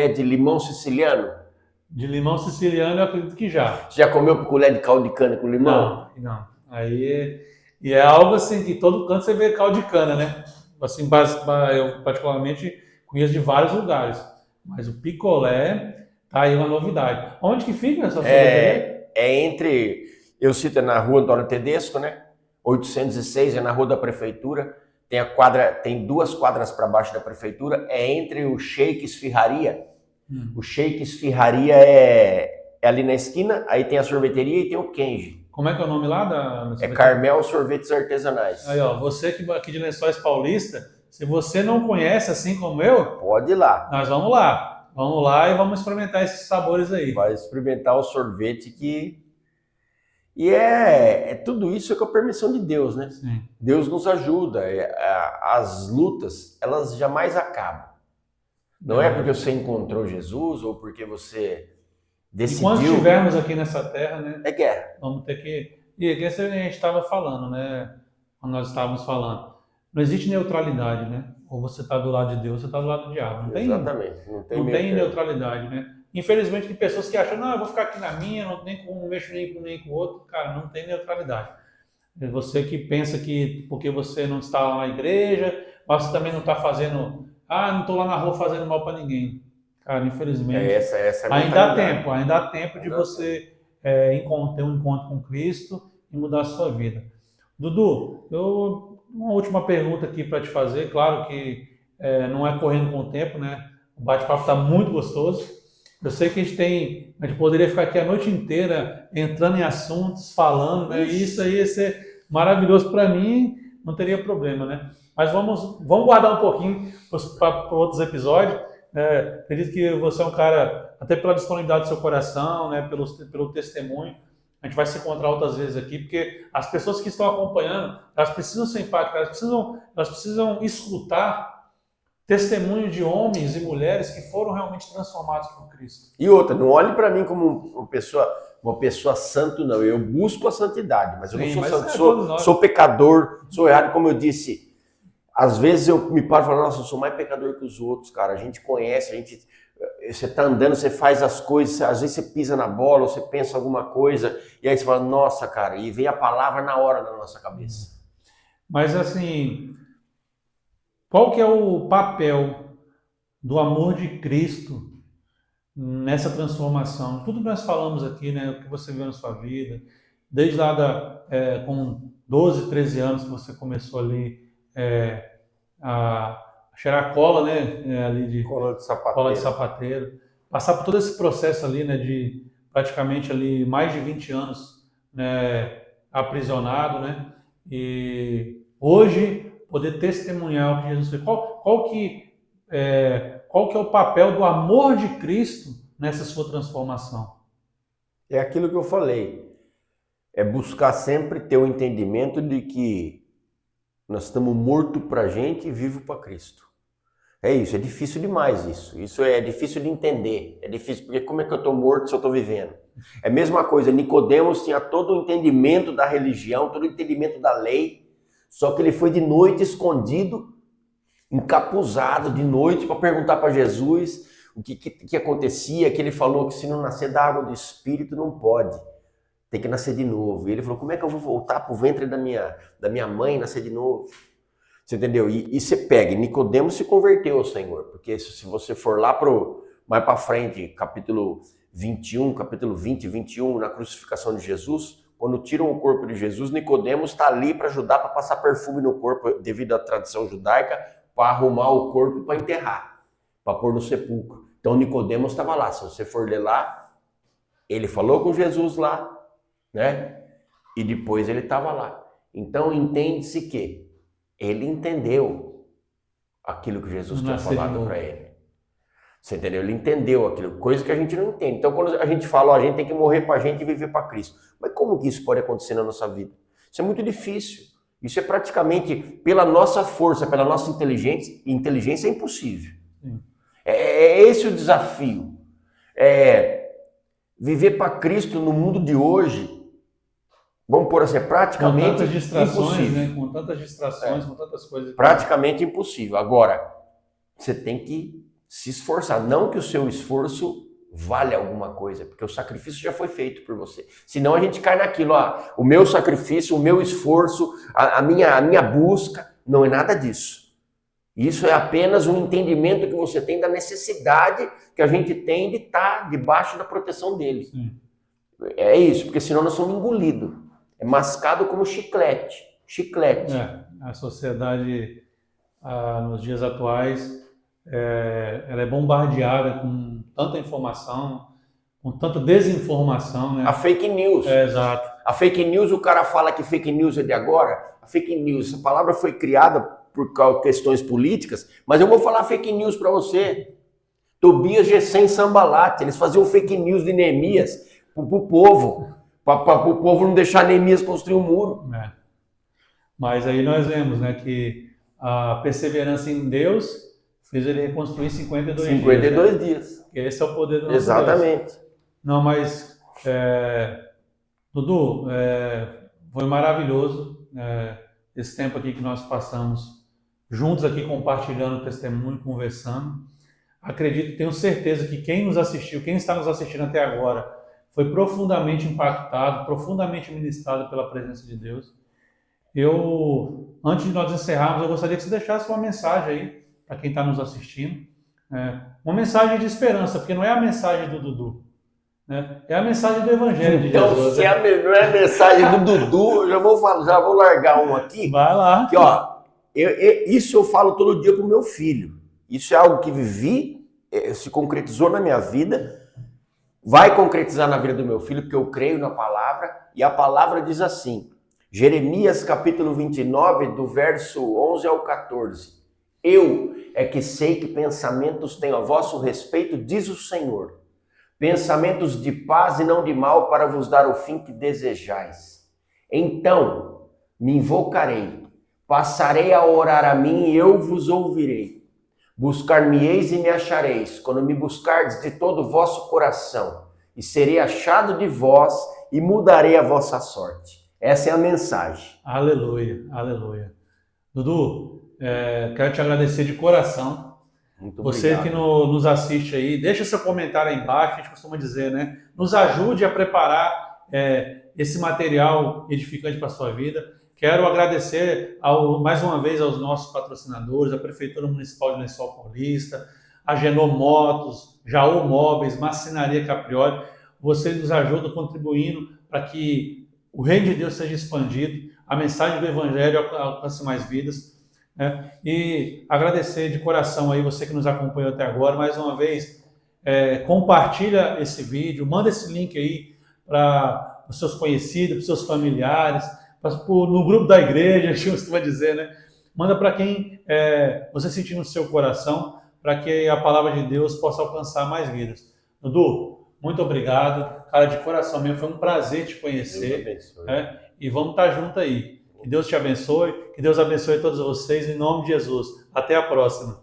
de limão siciliano? De limão siciliano, eu acredito que já. Você já comeu picolé de caldo de cana com limão? Não. E é algo assim que todo canto você vê caldo de cana, né? Assim, eu particularmente conheço de vários lugares, mas o picolé tá aí uma novidade. Onde que fica essa sorveteria? Eu cito, é na rua Antônio Tedesco, né? 806, é na rua da prefeitura. Tem 2 quadras para baixo da prefeitura, é entre o Sheik Esfirraria. O Sheik Esfirraria é ali na esquina, aí tem a sorveteria e tem o Kenji. Como é que é o nome lá da É Carmel Sorvetes Artesanais. Aí, ó, você que aqui de Lençóis Paulista, se você não conhece assim como eu, pode ir lá. Nós vamos lá. Vamos lá e vamos experimentar esses sabores aí. Vai experimentar o sorvete que... E tudo isso é com a permissão de Deus, né? Sim. Deus nos ajuda. As lutas, elas jamais acabam. Não é porque você encontrou Jesus ou porque você decidiu... Enquanto estivermos aqui nessa terra, né? É guerra. Vamos ter que... E aqui a gente estava falando, né? Quando nós estávamos falando. Não existe neutralidade, né? Ou você está do lado de Deus, ou você está do lado do diabo. Não Exatamente. Não tem neutralidade, né? Infelizmente, tem pessoas que acham, não, eu vou ficar aqui na minha, não mexo nem com o outro. Cara, não tem neutralidade. É você que pensa que porque você não está lá na igreja, mas você também não está fazendo... não estou lá na rua fazendo mal para ninguém. Cara, infelizmente... Essa ainda há tempo de você ter um encontro com Cristo e mudar a sua vida. Dudu, uma última pergunta aqui para te fazer. Claro que não é correndo com o tempo, né? O bate-papo está muito gostoso. Eu sei que a gente poderia ficar aqui a noite inteira entrando em assuntos, falando, né? E isso aí ia ser maravilhoso para mim, não teria problema, né? Mas vamos guardar um pouquinho para outros episódios. Acredito que você é um cara, até pela disponibilidade do seu coração, né? Pelo testemunho. A gente vai se encontrar outras vezes aqui, porque as pessoas que estão acompanhando, elas precisam ser empáticas, elas precisam escutar testemunho de homens e mulheres que foram realmente transformados por Cristo. E outra, não olhe para mim como uma pessoa santa, não. Eu busco a santidade, mas eu não sou santo. Sou pecador, sou errado, como eu disse. Às vezes eu me paro e falo, nossa, eu sou mais pecador que os outros, cara. A gente conhece, você tá andando, você faz as coisas, às vezes você pisa na bola, ou você pensa alguma coisa, e aí você fala, nossa, cara, e vem a palavra na hora na nossa cabeça. Mas assim, qual que é o papel do amor de Cristo nessa transformação? Tudo que nós falamos aqui, né, o que você viu na sua vida, desde lá com 12, 13 anos que você começou ali a cheirar cola, né, ali de cola de sapateiro, passar por todo esse processo ali, né, de praticamente ali mais de 20 anos, né, aprisionado, né, e hoje poder testemunhar o que Jesus fez. Qual que é o papel do amor de Cristo nessa sua transformação? É aquilo que eu falei. É buscar sempre ter o entendimento de que nós estamos mortos para a gente e vivos para Cristo. É isso, é difícil demais isso. Isso é difícil de entender. É difícil, porque como é que eu estou morto se eu estou vivendo? É a mesma coisa, Nicodemos tinha todo o entendimento da religião, todo o entendimento da lei, só que ele foi de noite escondido, encapuzado de noite para perguntar para Jesus o que acontecia, que ele falou que se não nascer da água do Espírito não pode. Tem que nascer de novo. E ele falou, como é que eu vou voltar para o ventre da minha mãe e nascer de novo? Você entendeu? E você pega, Nicodemos se converteu ao Senhor, porque se você for lá mais para frente, capítulo 21, capítulo 20, 21, na crucificação de Jesus, quando tiram o corpo de Jesus, Nicodemos está ali para ajudar, para passar perfume no corpo, devido à tradição judaica, para arrumar o corpo para enterrar, para pôr no sepulcro. Então Nicodemos estava lá. Se você for ler lá, ele falou com Jesus lá, né? E depois ele estava lá. Então entende-se que ele entendeu aquilo que Jesus tinha falado para ele. Você entendeu? Ele entendeu aquilo, coisa que a gente não entende. Então quando a gente fala, ó, a gente tem que morrer para a gente e viver para Cristo. Mas como que isso pode acontecer na nossa vida? Isso é muito difícil. Isso é praticamente, pela nossa força, pela nossa inteligência é impossível. É esse o desafio. Viver para Cristo no mundo de hoje, vamos pôr assim, é praticamente com tantas distrações, impossível. né? Com tantas distrações, com tantas coisas. Praticamente impossível. Agora, você tem que se esforçar. Não que o seu esforço valha alguma coisa, porque o sacrifício já foi feito por você. Senão a gente cai naquilo, o meu sacrifício, o meu esforço, a minha busca, não é nada disso. Isso é apenas um entendimento que você tem da necessidade que a gente tem de estar debaixo da proteção dele. Sim. É isso, porque senão nós somos engolidos. É mascado como chiclete. Chiclete. A sociedade, nos dias atuais, ela é bombardeada com tanta informação, com tanta desinformação, né? A fake news. Exato. A fake news, o cara fala que fake news é de agora. A fake news, essa palavra foi criada por questões políticas, mas eu vou falar fake news para você. Tobias, Gesem, Sambalat, eles faziam fake news de Neemias pro povo, para o povo não deixar Neemias construir um muro. Mas aí nós vemos, né, que a perseverança em Deus fez ele reconstruir 52 dias. Esse é o poder do nosso Exatamente. Deus. Não, mas, Dudu, foi maravilhoso esse tempo aqui que nós passamos juntos aqui compartilhando o testemunho, conversando. Acredito, tenho certeza que quem nos assistiu, quem está nos assistindo até agora, foi profundamente impactado, profundamente ministrado pela presença de Deus. Antes de nós encerrarmos, eu gostaria que você deixasse uma mensagem aí para quem está nos assistindo. Uma mensagem de esperança, porque não é a mensagem do Dudu, né? É a mensagem do Evangelho de Jesus. Então, se não é a mensagem do Dudu, eu já vou largar um aqui. Vai lá. Que, isso eu falo todo dia para o meu filho. Isso é algo que vivi, se concretizou na minha vida, vai concretizar na vida do meu filho, porque eu creio na palavra, e a palavra diz assim, Jeremias capítulo 29, do verso 11 ao 14. Eu é que sei que pensamentos tenho a vosso respeito, diz o Senhor. Pensamentos de paz e não de mal, para vos dar o fim que desejais. Então me invocarei, passarei a orar a mim e eu vos ouvirei. Buscar-me-eis e me achareis, quando me buscardes de todo o vosso coração, e serei achado de vós e mudarei a vossa sorte. Essa é a mensagem. Aleluia, aleluia. Dudu, quero te agradecer de coração. Muito Você obrigado. que nos assiste aí, deixa seu comentário aí embaixo, a gente costuma dizer, né? Nos ajude a preparar esse material edificante para a sua vida. Quero agradecer mais uma vez aos nossos patrocinadores, a Prefeitura Municipal de Lençol Paulista, a Genô Motos, Jaú Móveis, Marcenaria Caprioli. Vocês nos ajudam contribuindo para que o reino de Deus seja expandido, a mensagem do Evangelho alcance mais vidas. E agradecer de coração aí você que nos acompanhou até agora. Mais uma vez, compartilha esse vídeo, manda esse link aí para os seus conhecidos, para os seus familiares, no grupo da igreja, a gente costuma dizer, né? Manda para quem você sentir no seu coração, para que a palavra de Deus possa alcançar mais vidas. Dudu, muito obrigado, cara, de coração mesmo, foi um prazer te conhecer. Deus abençoe. E vamos estar juntos aí. Que Deus te abençoe, que Deus abençoe todos vocês, em nome de Jesus. Até a próxima.